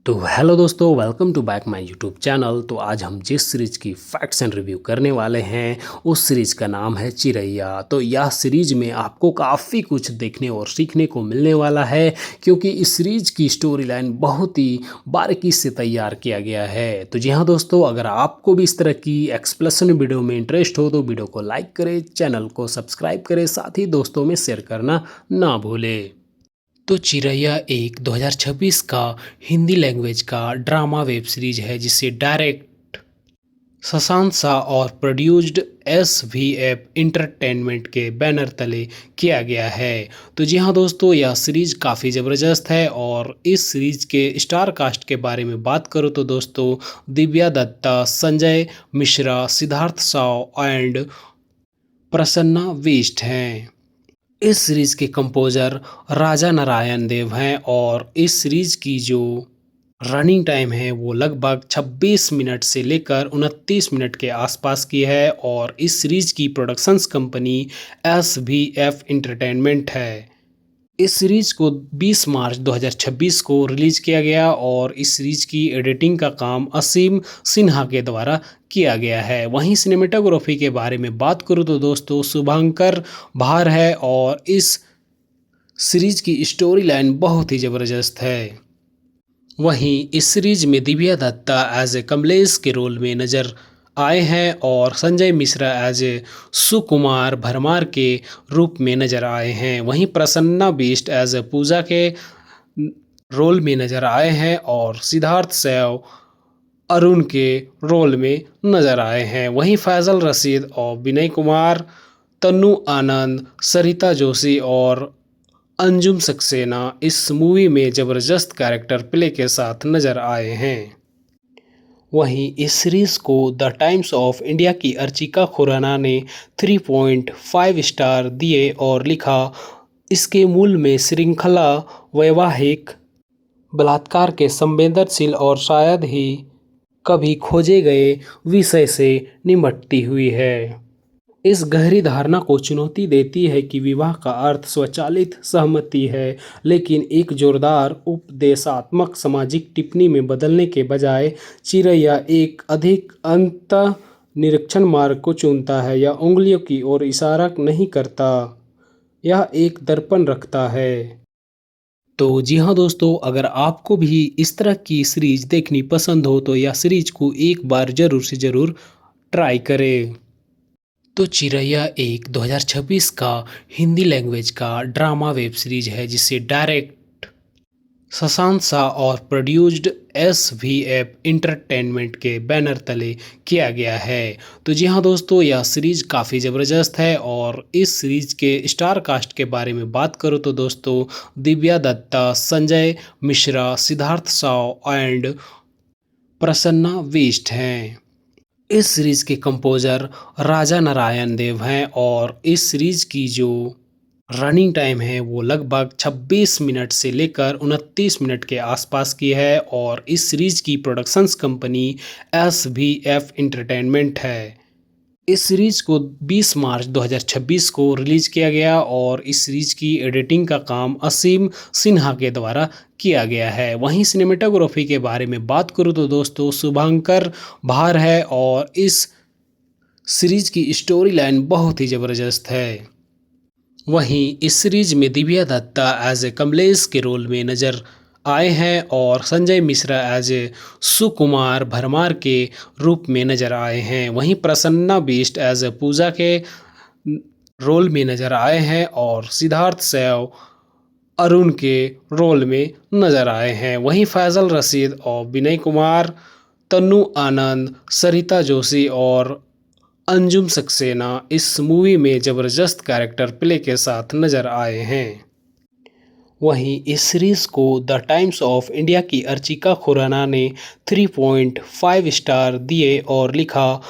तो हेलो दोस्तों, welcome to back my YouTube channel. तो आज हम जिस सीरीज़ की फैक्ट्स एंड रिव्यू करने वाले हैं उस सीरीज़ का नाम है चिरैया। तो यह सीरीज़ में आपको काफ़ी कुछ देखने और सीखने को मिलने वाला है, क्योंकि इस सीरीज़ की स्टोरी लाइन बहुत ही बारीकी से तैयार किया गया है। तो जी हाँ दोस्तों, अगर आपको भी इस तरह की एक्सप्लेनेशन वीडियो में इंटरेस्ट हो तो वीडियो को लाइक करें, चैनल को सब्सक्राइब करें, साथ ही दोस्तों में शेयर करना ना भूलें। तो चिरैया एक 2026 का हिंदी लैंग्वेज का ड्रामा वेब सीरीज है, जिसे डायरेक्ट शशांक शाह और प्रोड्यूस्ड SVF इंटरटेनमेंट के बैनर तले किया गया है। तो जी हाँ दोस्तों, यह सीरीज काफ़ी ज़बरदस्त है। और इस सीरीज के स्टार कास्ट के बारे में बात करूँ तो दोस्तों, दिव्या दत्ता, संजय मिश्रा, सिद्धार्थ शाह एंड प्रसन्ना वेस्ट हैं। इस सीरीज के कंपोजर राजा नारायण देव हैं, और इस सीरीज की जो रनिंग टाइम है वो लगभग 26 मिनट से लेकर 29 मिनट के आसपास की है। और इस सीरीज की प्रोडक्शंस कंपनी SVF इंटरटेनमेंट है। इस सीरीज को 20 मार्च 2026 को रिलीज किया गया, और इस सीरीज की एडिटिंग का काम असीम सिन्हा के द्वारा किया गया है। वहीं सिनेमेटोग्राफी के बारे में बात करूँ तो दोस्तों, शुभंकर भार है, और इस सीरीज की स्टोरी लाइन बहुत ही ज़बरदस्त है। वहीं इस सीरीज में दिव्या दत्ता एज ए कमलेश के रोल में नजर आए हैं, और संजय मिश्रा एज ए सुकुमार भरमार के रूप में नजर आए हैं। वहीं प्रसन्ना बिष्ट एज ए पूजा के रोल में नजर आए हैं, और सिद्धार्थ सैव अरुण के रोल में नजर आए हैं। वहीं फैजल रशीद और विनय कुमार, तन्नू आनंद, सरिता जोशी और अंजुम सक्सेना इस मूवी में ज़बरदस्त कैरेक्टर प्ले के साथ नजर आए हैं। वहीं इस सीरीज को द टाइम्स ऑफ इंडिया की अर्चिका खुराना ने 3.5 स्टार दिए और लिखा, इसके मूल में श्रृंखला वैवाहिक बलात्कार के संवेदनशील और शायद ही कभी खोजे गए विषय से निपटती हुई है। इस गहरी धारणा को चुनौती देती है कि विवाह का अर्थ स्वचालित सहमति है, लेकिन एक जोरदार उपदेशात्मक सामाजिक टिप्पणी में बदलने के बजाय चिरैया एक अधिक अंत निरीक्षण मार्ग को चुनता है। यह उंगलियों की ओर इशारा नहीं करता, यह एक दर्पण रखता है। तो जी हाँ दोस्तों, अगर आपको भी इस तरह की सीरीज देखनी पसंद हो तो यह सीरीज को एक बार ज़रूर से ज़रूर ट्राई करें। तो चिरैया एक 2026 का हिंदी लैंग्वेज का ड्रामा वेब सीरीज है, जिसे डायरेक्ट शशांक शाह और प्रोड्यूस्ड SVF इंटरटेनमेंट के बैनर तले किया गया है। तो जी हाँ दोस्तों, यह सीरीज काफ़ी ज़बरदस्त है। और इस सीरीज के स्टार कास्ट के बारे में बात करूँ तो दोस्तों, दिव्या दत्ता, संजय मिश्रा, सिद्धार्थ शाह एंड प्रसन्ना वेस्ट हैं। इस सीरीज के कंपोजर राजा नारायण देव हैं, और इस सीरीज की जो रनिंग टाइम है वो लगभग 26 मिनट से लेकर 29 मिनट के आसपास की है। और इस सीरीज की प्रोडक्शंस कंपनी SVF इंटरटेनमेंट है। इस सीरीज को 20 मार्च 2026 को रिलीज किया गया, और इस सीरीज की एडिटिंग का काम असीम सिन्हा के द्वारा किया गया है। वहीं सिनेमेटोग्राफी के बारे में बात करूँ तो दोस्तों, शुभंकर भार है, और इस सीरीज की स्टोरी लाइन बहुत ही ज़बरदस्त है। वहीं इस सीरीज में दिव्या दत्ता एज ए कमलेश के रोल में नजर आए हैं, और संजय मिश्रा एज ए सुकुमार भरमार के रूप में नजर आए हैं। वहीं प्रसन्ना बिष्ट एज ए पूजा के रोल में नजर आए हैं, और सिद्धार्थ सैव अरुण के रोल में नजर आए हैं। वहीं फैजल रशीद और विनय कुमार, तन्नू आनंद, सरिता जोशी और अंजुम सक्सेना इस मूवी में ज़बरदस्त कैरेक्टर प्ले के साथ नजर आए हैं। वहीं इस सीरीज को द टाइम्स ऑफ इंडिया की अर्चिका खुराना ने 3.5 स्टार दिए और लिखा,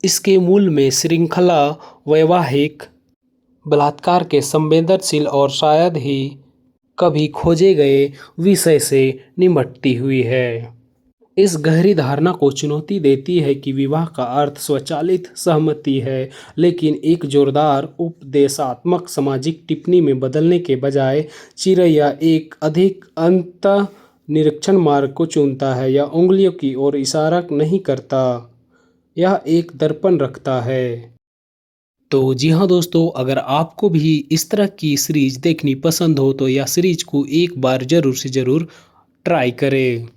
इसके मूल में श्रृंखला वैवाहिक बलात्कार के संवेदनशील और शायद ही कभी खोजे गए विषय से निपटती हुई है। इस गहरी धारणा को चुनौती देती है कि विवाह का अर्थ स्वचालित सहमति है, लेकिन एक जोरदार उपदेशात्मक सामाजिक टिप्पणी में बदलने के बजाय चिरैया एक अधिक अंत निरीक्षण मार्ग को चुनता है या उंगलियों की ओर इशारा नहीं करता। यह एक दर्पण रखता है। तो जी हाँ दोस्तों, अगर आपको भी इस तरह की सीरीज देखनी पसंद हो तो यह सीरीज को एक बार ज़रूर से ज़रूर ट्राई करें।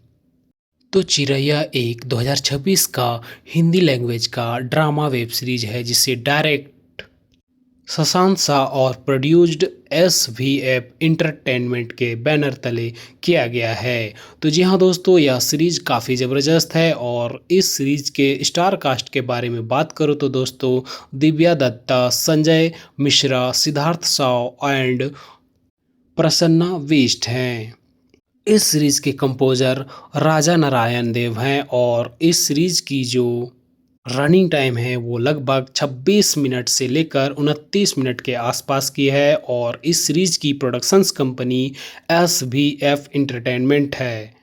तो चिरैया एक 2026 का हिंदी लैंग्वेज का ड्रामा वेब सीरीज है जिसे डायरेक्ट शशांक शाह और प्रोड्यूस्ड SVF इंटरटेनमेंट के बैनर तले किया गया है। तो जी हाँ दोस्तों, यह सीरीज काफ़ी ज़बरदस्त है और इस सीरीज के स्टार कास्ट के बारे में बात करूँ तो दोस्तों दिव्या दत्ता, संजय मिश्रा, सिद्धार्थ शाह एंड प्रसन्ना वेस्ट हैं। इस सीरीज के कंपोजर राजा नारायण देव हैं और इस सीरीज की जो रनिंग टाइम है वो लगभग 26 मिनट से लेकर 29 मिनट के आसपास की है और इस सीरीज की प्रोडक्शंस कंपनी SVF इंटरटेनमेंट है।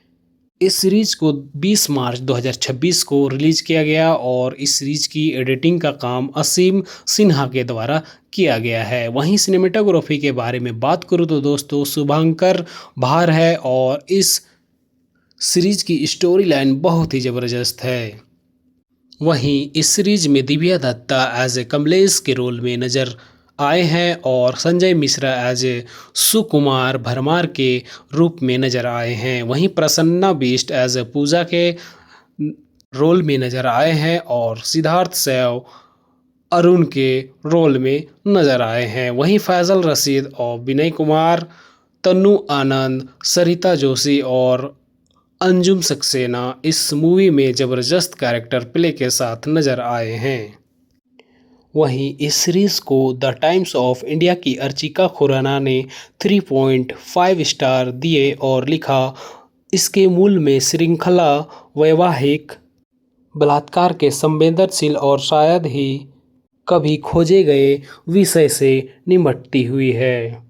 इस सीरीज को 20 मार्च 2026 को रिलीज किया गया और इस सीरीज की एडिटिंग का काम असीम सिन्हा के द्वारा किया गया है। वहीं सिनेमेटोग्राफी के बारे में बात करूँ तो दोस्तों शुभंकर भार है और इस सीरीज की स्टोरी लाइन बहुत ही ज़बरदस्त है। वहीं इस सीरीज में दिव्या दत्ता एज ए कमलेश के रोल में नज़र आए हैं और संजय मिश्रा एज ए सुकुमार भरमार के रूप में नज़र आए हैं। वहीं प्रसन्ना बिष्ट एज ए पूजा के रोल में नज़र आए हैं और सिद्धार्थ सैव अरुण के रोल में नज़र आए हैं। वहीं फैजल रशीद और विनय कुमार, तन्नू आनंद, सरिता जोशी और अंजुम सक्सेना इस मूवी में ज़बरदस्त कैरेक्टर प्ले के साथ नज़र आए हैं। वहीं इस सीरीज़ को द टाइम्स ऑफ इंडिया की अर्चिका खुराना ने 3.5 स्टार दिए और लिखा, इसके मूल में श्रृंखला वैवाहिक बलात्कार के संवेदनशील और शायद ही कभी खोजे गए विषय से निपटती हुई है।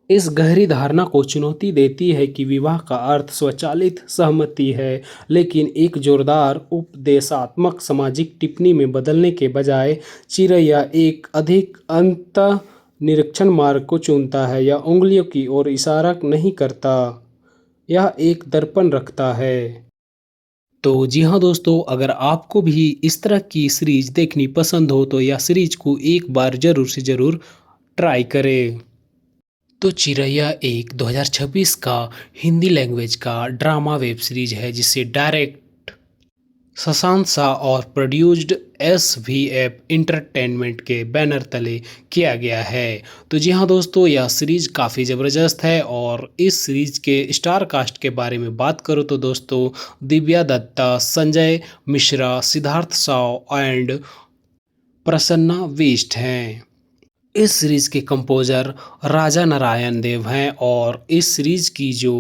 इस गहरी धारणा को चुनौती देती है कि विवाह का अर्थ स्वचालित सहमति है, लेकिन एक जोरदार उपदेशात्मक सामाजिक टिप्पणी में बदलने के बजाय चिरैया एक अधिक अंत निरीक्षण मार्ग को चुनता है या उंगलियों की ओर इशारा नहीं करता। यह एक दर्पण रखता है। तो जी हाँ दोस्तों, अगर आपको भी इस तरह की सीरीज देखनी पसंद हो तो यह सीरीज को एक बार ज़रूर से ज़रूर ट्राई करें। तो चिरैया एक 2026 का हिंदी लैंग्वेज का ड्रामा वेब सीरीज है जिसे डायरेक्ट शशांक शाह और प्रोड्यूस्ड SVF इंटरटेनमेंट के बैनर तले किया गया है। तो जी हाँ दोस्तों, यह सीरीज काफ़ी ज़बरदस्त है और इस सीरीज के स्टार कास्ट के बारे में बात करूँ तो दोस्तों दिव्या दत्ता, संजय मिश्रा, सिद्धार्थ शाह एंड प्रसन्ना वेस्ट हैं। इस सीरीज के कंपोजर राजा नारायण देव हैं और इस सीरीज की जो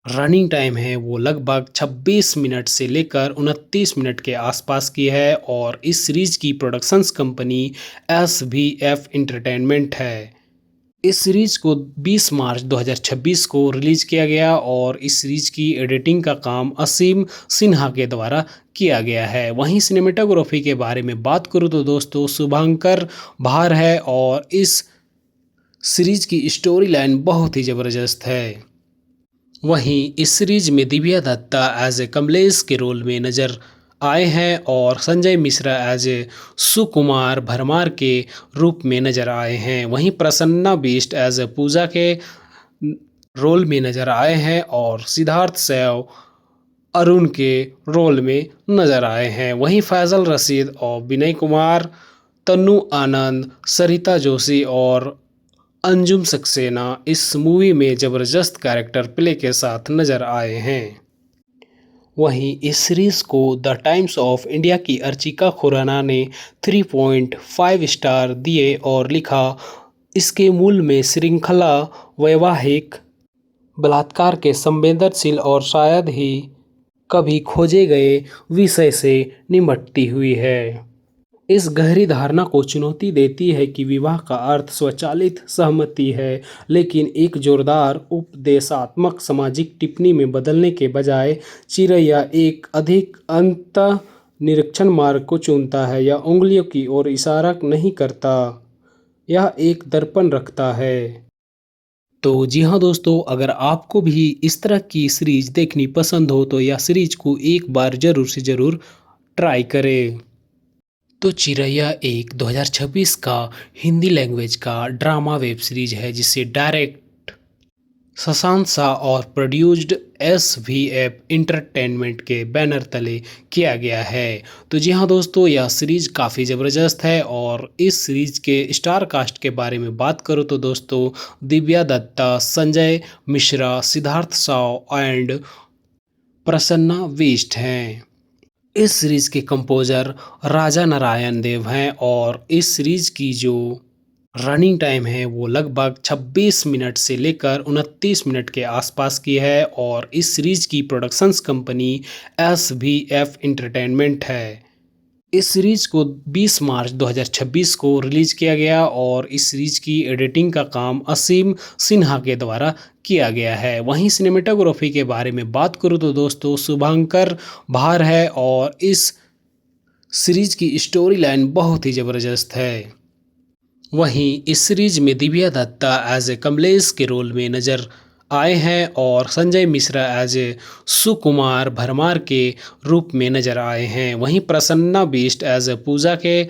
रनिंग टाइम है वो लगभग 26 मिनट से लेकर 29 मिनट के आसपास की है और इस सीरीज की प्रोडक्शंस कंपनी SVF इंटरटेनमेंट है। इस सीरीज को 20 मार्च 2026 को रिलीज किया गया और इस सीरीज की एडिटिंग का काम असीम सिन्हा के द्वारा किया गया है। वहीं सिनेमेटोग्राफी के बारे में बात करूँ तो दोस्तों शुभंकर भार है और इस सीरीज की स्टोरी लाइन बहुत ही ज़बरदस्त है। वहीं इस सीरीज में दिव्या दत्ता एज ए कमलेश के रोल में नज़र आए हैं और संजय मिश्रा एज ए सुकुमार भरमार के रूप में नज़र आए हैं। वहीं प्रसन्ना बिष्ट एज ए पूजा के रोल में नज़र आए हैं और सिद्धार्थ सैव अरुण के रोल में नज़र आए हैं। वहीं फैजल रशीद और विनय कुमार, तन्नू आनंद, सरिता जोशी और अंजुम सक्सेना इस मूवी में ज़बरदस्त कैरेक्टर प्ले के साथ नज़र आए हैं। वहीं इस सीरीज़ को द टाइम्स ऑफ इंडिया की अर्चिका खुराना ने 3.5 स्टार दिए और लिखा, इसके मूल में श्रृंखला वैवाहिक बलात्कार के संवेदनशील और शायद ही कभी खोजे गए विषय से निपटती हुई है। इस गहरी धारणा को चुनौती देती है कि विवाह का अर्थ स्वचालित सहमति है, लेकिन एक जोरदार उपदेशात्मक सामाजिक टिप्पणी में बदलने के बजाय चिरैया एक अधिक अंत निरीक्षण मार्ग को चुनता है या उंगलियों की ओर इशारा नहीं करता। यह एक दर्पण रखता है। तो जी हाँ दोस्तों, अगर आपको भी इस तरह की सीरीज देखनी पसंद हो तो यह सीरीज को एक बार ज़रूर से ज़रूर ट्राई करें। तो चिरैया एक 2026 का हिंदी लैंग्वेज का ड्रामा वेब सीरीज है जिसे डायरेक्ट शशांक शाह और प्रोड्यूस्ड SVF इंटरटेनमेंट के बैनर तले किया गया है। तो जी हाँ दोस्तों, यह सीरीज काफ़ी ज़बरदस्त है और इस सीरीज के स्टार कास्ट के बारे में बात करूँ तो दोस्तों दिव्या दत्ता, संजय मिश्रा, सिद्धार्थ शाह एंड प्रसन्ना वेस्ट हैं। इस सीरीज के कंपोजर राजा नारायण देव हैं और इस सीरीज की जो रनिंग टाइम है वो लगभग 26 मिनट से लेकर 29 मिनट के आसपास की है और इस सीरीज की प्रोडक्शंस कंपनी SVF इंटरटेनमेंट है। इस सीरीज को 20 मार्च 2026 को रिलीज किया गया और इस सीरीज की एडिटिंग का काम असीम सिन्हा के द्वारा किया गया है। वहीं सिनेमेटोग्राफी के बारे में बात करूँ तो दोस्तों शुभंकर भार है और इस सीरीज की स्टोरी लाइन बहुत ही ज़बरदस्त है। वहीं इस सीरीज में दिव्या दत्ता एज ए कमलेश के रोल में नजर आए हैं और संजय मिश्रा एज ए सुकुमार भरमार के रूप में नजर आए हैं। वहीं प्रसन्ना बिष्ट एज ए पूजा के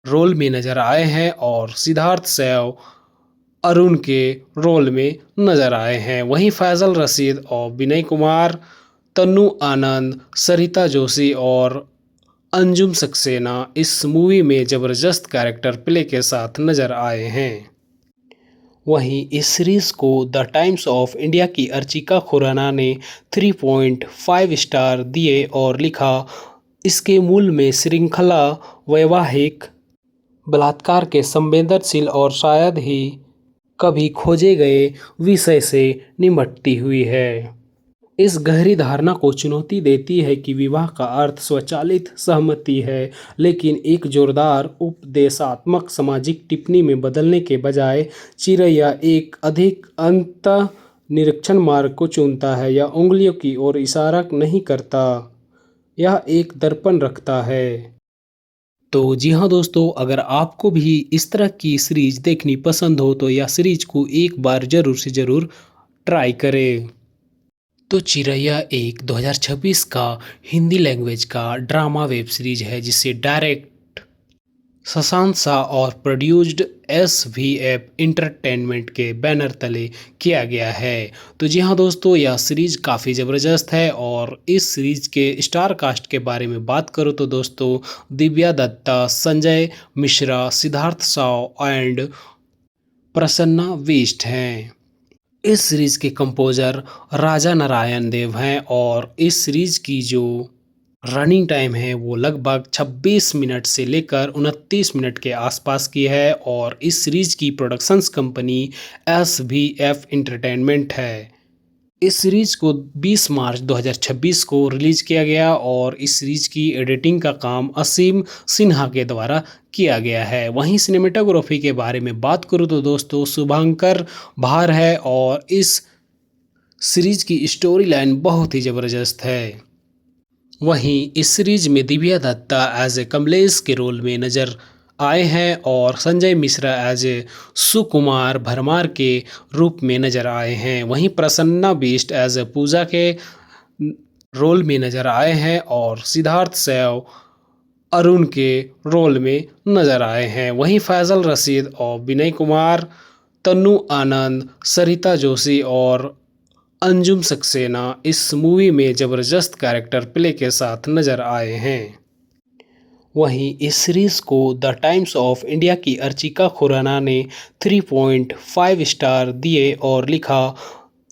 रोल में नजर आए हैं और सिद्धार्थ सैव अरुण के रोल में नजर आए हैं। वहीं फैजल रशीद और विनय कुमार, तन्नू आनंद, सरिता जोशी और अंजुम सक्सेना इस मूवी में ज़बरदस्त कैरेक्टर प्ले के साथ नजर आए हैं। वहीं इस सीरीज़ को द टाइम्स ऑफ इंडिया की अर्चिका खुराना ने 3.5 स्टार दिए और लिखा, इसके मूल में श्रृंखला वैवाहिक बलात्कार के संवेदनशील और शायद ही कभी खोजे गए विषय से निपटती हुई है। इस गहरी धारणा को चुनौती देती है कि विवाह का अर्थ स्वचालित सहमति है, लेकिन एक जोरदार उपदेशात्मक सामाजिक टिप्पणी में बदलने के बजाय चिरैया एक अधिक अंतः निरीक्षण मार्ग को चुनता है। यह उंगलियों की ओर इशारा नहीं करता, यह एक दर्पण रखता है। तो जी हाँ दोस्तों, अगर आपको भी इस तरह की सीरीज देखनी पसंद हो तो यह सीरीज को एक बार ज़रूर से ज़रूर ट्राई करें। तो चिरैया एक 2026 का हिंदी लैंग्वेज का ड्रामा वेब सीरीज है जिसे डायरेक्ट शशांक शाह और प्रोड्यूस्ड SVF इंटरटेनमेंट के बैनर तले किया गया है। तो जी हाँ दोस्तों, यह सीरीज काफ़ी ज़बरदस्त है और इस सीरीज के स्टार कास्ट के बारे में बात करूँ तो दोस्तों दिव्या दत्ता, संजय मिश्रा, सिद्धार्थ शाह एंड प्रसन्ना वेस्ट हैं। इस सीरीज के कंपोजर राजा नारायण देव हैं और इस सीरीज की जो रनिंग टाइम है वो लगभग 26 मिनट से लेकर 29 मिनट के आसपास की है और इस सीरीज की प्रोडक्शंस कंपनी SVF इंटरटेनमेंट है। इस सीरीज को 20 मार्च 2026 को रिलीज किया गया और इस सीरीज की एडिटिंग का काम असीम सिन्हा के द्वारा किया गया है। वहीं सिनेमेटोग्राफी के बारे में बात करूँ तो दोस्तों शुभंकर भार है और इस सीरीज की स्टोरी लाइन बहुत ही ज़बरदस्त है। वहीं इस सीरीज में दिव्या दत्ता एज ए कमलेश के रोल में नजर आए हैं और संजय मिश्रा एज ए सुकुमार भरमार के रूप में नजर आए हैं। वहीं प्रसन्ना बिष्ट एज ए पूजा के रोल में नजर आए हैं और सिद्धार्थ सैव अरुण के रोल में नजर आए हैं। वहीं फैजल रशीद और विनय कुमार, तन्नू आनंद, सरिता जोशी और अंजुम सक्सेना इस मूवी में ज़बरदस्त कैरेक्टर प्ले के साथ नजर आए हैं। वहीं इस सीरीज़ को द टाइम्स ऑफ इंडिया की अर्चिका खुराना ने 3.5 स्टार दिए और लिखा,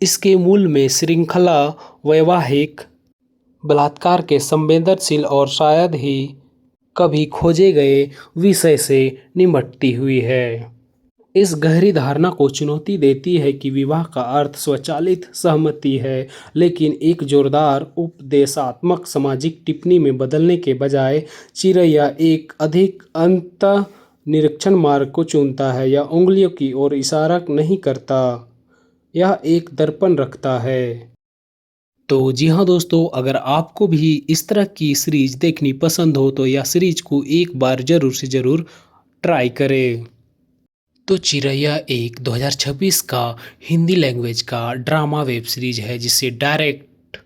इसके मूल में श्रृंखला वैवाहिक बलात्कार के संवेदनशील और शायद ही कभी खोजे गए विषय से निपटती हुई है। इस गहरी धारणा को चुनौती देती है कि विवाह का अर्थ स्वचालित सहमति है, लेकिन एक जोरदार उपदेशात्मक सामाजिक टिप्पणी में बदलने के बजाय चिरैया एक अधिक अंतः निरीक्षण मार्ग को चुनता है। यह उंगलियों की ओर इशारा नहीं करता, यह एक दर्पण रखता है। तो जी हाँ दोस्तों, अगर आपको भी इस तरह की सीरीज देखनी पसंद हो तो यह सीरीज को एक बार ज़रूर से ज़रूर ट्राई करें। तो चिरैया एक 2026 का हिंदी लैंग्वेज का ड्रामा वेब सीरीज है जिसे डायरेक्ट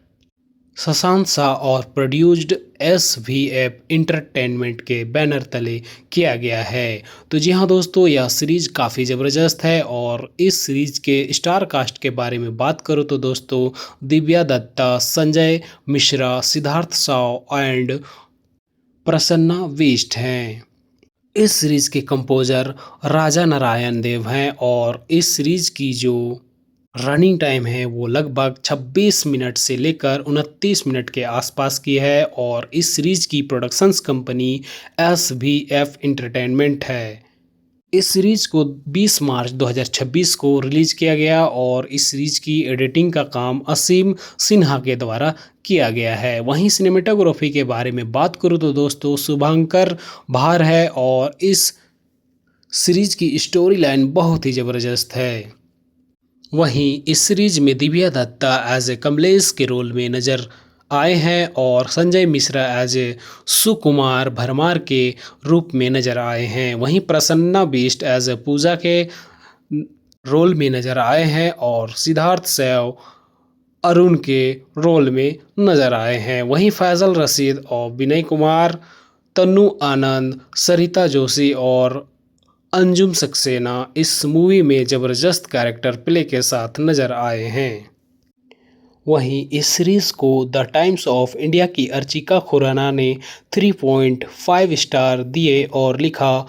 शशांक शाह और प्रोड्यूस्ड SVF इंटरटेनमेंट के बैनर तले किया गया है। तो जी हाँ दोस्तों, यह सीरीज काफ़ी ज़बरदस्त है और इस सीरीज के स्टार कास्ट के बारे में बात करूँ तो दोस्तों दिव्या दत्ता, संजय मिश्रा, सिद्धार्थ शाह एंड प्रसन्ना बिष्ट हैं। इस सीरीज के कंपोजर राजा नारायण देव हैं और इस सीरीज की जो रनिंग टाइम है वो लगभग 26 मिनट से लेकर 29 मिनट के आसपास की है और इस सीरीज की प्रोडक्शंस कंपनी SVF इंटरटेनमेंट है। इस सीरीज को 20 मार्च 2026 को रिलीज किया गया और इस सीरीज की एडिटिंग का काम असीम सिन्हा के द्वारा किया गया है। वहीं सिनेमेटोग्राफी के बारे में बात करूँ तो दोस्तों शुभांकर भार है और इस सीरीज की स्टोरी लाइन बहुत ही ज़बरदस्त है। वहीं इस सीरीज में दिव्या दत्ता एज ए कमलेश के रोल में नज़र आए हैं और संजय मिश्रा एज ए सुकुमार भरमार के रूप में नज़र आए हैं। वहीं प्रसन्ना बिष्ट एज ए पूजा के रोल में नज़र आए हैं और सिद्धार्थ सैव अरुण के रोल में नज़र आए हैं। वहीं फैजल रशीद और विनय कुमार, तन्नू आनंद, सरिता जोशी और अंजुम सक्सेना इस मूवी में ज़बरदस्त कैरेक्टर प्ले के साथ नज़र आए हैं। वहीं इस सीरीज़ को द टाइम्स ऑफ इंडिया की अर्चिका खुराना ने 3.5 स्टार दिए और लिखा,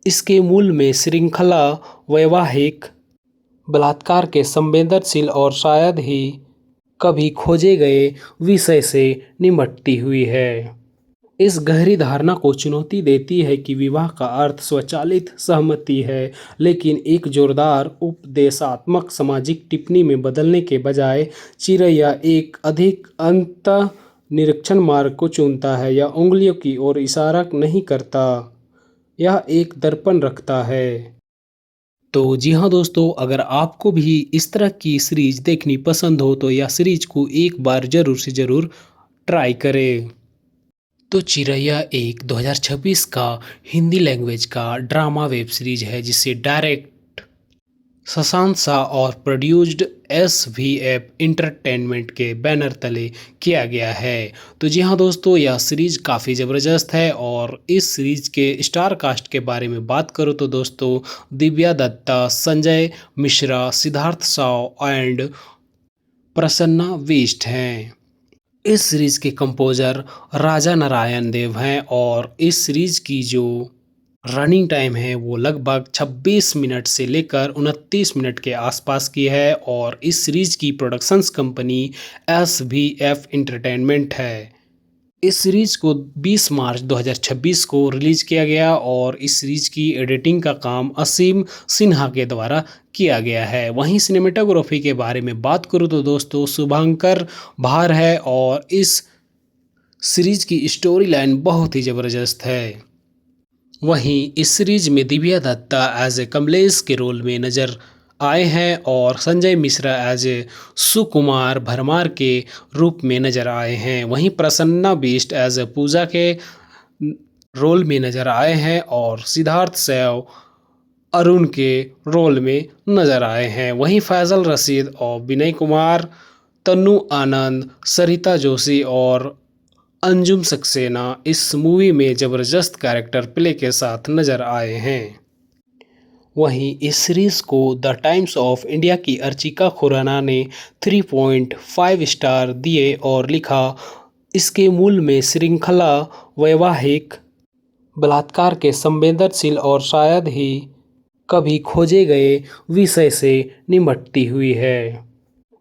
इसके मूल में श्रृंखला वैवाहिक बलात्कार के संवेदनशील और शायद ही कभी खोजे गए विषय से निपटती हुई है। इस गहरी धारणा को चुनौती देती है कि विवाह का अर्थ स्वचालित सहमति है, लेकिन एक जोरदार उपदेशात्मक सामाजिक टिप्पणी में बदलने के बजाय चिरैया एक अधिक अंतः निरीक्षण मार्ग को चुनता है। यह उंगलियों की ओर इशारा नहीं करता, यह एक दर्पण रखता है। तो जी हाँ दोस्तों, अगर आपको भी इस तरह की सीरीज देखनी पसंद हो तो यह सीरीज को एक बार ज़रूर से ज़रूर ट्राई करें। तो चिरैया एक 2026 का हिंदी लैंग्वेज का ड्रामा वेब सीरीज है जिसे डायरेक्ट शशांक शाह और प्रोड्यूस्ड SVF इंटरटेनमेंट के बैनर तले किया गया है। तो जी हाँ दोस्तों, यह सीरीज काफ़ी ज़बरदस्त है और इस सीरीज के स्टार कास्ट के बारे में बात करूँ तो दोस्तों दिव्या दत्ता, संजय मिश्रा, सिद्धार्थ शाह एंड प्रसन्ना बिष्ट हैं। इस सीरीज के कंपोजर राजा नारायण देव हैं और इस सीरीज की जो रनिंग टाइम है वो लगभग 26 मिनट से लेकर 29 मिनट के आसपास की है और इस सीरीज की प्रोडक्शंस कंपनी SVF इंटरटेनमेंट है। इस सीरीज को 20 मार्च 2026 को रिलीज किया गया और इस सीरीज की एडिटिंग का काम असीम सिन्हा के द्वारा किया गया है। वहीं सिनेमेटोग्राफी के बारे में बात करूँ तो दोस्तों शुभांकर भार है और इस सीरीज की स्टोरी लाइन बहुत ही ज़बरदस्त है। वहीं इस सीरीज में दिव्या दत्ता एज ए कमलेश के रोल में नज़र आए हैं और संजय मिश्रा एज ए सुकुमार भरमार के रूप में नज़र आए हैं। वहीं प्रसन्ना बिष्ट एज ए पूजा के रोल में नज़र आए हैं और सिद्धार्थ सैव अरुण के रोल में नज़र आए हैं। वहीं फैजल रशीद और विनय कुमार, तन्नू आनंद, सरिता जोशी और अंजुम सक्सेना इस मूवी में ज़बरदस्त कैरेक्टर प्ले के साथ नज़र आए हैं। वहीं इस सीरीज़ को द टाइम्स ऑफ इंडिया की अर्चिका खुराना ने 3.5 स्टार दिए और लिखा, इसके मूल में श्रृंखला वैवाहिक बलात्कार के संवेदनशील और शायद ही कभी खोजे गए विषय से निपटती हुई है।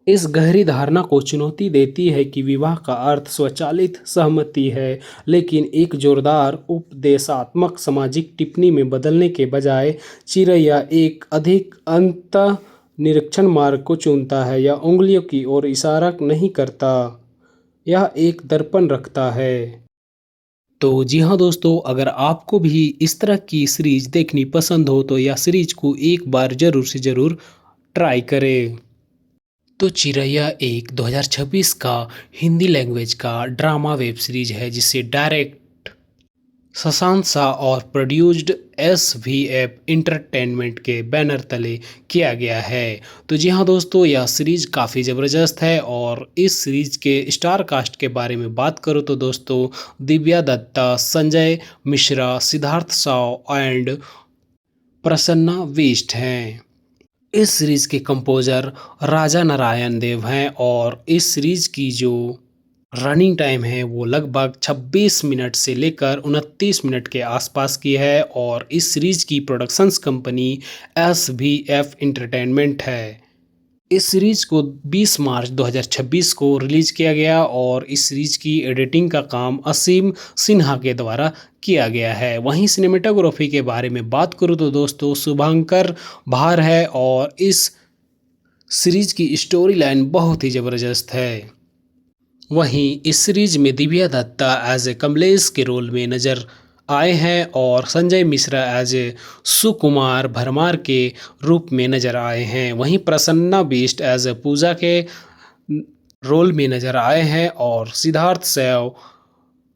इस गहरी धारणा को चुनौती देती है कि विवाह का अर्थ स्वचालित सहमति है, लेकिन एक जोरदार उपदेशात्मक सामाजिक टिप्पणी में बदलने के बजाय चिरैया एक अधिक अंतः निरीक्षण मार्ग को चुनता है। यह उंगलियों की ओर इशारा नहीं करता, यह एक दर्पण रखता है। तो जी हाँ दोस्तों, अगर आपको भी इस तरह की सीरीज देखनी पसंद हो तो यह सीरीज को एक बार ज़रूर से ज़रूर ट्राई करें। तो चिरैया एक 2026 का हिंदी लैंग्वेज का ड्रामा वेब सीरीज है जिसे डायरेक्ट शशांक शाह और प्रोड्यूस्ड SVF इंटरटेनमेंट के बैनर तले किया गया है। तो जी हाँ दोस्तों, यह सीरीज काफ़ी ज़बरदस्त है और इस सीरीज के स्टार कास्ट के बारे में बात करूँ तो दोस्तों, दिव्या दत्ता, संजय मिश्रा, सिद्धार्थ शाह एंड प्रसन्ना बिष्ट हैं। इस सीरीज के कंपोजर राजा नारायण देव हैं और इस सीरीज की जो रनिंग टाइम है वो लगभग 26 मिनट से लेकर 29 मिनट के आसपास की है और इस सीरीज की प्रोडक्शंस कंपनी SVF इंटरटेनमेंट है। इस सीरीज को 20 मार्च 2026 को रिलीज किया गया और इस सीरीज की एडिटिंग का काम असीम सिन्हा के द्वारा किया गया है। वहीं सिनेमेटोग्राफी के बारे में बात करूँ तो दोस्तों, शुभंकर भार है और इस सीरीज की स्टोरी लाइन बहुत ही ज़बरदस्त है। वहीं इस सीरीज में दिव्या दत्ता एज ए कमलेश के रोल में नजर आए हैं और संजय मिश्रा एज ए सुकुमार भरमार के रूप में नजर आए हैं। वहीं प्रसन्ना बिष्ट एज ए पूजा के रोल में नजर आए हैं और सिद्धार्थ सैव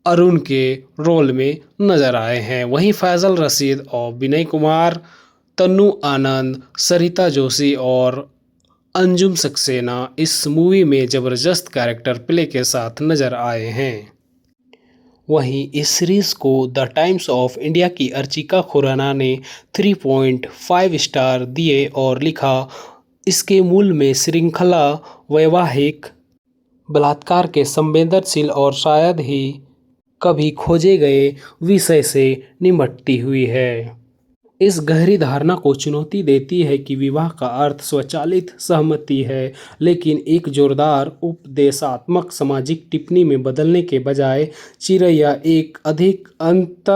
अरुण के रोल में नजर आए हैं। वहीं फैजल रशीद और विनय कुमार, तन्नू आनंद, सरिता जोशी और अंजुम सक्सेना इस मूवी में ज़बरदस्त कैरेक्टर प्ले के साथ नजर आए हैं। वहीं इस सीरीज को द टाइम्स ऑफ इंडिया की अर्चिका खुराना ने 3.5 स्टार दिए और लिखा, इसके मूल में श्रृंखला वैवाहिक बलात्कार के संवेदनशील और शायद ही कभी खोजे गए विषय से निपटती हुई है। इस गहरी धारणा को चुनौती देती है कि विवाह का अर्थ स्वचालित सहमति है, लेकिन एक जोरदार उपदेशात्मक सामाजिक टिप्पणी में बदलने के बजाय चिरैया एक अधिक अंत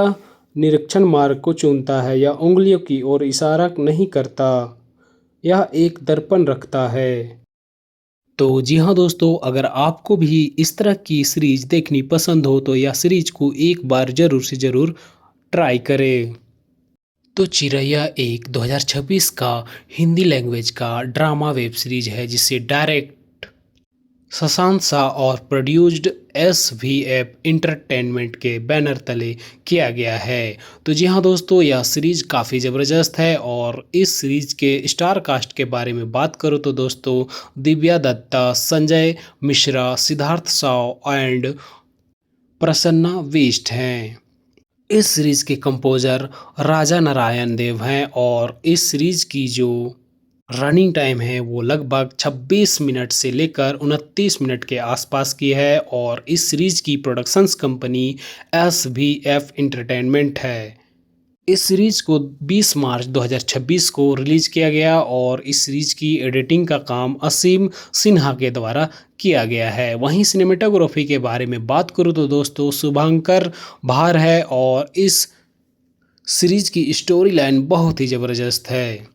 निरीक्षण मार्ग को चुनता है। यह उंगलियों की ओर इशारा नहीं करता, यह एक दर्पण रखता है। तो जी हाँ दोस्तों, अगर आपको भी इस तरह की सीरीज देखनी पसंद हो तो यह सीरीज को एक बार ज़रूर से ज़रूर ट्राई करें। तो चिरैया एक 2026 का हिंदी लैंग्वेज का ड्रामा वेब सीरीज है जिसे डायरेक्ट शशांक शाह और प्रोड्यूस्ड SVF इंटरटेनमेंट के बैनर तले किया गया है। तो जी हाँ दोस्तों, यह सीरीज काफ़ी ज़बरदस्त है और इस सीरीज के स्टार कास्ट के बारे में बात करूँ तो दोस्तों, दिव्या दत्ता, संजय मिश्रा, सिद्धार्थ शाह एंड प्रसन्ना बिष्ट हैं। इस सीरीज के कंपोजर राजा नारायण देव हैं और इस सीरीज की जो रनिंग टाइम है वो लगभग 26 मिनट से लेकर 29 मिनट के आसपास की है और इस सीरीज की प्रोडक्शंस कंपनी SVF इंटरटेनमेंट है। इस सीरीज को 20 मार्च 2026 को रिलीज किया गया और इस सीरीज की एडिटिंग का काम असीम सिन्हा के द्वारा किया गया है। वहीं सिनेमेटोग्राफी के बारे में बात करूँ तो दोस्तों, शुभंकर भार है और इस सीरीज की स्टोरी लाइन बहुत ही ज़बरदस्त है।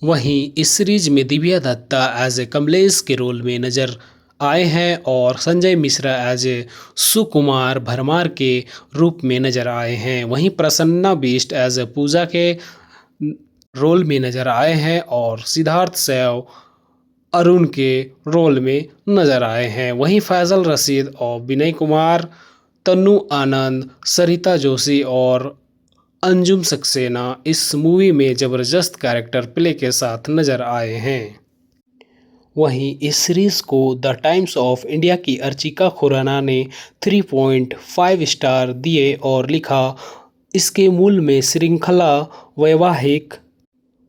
वहीं इस सीरीज में दिव्या दत्ता एज ए कमलेश के रोल में नजर आए हैं और संजय मिश्रा एज ए सुकुमार भरमार के रूप में नजर आए हैं। वहीं प्रसन्ना बिष्ट एज ए पूजा के रोल में नजर आए हैं और सिद्धार्थ सैव अरुण के रोल में नजर आए हैं। वहीं फैजल रशीद और विनय कुमार, तन्नू आनंद, सरिता जोशी और अंजुम सक्सेना इस मूवी में ज़बरदस्त कैरेक्टर प्ले के साथ नजर आए हैं। वहीं इस सीरीज को द टाइम्स ऑफ इंडिया की अर्चिका खुराना ने 3.5 स्टार दिए और लिखा, इसके मूल में श्रृंखला वैवाहिक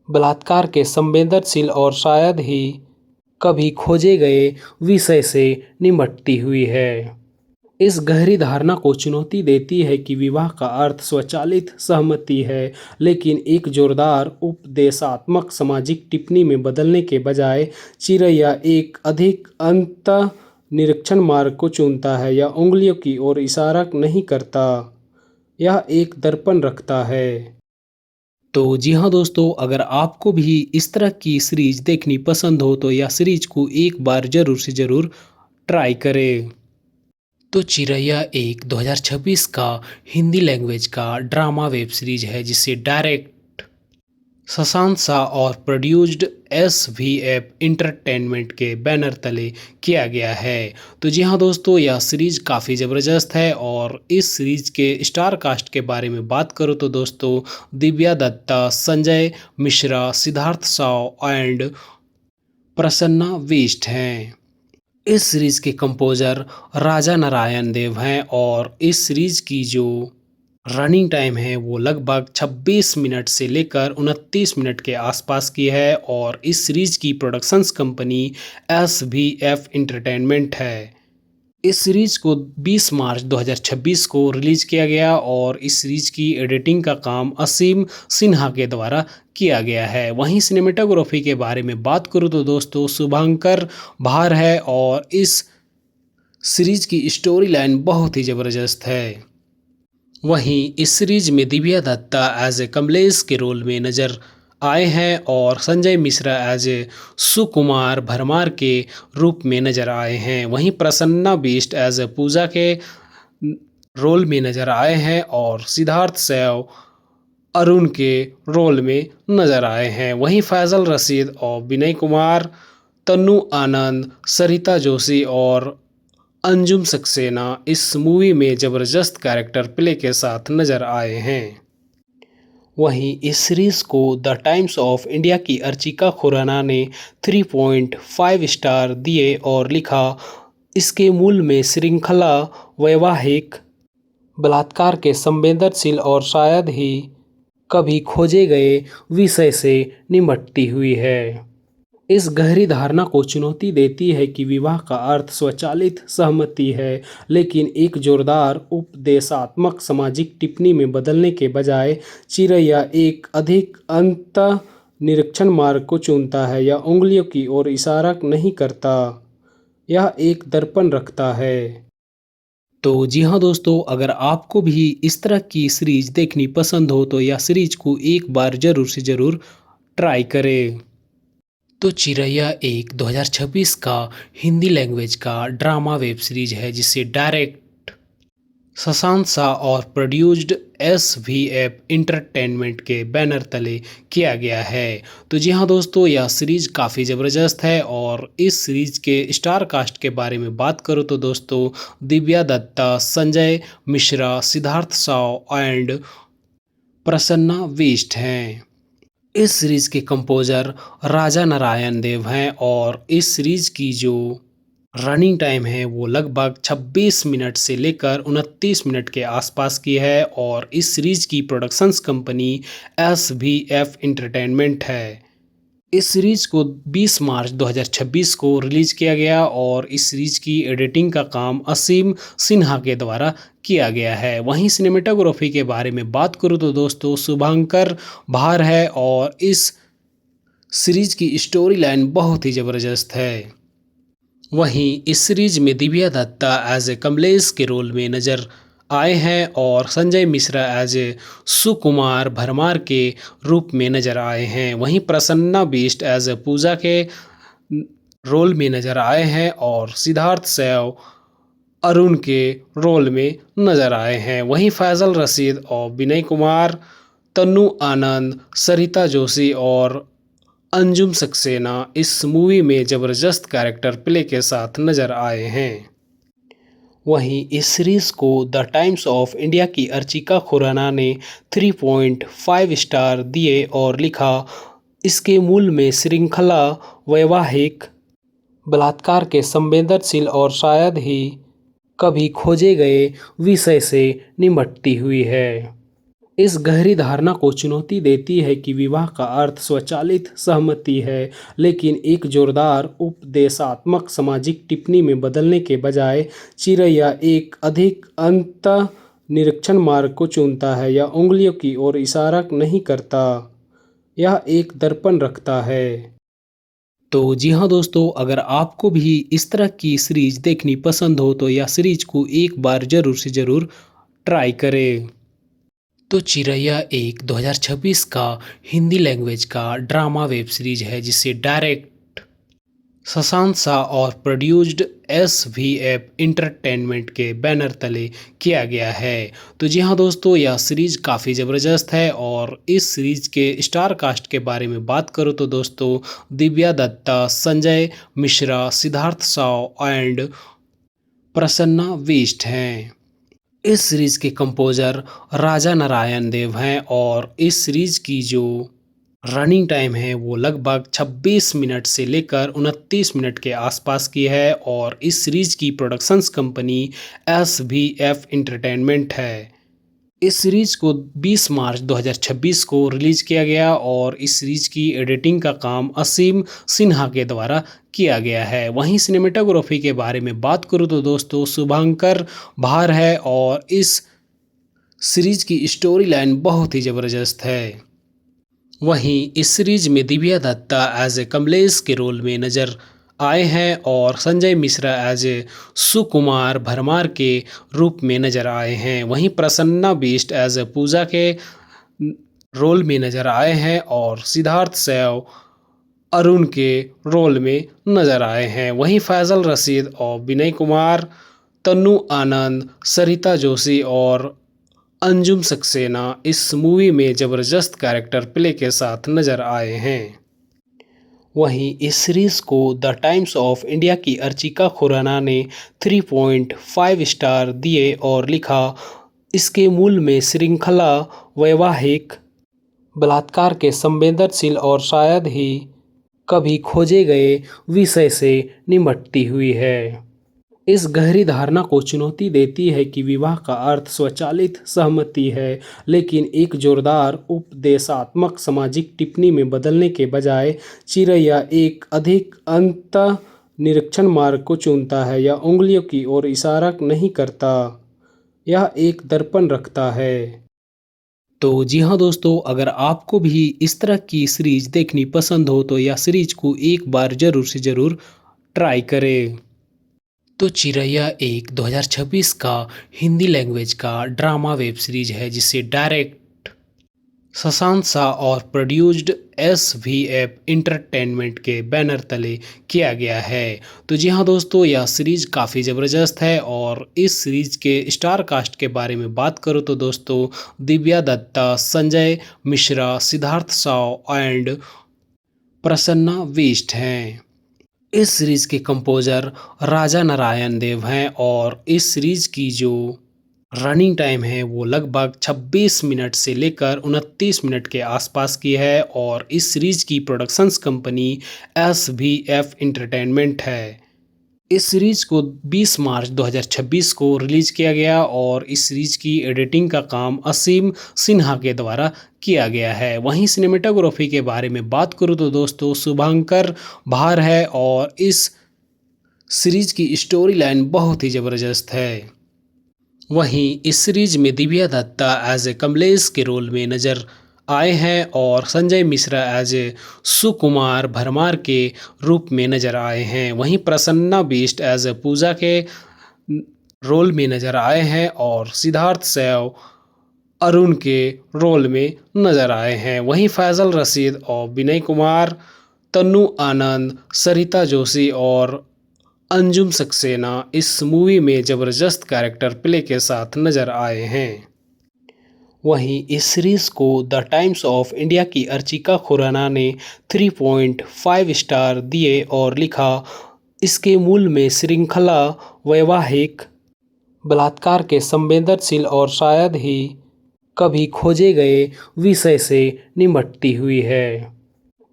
बलात्कार के संवेदनशील और शायद ही कभी खोजे गए विषय से निपटती हुई है। इस गहरी धारणा को चुनौती देती है कि विवाह का अर्थ स्वचालित सहमति है, लेकिन एक जोरदार उपदेशात्मक सामाजिक टिप्पणी में बदलने के बजाय चिरैया एक अधिक अंत निरीक्षण मार्ग को चुनता है। यह उंगलियों की ओर इशारा नहीं करता, यह एक दर्पण रखता है। तो जी हाँ दोस्तों, अगर आपको भी इस तरह की सीरीज देखनी पसंद हो तो यह सीरीज को एक बार ज़रूर से ज़रूर ट्राई करें। तो चिरैया एक 2026 का हिंदी लैंग्वेज का ड्रामा वेब सीरीज है जिसे डायरेक्ट शशांक शाह और प्रोड्यूस्ड SVF इंटरटेनमेंट के बैनर तले किया गया है। तो जी हाँ दोस्तों, यह सीरीज काफ़ी ज़बरदस्त है और इस सीरीज के स्टार कास्ट के बारे में बात करूँ तो दोस्तों, दिव्या दत्ता, संजय मिश्रा, सिद्धार्थ शाह एंड प्रसन्ना वेस्ट हैं। इस सीरीज के कंपोजर राजा नारायण देव हैं और इस सीरीज की जो रनिंग टाइम है वो लगभग 26 मिनट से लेकर 29 मिनट के आसपास की है और इस सीरीज की प्रोडक्शंस कंपनी SVF इंटरटेनमेंट है। इस सीरीज को 20 मार्च 2026 को रिलीज किया गया और इस सीरीज की एडिटिंग का काम असीम सिन्हा के द्वारा किया गया है। वहीं सिनेमेटोग्राफी के बारे में बात करूँ तो दोस्तों, शुभंकर भार है और इस सीरीज की स्टोरी लाइन बहुत ही ज़बरदस्त है। वहीं इस सीरीज में दिव्या दत्ता एज ए कमलेश के रोल में नजर आए हैं और संजय मिश्रा एज ए सुकुमार भरमार के रूप में नजर आए हैं। वहीं प्रसन्ना बिष्ट एज ए पूजा के रोल में नजर आए हैं और सिद्धार्थ सैव अरुण के रोल में नजर आए हैं। वहीं फैजल रशीद और विनय कुमार, तन्नू आनंद, सरिता जोशी और अंजुम सक्सेना इस मूवी में ज़बरदस्त कैरेक्टर प्ले के साथ नजर आए हैं। वहीं इस सीरीज को द टाइम्स ऑफ इंडिया की अर्चिका खुराना ने 3.5 स्टार दिए और लिखा, इसके मूल में श्रृंखला वैवाहिक बलात्कार के संवेदनशील और शायद ही कभी खोजे गए विषय से निपटती हुई है। इस गहरी धारणा को चुनौती देती है कि विवाह का अर्थ स्वचालित सहमति है, लेकिन एक जोरदार उपदेशात्मक सामाजिक टिप्पणी में बदलने के बजाय चिरैया एक अधिक अंत निरीक्षण मार्ग को चुनता है। यह उंगलियों की ओर इशारा नहीं करता, यह एक दर्पण रखता है। तो जी हाँ दोस्तों, अगर आपको भी इस तरह की सीरीज देखनी पसंद हो तो यह सीरीज को एक बार ज़रूर से ज़रूर ट्राई करें। तो चिरैया एक 2026 का हिंदी लैंग्वेज का ड्रामा वेब सीरीज है जिसे डायरेक्ट शशांक शाह और प्रोड्यूस्ड SVF इंटरटेनमेंट के बैनर तले किया गया है। तो जी हाँ दोस्तों, यह सीरीज काफ़ी ज़बरदस्त है और इस सीरीज के स्टार कास्ट के बारे में बात करूँ तो दोस्तों, दिव्या दत्ता, संजय मिश्रा, सिद्धार्थ शाह एंड प्रसन्ना वेस्ट हैं। इस सीरीज के कंपोजर राजा नारायण देव हैं और इस सीरीज की जो रनिंग टाइम है वो लगभग 26 मिनट से लेकर 29 मिनट के आसपास की है और इस सीरीज की प्रोडक्शंस कंपनी SVF इंटरटेनमेंट है। इस सीरीज को 20 मार्च 2026 को रिलीज किया गया और इस सीरीज की एडिटिंग का काम असीम सिन्हा के द्वारा किया गया है। वहीं सिनेमेटोग्राफी के बारे में बात करूँ तो दोस्तों, शुभंकर भार है और इस सीरीज की स्टोरी लाइन बहुत ही ज़बरदस्त है। वहीं इस सीरीज में दिव्या दत्ता एज ए कमलेश के रोल में नजर आए हैं और संजय मिश्रा एज ए सुकुमार भरमार के रूप में नजर आए हैं। वहीं प्रसन्ना बिष्ट एज ए पूजा के रोल में नजर आए हैं और सिद्धार्थ सैव अरुण के रोल में नजर आए हैं। वहीं फैजल रशीद और विनय कुमार, तन्नू आनंद, सरिता जोशी और अंजुम सक्सेना इस मूवी में ज़बरदस्त कैरेक्टर प्ले के साथ नजर आए हैं। वहीं इस सीरीज को द टाइम्स ऑफ इंडिया की अर्चिका खुराना ने 3.5 स्टार दिए और लिखा, इसके मूल में श्रृंखला वैवाहिक बलात्कार के संवेदनशील और शायद ही कभी खोजे गए विषय से निपटती हुई है। इस गहरी धारणा को चुनौती देती है कि विवाह का अर्थ स्वचालित सहमति है, लेकिन एक जोरदार उपदेशात्मक सामाजिक टिप्पणी में बदलने के बजाय चिरैया एक अधिक अंत निरीक्षण मार्ग को चुनता है। यह उंगलियों की ओर इशारा नहीं करता, यह एक दर्पण रखता है। तो जी हाँ दोस्तों, अगर आपको भी इस तरह की सीरीज देखनी पसंद हो तो यह सीरीज को एक बार ज़रूर से ज़रूर ट्राई करें। तो चिरैया एक 2026 का हिंदी लैंग्वेज का ड्रामा वेब सीरीज है जिसे डायरेक्ट शशांक शाह और प्रोड्यूस्ड SVF इंटरटेनमेंट के बैनर तले किया गया है। तो जी हाँ दोस्तों, यह सीरीज काफ़ी ज़बरदस्त है और इस सीरीज के स्टार कास्ट के बारे में बात करूँ तो दोस्तों, दिव्या दत्ता, संजय मिश्रा, सिद्धार्थ शाह एंड प्रसन्ना वेस्ट हैं। इस सीरीज के कंपोजर राजा नारायण देव हैं और इस सीरीज की जो रनिंग टाइम है वो लगभग 26 मिनट से लेकर 29 मिनट के आसपास की है और इस सीरीज की प्रोडक्शंस कंपनी SVF इंटरटेनमेंट है। इस सीरीज को 20 मार्च 2026 को रिलीज किया गया और इस सीरीज की एडिटिंग का काम असीम सिन्हा के द्वारा किया गया है। वहीं सिनेमेटोग्राफी के बारे में बात करूँ तो दोस्तों, शुभंकर भार है और इस सीरीज की स्टोरी लाइन बहुत ही ज़बरदस्त है। वहीं इस सीरीज में दिव्या दत्ता एज ए कमलेश के रोल में नजर आए हैं और संजय मिश्रा एज ए सुकुमार भरमार के रूप में नजर आए हैं। वहीं प्रसन्ना बिष्ट एज ए पूजा के रोल में नजर आए हैं और सिद्धार्थ सैव अरुण के रोल में नजर आए हैं। वहीं फैजल रशीद और विनय कुमार, तन्नू आनंद, सरिता जोशी और अंजुम सक्सेना इस मूवी में जबरदस्त कैरेक्टर प्ले के साथ नजर आए हैं। वहीं इस सीरीज को द टाइम्स ऑफ इंडिया की अर्चिका खुराना ने 3.5 स्टार दिए और लिखा, इसके मूल में श्रृंखला वैवाहिक बलात्कार के संवेदनशील और शायद ही कभी खोजे गए विषय से निपटती हुई है। इस गहरी धारणा को चुनौती देती है कि विवाह का अर्थ स्वचालित सहमति है, लेकिन एक जोरदार उपदेशात्मक सामाजिक टिप्पणी में बदलने के बजाय चिरैया एक अधिक अंत निरीक्षण मार्ग को चुनता है। यह उंगलियों की ओर इशारा नहीं करता, यह एक दर्पण रखता है। तो जी हाँ दोस्तों, अगर आपको भी इस तरह की सीरीज देखनी पसंद हो तो यह सीरीज को एक बार ज़रूर से ज़रूर ट्राई करें। तो चिरैया एक 2026 का हिंदी लैंग्वेज का ड्रामा वेब सीरीज है जिसे डायरेक्ट शशांक शाह और प्रोड्यूस्ड SVF इंटरटेनमेंट के बैनर तले किया गया है। तो जी हाँ दोस्तों, यह सीरीज काफ़ी ज़बरदस्त है और इस सीरीज के स्टार कास्ट के बारे में बात करूँ तो दोस्तों, दिव्या दत्ता, संजय मिश्रा, सिद्धार्थ शाह एंड प्रसन्ना वेस्ट हैं। इस सीरीज के कंपोजर राजा नारायण देव हैं और इस सीरीज की जो रनिंग टाइम है वो लगभग 26 मिनट से लेकर 29 मिनट के आसपास की है और इस सीरीज की प्रोडक्शंस कंपनी SVF इंटरटेनमेंट है। इस सीरीज को 20 मार्च 2026 को रिलीज किया गया और इस सीरीज की एडिटिंग का काम असीम सिन्हा के द्वारा किया गया है। वहीं सिनेमेटोग्राफी के बारे में बात करूँ तो दोस्तों, शुभंकर भार है और इस सीरीज की स्टोरी लाइन बहुत ही ज़बरदस्त है। वहीं इस सीरीज में दिव्या दत्ता एज ए कमलेश के रोल में नजर आए हैं और संजय मिश्रा एज ए सुकुमार भरमार के रूप में नजर आए हैं। वहीं प्रसन्ना बिष्ट एज ए पूजा के रोल में नजर आए हैं और सिद्धार्थ सैव अरुण के रोल में नजर आए हैं। वहीं फैजल रशीद और विनय कुमार, तन्नू आनंद, सरिता जोशी और अंजुम सक्सेना इस मूवी में जबरदस्त कैरेक्टर प्ले के साथ नजर आए हैं। वहीं इस सीरीज को द टाइम्स ऑफ इंडिया की अर्चिका खुराना ने 3.5 स्टार दिए और लिखा, इसके मूल में श्रृंखला वैवाहिक बलात्कार के संवेदनशील और शायद ही कभी खोजे गए विषय से निपटती हुई है।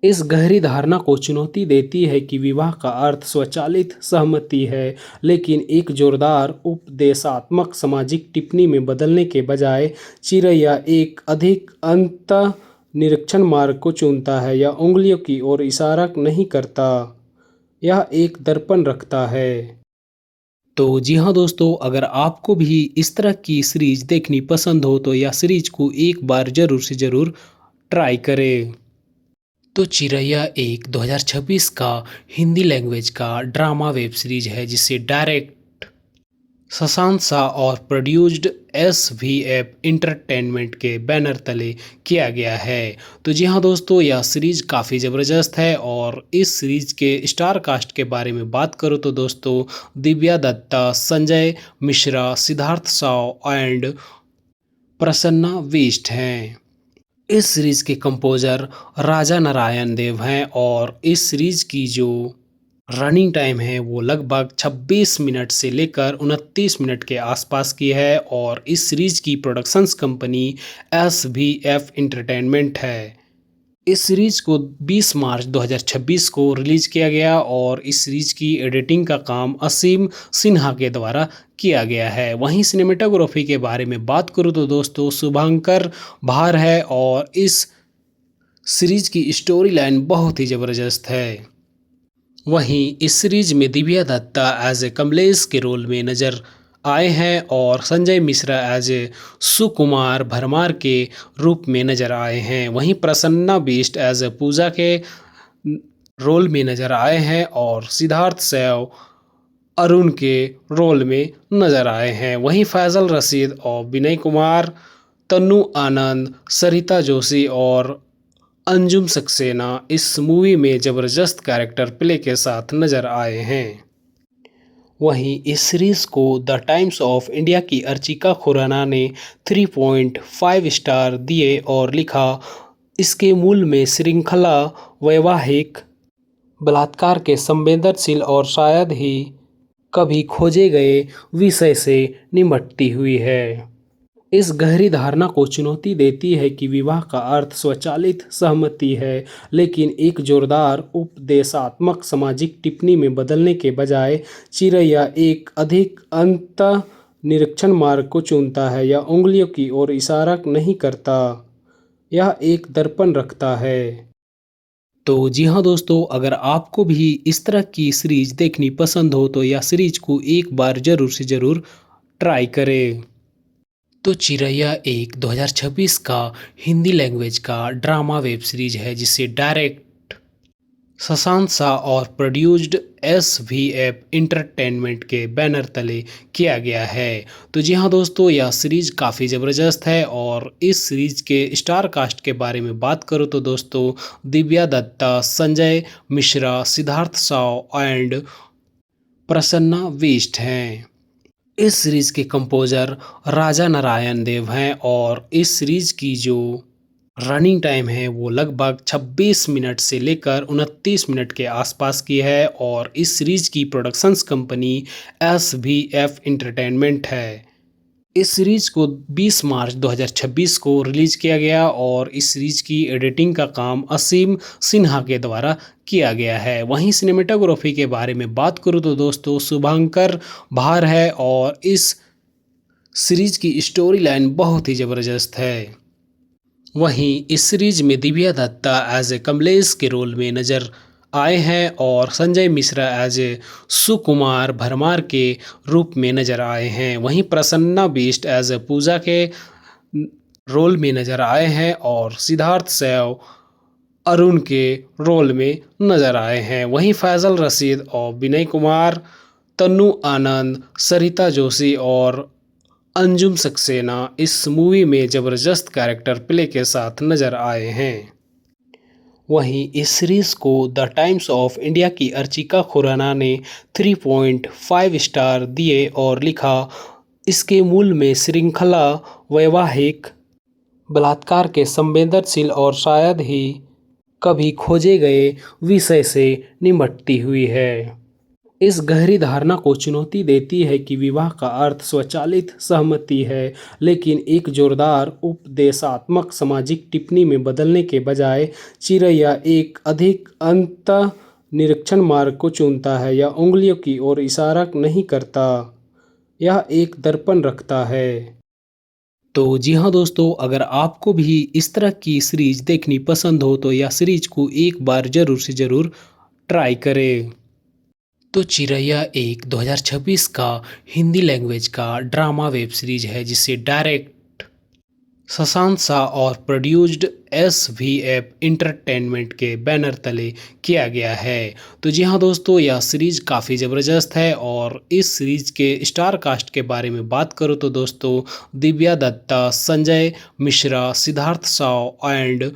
इस गहरी धारणा को चुनौती देती है कि विवाह का अर्थ स्वचालित सहमति है, लेकिन एक जोरदार उपदेशात्मक सामाजिक टिप्पणी में बदलने के बजाय चिरैया एक अधिक अंत निरीक्षण मार्ग को चुनता है। यह उंगलियों की ओर इशारा नहीं करता, यह एक दर्पण रखता है। तो जी हाँ दोस्तों, अगर आपको भी इस तरह की सीरीज देखनी पसंद हो तो यह सीरीज को एक बार ज़रूर से ज़रूर ट्राई करें। तो चिरैया एक 2026 का हिंदी लैंग्वेज का ड्रामा वेब सीरीज है जिसे डायरेक्ट शशांक शाह और प्रोड्यूस्ड SVF इंटरटेनमेंट के बैनर तले किया गया है। तो जी हाँ दोस्तों, यह सीरीज काफ़ी ज़बरदस्त है और इस सीरीज के स्टार कास्ट के बारे में बात करूँ तो दोस्तों, दिव्या दत्ता, संजय मिश्रा, सिद्धार्थ शाह एंड प्रसन्ना बिष्ट हैं। इस सीरीज के कंपोजर राजा नारायण देव हैं और इस सीरीज की जो रनिंग टाइम है वो लगभग 26 मिनट से लेकर 29 मिनट के आसपास की है और इस सीरीज की प्रोडक्शंस कंपनी SVF इंटरटेनमेंट है। इस सीरीज को 20 मार्च 2026 को रिलीज किया गया और इस सीरीज की एडिटिंग का काम असीम सिन्हा के द्वारा किया गया है। वहीं सिनेमेटोग्राफी के बारे में बात करूँ तो दोस्तों, शुभंकर भार है और इस सीरीज की स्टोरी लाइन बहुत ही ज़बरदस्त है। वहीं इस सीरीज में दिव्या दत्ता एज ए कमलेश के रोल में नजर आए हैं और संजय मिश्रा एज ए सुकुमार भरमार के रूप में नजर आए हैं। वहीं प्रसन्ना बिष्ट एज ए पूजा के रोल में नजर आए हैं और सिद्धार्थ शैव अरुण के रोल में नजर आए हैं। वहीं फैजल रशीद और विनय कुमार, तन्नू आनंद, सरिता जोशी और अंजुम सक्सेना इस मूवी में ज़बरदस्त कैरेक्टर प्ले के साथ नजर आए हैं। वहीं इस सीरीज़ को द टाइम्स ऑफ इंडिया की अर्चिका खुराना ने 3.5 स्टार दिए और लिखा, इसके मूल में श्रृंखला वैवाहिक बलात्कार के संवेदनशील और शायद ही कभी खोजे गए विषय से निपटती हुई है। इस गहरी धारणा को चुनौती देती है कि विवाह का अर्थ स्वचालित सहमति है, लेकिन एक जोरदार उपदेशात्मक सामाजिक टिप्पणी में बदलने के बजाय चिरैया एक अधिक अंतः निरीक्षण मार्ग को चुनता है। यह उंगलियों की ओर इशारा नहीं करता, यह एक दर्पण रखता है। तो जी हाँ दोस्तों, अगर आपको भी इस तरह की सीरीज देखनी पसंद हो तो यह सीरीज को एक बार ज़रूर से ज़रूर ट्राई करें। तो चिरैया एक 2026 का हिंदी लैंग्वेज का ड्रामा वेब सीरीज है जिसे डायरेक्ट शशांक शाह और प्रोड्यूस्ड SVF इंटरटेनमेंट के बैनर तले किया गया है। तो जी हाँ दोस्तों, यह सीरीज काफ़ी ज़बरदस्त है और इस सीरीज के स्टार कास्ट के बारे में बात करूँ तो दोस्तों, दिव्या दत्ता, संजय मिश्रा, सिद्धार्थ शाह एंड प्रसन्ना बिष्ट हैं। इस सीरीज के कंपोजर राजा नारायण देव हैं और इस सीरीज की जो रनिंग टाइम है वो लगभग 26 मिनट से लेकर 29 मिनट के आसपास की है और इस सीरीज की प्रोडक्शंस कंपनी SVF इंटरटेनमेंट है। इस सीरीज को 20 मार्च 2026 को रिलीज किया गया और इस सीरीज की एडिटिंग का काम असीम सिन्हा के द्वारा किया गया है। वहीं सिनेमेटोग्राफी के बारे में बात करूँ तो दोस्तों, शुभंकर भार है और इस सीरीज की स्टोरी लाइन बहुत ही ज़बरदस्त है। वहीं इस सीरीज में दिव्या दत्ता एज ए कमलेश के रोल में नजर आए हैं और संजय मिश्रा एज ए सुकुमार भरमार के रूप में नजर आए हैं। वहीं प्रसन्ना बिष्ट एज ए पूजा के रोल में नजर आए हैं और सिद्धार्थ शैव अरुण के रोल में नजर आए हैं। वहीं फैजल रशीद और विनय कुमार, तन्नू आनंद, सरिता जोशी और अंजुम सक्सेना इस मूवी में ज़बरदस्त कैरेक्टर प्ले के साथ नजर आए हैं। वहीं इस सीरीज़ को द टाइम्स ऑफ इंडिया की अर्चिका खुराना ने 3.5 स्टार दिए और लिखा, इसके मूल में श्रृंखला वैवाहिक बलात्कार के संवेदनशील और शायद ही कभी खोजे गए विषय से निपटती हुई है। इस गहरी धारणा को चुनौती देती है कि विवाह का अर्थ स्वचालित सहमति है, लेकिन एक जोरदार उपदेशात्मक सामाजिक टिप्पणी में बदलने के बजाय चिरैया एक अधिक अंतः निरीक्षण मार्ग को चुनता है। यह उंगलियों की ओर इशारा नहीं करता, यह एक दर्पण रखता है। तो जी हाँ दोस्तों, अगर आपको भी इस तरह की सीरीज देखनी पसंद हो तो यह सीरीज को एक बार ज़रूर से ज़रूर ट्राई करें। तो चिरैया एक 2026 का हिंदी लैंग्वेज का ड्रामा वेब सीरीज है जिसे डायरेक्ट शशांक शाह और प्रोड्यूस्ड SVF इंटरटेनमेंट के बैनर तले किया गया है। तो जी हाँ दोस्तों, यह सीरीज काफ़ी ज़बरदस्त है और इस सीरीज के स्टार कास्ट के बारे में बात करूँ तो दोस्तों दिव्या दत्ता, संजय मिश्रा, सिद्धार्थ शाह एंड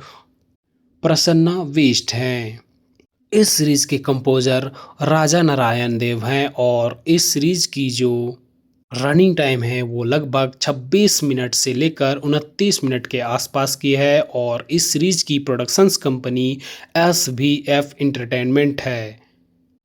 प्रसन्ना वेस्ट हैं। इस सीरीज के कंपोजर राजा नारायण देव हैं और इस सीरीज की जो रनिंग टाइम है वो लगभग 26 मिनट से लेकर 29 मिनट के आसपास की है और इस सीरीज की प्रोडक्शंस कंपनी SVF इंटरटेनमेंट है।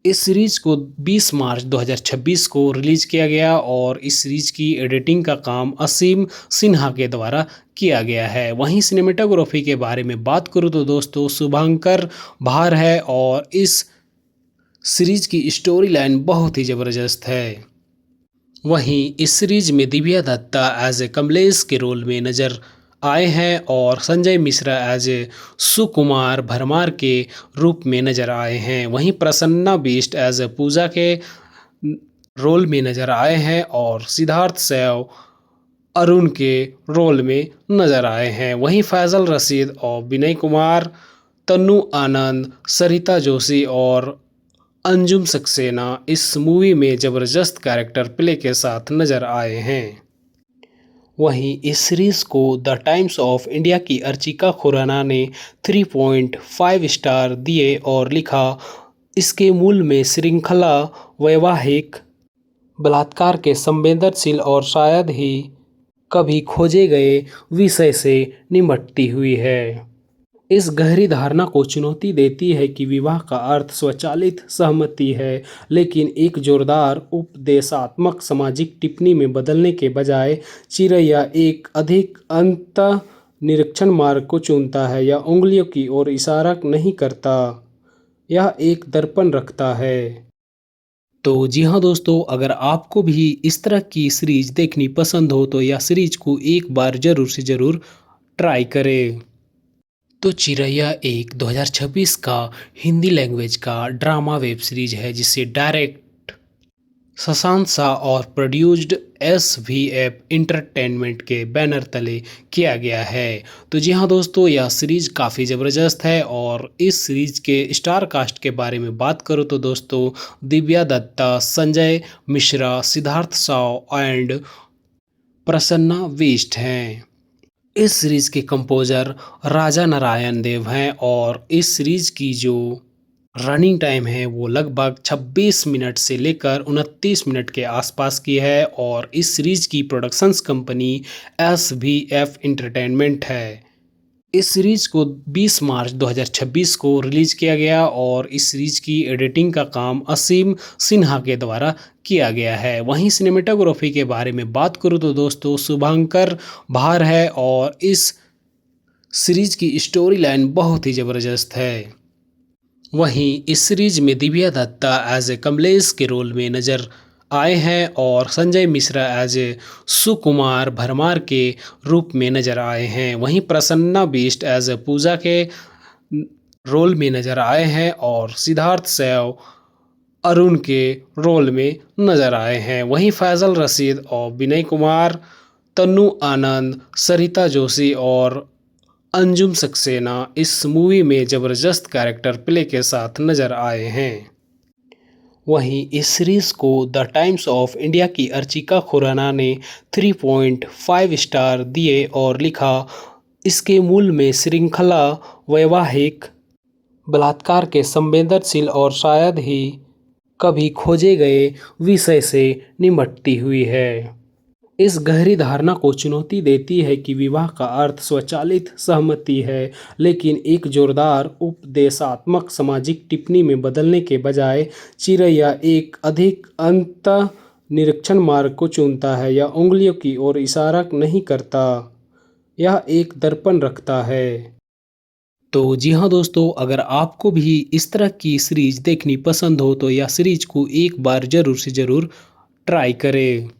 इस सीरीज को 20 मार्च 2026 को रिलीज किया गया और इस सीरीज की एडिटिंग का काम असीम सिन्हा के द्वारा किया गया है। वहीं सिनेमेटोग्राफी के बारे में बात करूँ तो दोस्तों शुभांकर भार है और इस सीरीज की स्टोरी लाइन बहुत ही ज़बरदस्त है। वहीं इस सीरीज में दिव्या दत्ता एज ए कमलेश के रोल में नजर आए हैं और संजय मिश्रा एज ए सुकुमार भरमार के रूप में नजर आए हैं। वहीं प्रसन्ना बिष्ट एज ए पूजा के रोल में नजर आए हैं और सिद्धार्थ सैव अरुण के रोल में नजर आए हैं। वहीं फैजल रशीद और विनय कुमार, तन्नू आनंद, सरिता जोशी और अंजुम सक्सेना इस मूवी में ज़बरदस्त कैरेक्टर प्ले के साथ नजर आए हैं। वहीं इस सीरीज़ को द टाइम्स ऑफ इंडिया की अर्चिका खुराना ने 3.5 स्टार दिए और लिखा, इसके मूल में श्रृंखला वैवाहिक बलात्कार के संवेदनशील और शायद ही कभी खोजे गए विषय से निपटती हुई है। इस गहरी धारणा को चुनौती देती है कि विवाह का अर्थ स्वचालित सहमति है, लेकिन एक जोरदार उपदेशात्मक सामाजिक टिप्पणी में बदलने के बजाय चिरैया एक अधिक अंतः निरीक्षण मार्ग को चुनता है। यह उंगलियों की ओर इशारा नहीं करता, यह एक दर्पण रखता है। तो जी हाँ दोस्तों, अगर आपको भी इस तरह की सीरीज देखनी पसंद हो तो यह सीरीज को एक बार ज़रूर से ज़रूर ट्राई करें। तो चिरैया एक 2026 का हिंदी लैंग्वेज का ड्रामा वेब सीरीज है जिसे डायरेक्ट शशांक शाह और प्रोड्यूस्ड SVF इंटरटेनमेंट के बैनर तले किया गया है। तो जी हाँ दोस्तों, यह सीरीज काफ़ी ज़बरदस्त है और इस सीरीज के स्टार कास्ट के बारे में बात करूँ तो दोस्तों दिव्या दत्ता, संजय मिश्रा, सिद्धार्थ शाह एंड प्रसन्ना वेस्ट हैं। इस सीरीज के कंपोजर राजा नारायण देव हैं और इस सीरीज की जो रनिंग टाइम है वो लगभग 26 मिनट से लेकर 29 मिनट के आसपास की है और इस सीरीज की प्रोडक्शंस कंपनी SVF इंटरटेनमेंट है। इस सीरीज को 20 मार्च 2026 को रिलीज किया गया और इस सीरीज की एडिटिंग का काम असीम सिन्हा के द्वारा किया गया है। वहीं सिनेमेटोग्राफी के बारे में बात करूँ तो दोस्तों शुभांकर भार है और इस सीरीज की स्टोरी लाइन बहुत ही ज़बरदस्त है। वहीं इस सीरीज में दिव्या दत्ता एज ए कमलेश के रोल में नजर आए हैं और संजय मिश्रा एज ए सुकुमार भरमार के रूप में नजर आए हैं। वहीं प्रसन्ना बिष्ट एज ए पूजा के रोल में नजर आए हैं और सिद्धार्थ सैव अरुण के रोल में नजर आए हैं। वहीं फैजल रशीद और विनय कुमार, तन्नू आनंद, सरिता जोशी और अंजुम सक्सेना इस मूवी में ज़बरदस्त कैरेक्टर प्ले के साथ नजर आए हैं। वहीं इस सीरीज को द टाइम्स ऑफ इंडिया की अर्चिका खुराना ने 3.5 स्टार दिए और लिखा, इसके मूल में श्रृंखला वैवाहिक बलात्कार के संवेदनशील और शायद ही कभी खोजे गए विषय से निपटती हुई है। इस गहरी धारणा को चुनौती देती है कि विवाह का अर्थ स्वचालित सहमति है, लेकिन एक जोरदार उपदेशात्मक सामाजिक टिप्पणी में बदलने के बजाय चिरैया एक अधिक अंतः निरीक्षण मार्ग को चुनता है। यह उंगलियों की ओर इशारा नहीं करता, यह एक दर्पण रखता है। तो जी हाँ दोस्तों, अगर आपको भी इस तरह की सीरीज देखनी पसंद हो तो यह सीरीज को एक बार ज़रूर से ज़रूर ट्राई करें।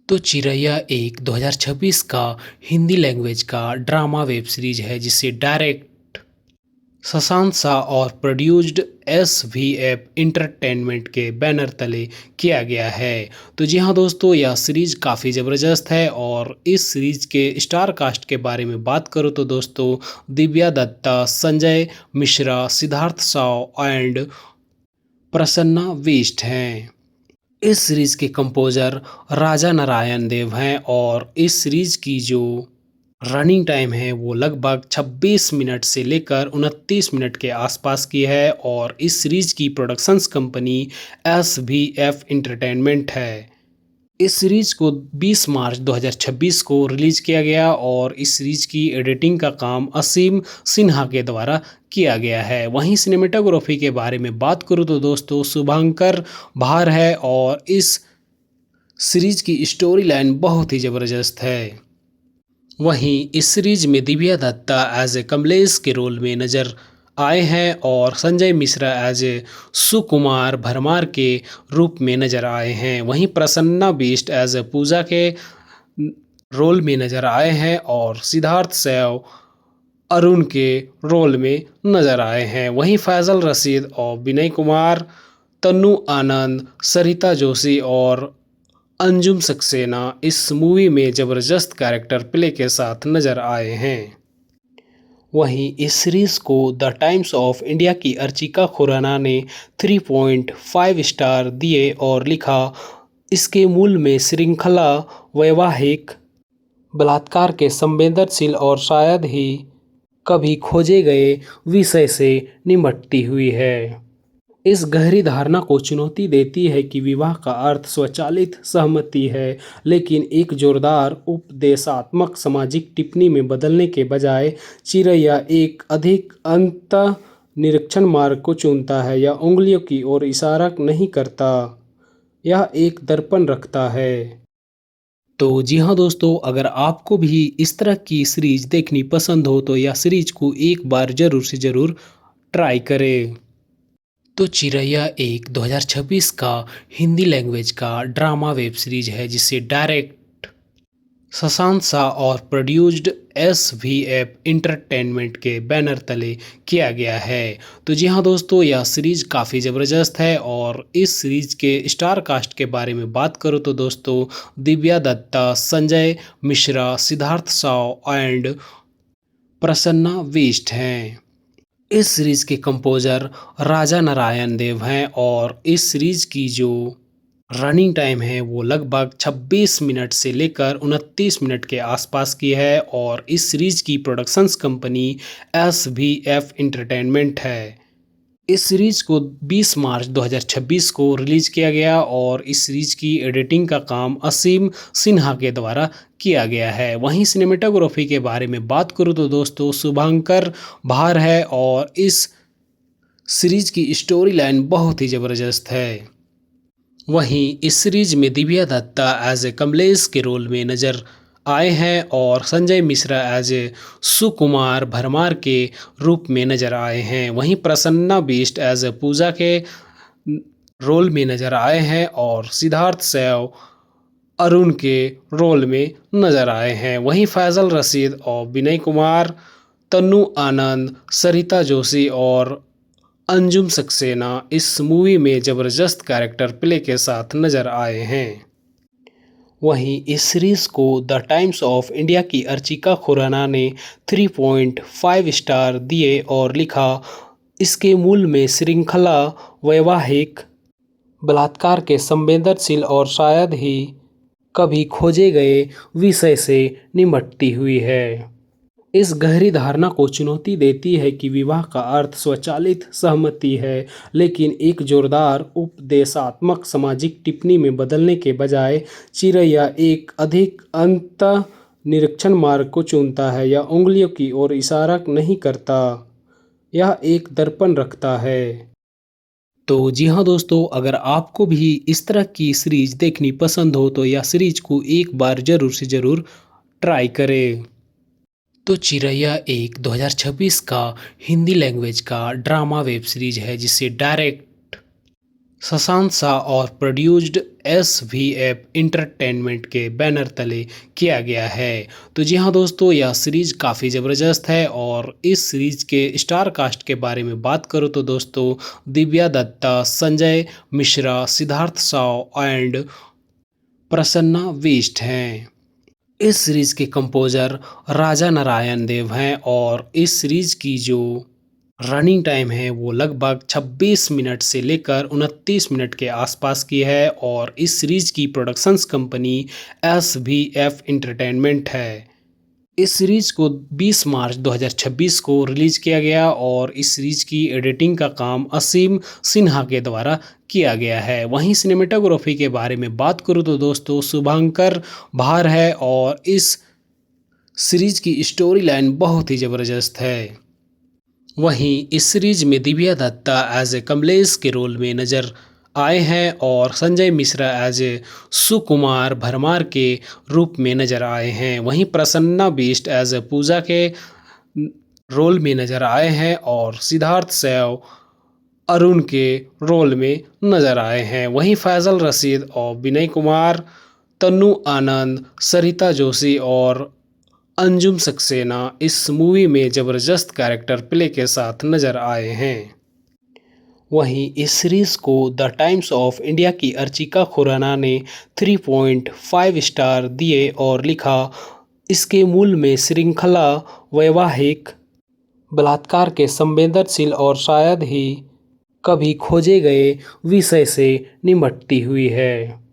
तो चिरैया एक 2026 का हिंदी लैंग्वेज का ड्रामा वेब सीरीज है जिसे डायरेक्ट शशांक शाह और प्रोड्यूस्ड SVF इंटरटेनमेंट के बैनर तले किया गया है। तो जी हाँ दोस्तों, यह सीरीज काफ़ी ज़बरदस्त है और इस सीरीज के स्टार कास्ट के बारे में बात करूँ तो दोस्तों, दिव्या दत्ता, संजय मिश्रा, सिद्धार्थ शाह एंड प्रसन्ना बिष्ट हैं। इस सीरीज के कंपोजर राजा नारायण देव हैं और इस सीरीज की जो रनिंग टाइम है वो लगभग 26 मिनट से लेकर 29 मिनट के आसपास की है और इस सीरीज की प्रोडक्शंस कंपनी SVF इंटरटेनमेंट है। इस सीरीज को 20 मार्च 2026 को रिलीज किया गया और इस सीरीज की एडिटिंग का काम असीम सिन्हा के द्वारा किया गया है। वहीं सिनेमेटोग्राफी के बारे में बात करूँ तो दोस्तों, शुभंकर भार है और इस सीरीज की स्टोरी लाइन बहुत ही ज़बरदस्त है। वहीं इस सीरीज में दिव्या दत्ता एज ए कमलेश के रोल में नजर आए हैं और संजय मिश्रा एज ए सुकुमार भरमार के रूप में नजर आए हैं। वहीं प्रसन्ना बिष्ट एज ए पूजा के रोल में नजर आए हैं और सिद्धार्थ सैव अरुण के रोल में नजर आए हैं। वहीं फैजल रशीद और विनय कुमार, तन्नू आनंद, सरिता जोशी और अंजुम सक्सेना इस मूवी में ज़बरदस्त कैरेक्टर प्ले के साथ नजर आए हैं। वहीं इस सीरीज को द टाइम्स ऑफ इंडिया की अर्चिका खुराना ने 3.5 स्टार दिए और लिखा, इसके मूल में श्रृंखला वैवाहिक बलात्कार के संवेदनशील और शायद ही कभी खोजे गए विषय से निपटती हुई है। इस गहरी धारणा को चुनौती देती है कि विवाह का अर्थ स्वचालित सहमति है, लेकिन एक जोरदार उपदेशात्मक सामाजिक टिप्पणी में बदलने के बजाय चिरैया एक अधिक अंत निरीक्षण मार्ग को चुनता है। यह उंगलियों की ओर इशारा नहीं करता, यह एक दर्पण रखता है। तो जी हाँ दोस्तों, अगर आपको भी इस तरह की सीरीज देखनी पसंद हो तो यह सीरीज को एक बार ज़रूर से ज़रूर ट्राई करें। तो चिरैया एक 2026 का हिंदी लैंग्वेज का ड्रामा वेब सीरीज है जिसे डायरेक्ट शशांक शाह और प्रोड्यूस्ड SVF इंटरटेनमेंट के बैनर तले किया गया है। तो जी हाँ दोस्तों, यह सीरीज काफ़ी ज़बरदस्त है और इस सीरीज के स्टार कास्ट के बारे में बात करूँ तो दोस्तों, दिव्या दत्ता, संजय मिश्रा, सिद्धार्थ शाह एंड प्रसन्ना बिष्ट हैं। इस सीरीज के कंपोजर राजा नारायण देव हैं और इस सीरीज की जो रनिंग टाइम है वो लगभग 26 मिनट से लेकर 29 मिनट के आसपास की है और इस सीरीज की प्रोडक्शंस कंपनी SVF इंटरटेनमेंट है। इस सीरीज को 20 मार्च 2026 को रिलीज किया गया और इस सीरीज की एडिटिंग का काम असीम सिन्हा के द्वारा किया गया है। वहीं सिनेमेटोग्राफी के बारे में बात करूँ तो दोस्तों, शुभंकर भार है और इस सीरीज की स्टोरी लाइन बहुत ही ज़बरदस्त है। वहीं इस सीरीज में दिव्या दत्ता एज ए कमलेश के रोल में नजर आए हैं और संजय मिश्रा एज ए सुकुमार भरमार के रूप में नजर आए हैं। वहीं प्रसन्ना बिष्ट एज ए पूजा के रोल में नजर आए हैं और सिद्धार्थ सैव अरुण के रोल में नजर आए हैं। वहीं फैजल रशीद और विनय कुमार, तन्नू आनंद, सरिता जोशी और अंजुम सक्सेना इस मूवी में ज़बरदस्त कैरेक्टर प्ले के साथ नजर आए हैं। वहीं इस सीरीज को द टाइम्स ऑफ इंडिया की अर्चिका खुराना ने 3.5 स्टार दिए और लिखा, इसके मूल में श्रृंखला वैवाहिक बलात्कार के संवेदनशील और शायद ही कभी खोजे गए विषय से निपटती हुई है। इस गहरी धारणा को चुनौती देती है कि विवाह का अर्थ स्वचालित सहमति है, लेकिन एक जोरदार उपदेशात्मक सामाजिक टिप्पणी में बदलने के बजाय चिरैया एक अधिक अंत निरीक्षण मार्ग को चुनता है। यह उंगलियों की ओर इशारा नहीं करता, यह एक दर्पण रखता है। तो जी हाँ दोस्तों, अगर आपको भी इस तरह की सीरीज देखनी पसंद हो तो यह सीरीज को एक बार ज़रूर से ज़रूर ट्राई करें। तो चिरैया एक 2026 का हिंदी लैंग्वेज का ड्रामा वेब सीरीज है जिसे डायरेक्ट शशांक शाह और प्रोड्यूस्ड SVF इंटरटेनमेंट के बैनर तले किया गया है। तो जी हाँ दोस्तों, यह सीरीज काफ़ी ज़बरदस्त है और इस सीरीज के स्टार कास्ट के बारे में बात करूँ तो दोस्तों, दिव्या दत्ता, संजय मिश्रा, सिद्धार्थ शाह एंड प्रसन्ना वेस्ट हैं। इस सीरीज के कंपोजर राजा नारायण देव हैं और इस सीरीज की जो रनिंग टाइम है वो लगभग 26 मिनट से लेकर 29 मिनट के आसपास की है और इस सीरीज की प्रोडक्शंस कंपनी SVF इंटरटेनमेंट है। इस सीरीज को 20 मार्च 2026 को रिलीज किया गया और इस सीरीज की एडिटिंग का काम असीम सिन्हा के द्वारा किया गया है। वहीं सिनेमेटोग्राफी के बारे में बात करूँ तो दोस्तों, शुभंकर भार है और इस सीरीज की स्टोरी लाइन बहुत ही ज़बरदस्त है। वहीं इस सीरीज में दिव्या दत्ता एज ए कमलेश के रोल में नजर आए हैं और संजय मिश्रा एज ए सुकुमार भरमार के रूप में नजर आए हैं। वहीं प्रसन्ना बिष्ट एज ए पूजा के रोल में नजर आए हैं और सिद्धार्थ सैव अरुण के रोल में नजर आए हैं। वहीं फैजल रशीद और विनय कुमार, तन्नू आनंद, सरिता जोशी और अंजुम सक्सेना इस मूवी में ज़बरदस्त कैरेक्टर प्ले के साथ नजर आए हैं। वहीं इस सीरीज को द टाइम्स ऑफ इंडिया की अर्चिका खुराना ने 3.5 स्टार दिए और लिखा, इसके मूल में श्रृंखला वैवाहिक बलात्कार के संवेदनशील और शायद ही कभी खोजे गए विषय से निपटती हुई है।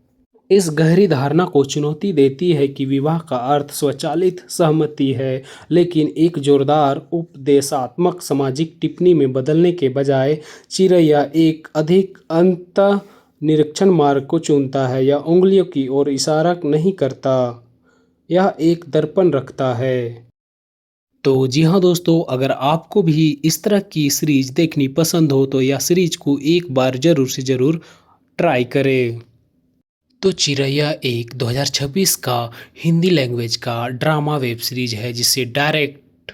इस गहरी धारणा को चुनौती देती है कि विवाह का अर्थ स्वचालित सहमति है, लेकिन एक जोरदार उपदेशात्मक सामाजिक टिप्पणी में बदलने के बजाय चिरैया एक अधिक अंत निरीक्षण मार्ग को चुनता है। यह उंगलियों की ओर इशारा नहीं करता, यह एक दर्पण रखता है। तो जी हाँ दोस्तों, अगर आपको भी इस तरह की सीरीज देखनी पसंद हो तो यह सीरीज को एक बार ज़रूर से ज़रूर ट्राई करें। तो चिरैया एक 2026 का हिंदी लैंग्वेज का ड्रामा वेब सीरीज है जिसे डायरेक्ट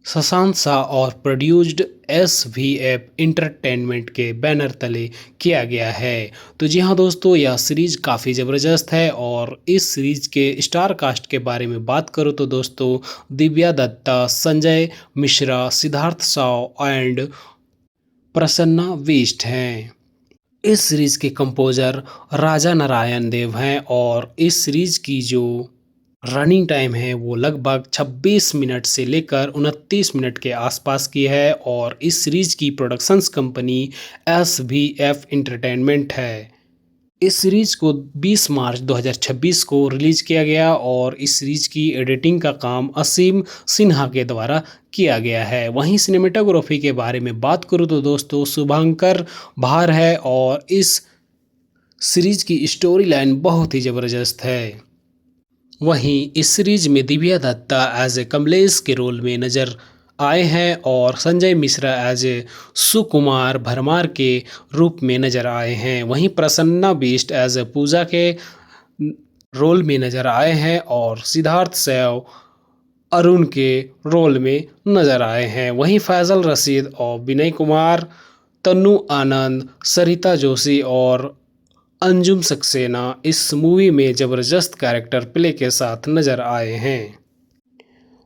शशांक शाह और प्रोड्यूस्ड SVF इंटरटेनमेंट के बैनर तले किया गया है। तो जी हाँ दोस्तों, यह सीरीज काफ़ी ज़बरदस्त है और इस सीरीज के स्टार कास्ट के बारे में बात करूँ तो दोस्तों, दिव्या दत्ता, संजय मिश्रा, सिद्धार्थ शाह एंड प्रसन्ना वेस्ट हैं। इस सीरीज के कंपोजर राजा नारायण देव हैं और इस सीरीज की जो रनिंग टाइम है वो लगभग 26 मिनट से लेकर 29 मिनट के आसपास की है और इस सीरीज की प्रोडक्शंस कंपनी SVF इंटरटेनमेंट है। इस सीरीज को 20 मार्च 2026 को रिलीज किया गया और इस सीरीज की एडिटिंग का काम असीम सिन्हा के द्वारा किया गया है। वहीं सिनेमेटोग्राफी के बारे में बात करूँ तो दोस्तों, शुभंकर भार है और इस सीरीज की स्टोरी लाइन बहुत ही ज़बरदस्त है। वहीं इस सीरीज में दिव्या दत्ता एज ए कमलेश के रोल में नजर आए हैं और संजय मिश्रा एज ए सुकुमार भरमार के रूप में नजर आए हैं। वहीं प्रसन्ना बिष्ट एज ए पूजा के रोल में नजर आए हैं और सिद्धार्थ सैव अरुण के रोल में नजर आए हैं। वहीं फैजल रशीद और विनय कुमार, तन्नू आनंद, सरिता जोशी और अंजुम सक्सेना इस मूवी में ज़बरदस्त कैरेक्टर प्ले के साथ नजर आए हैं।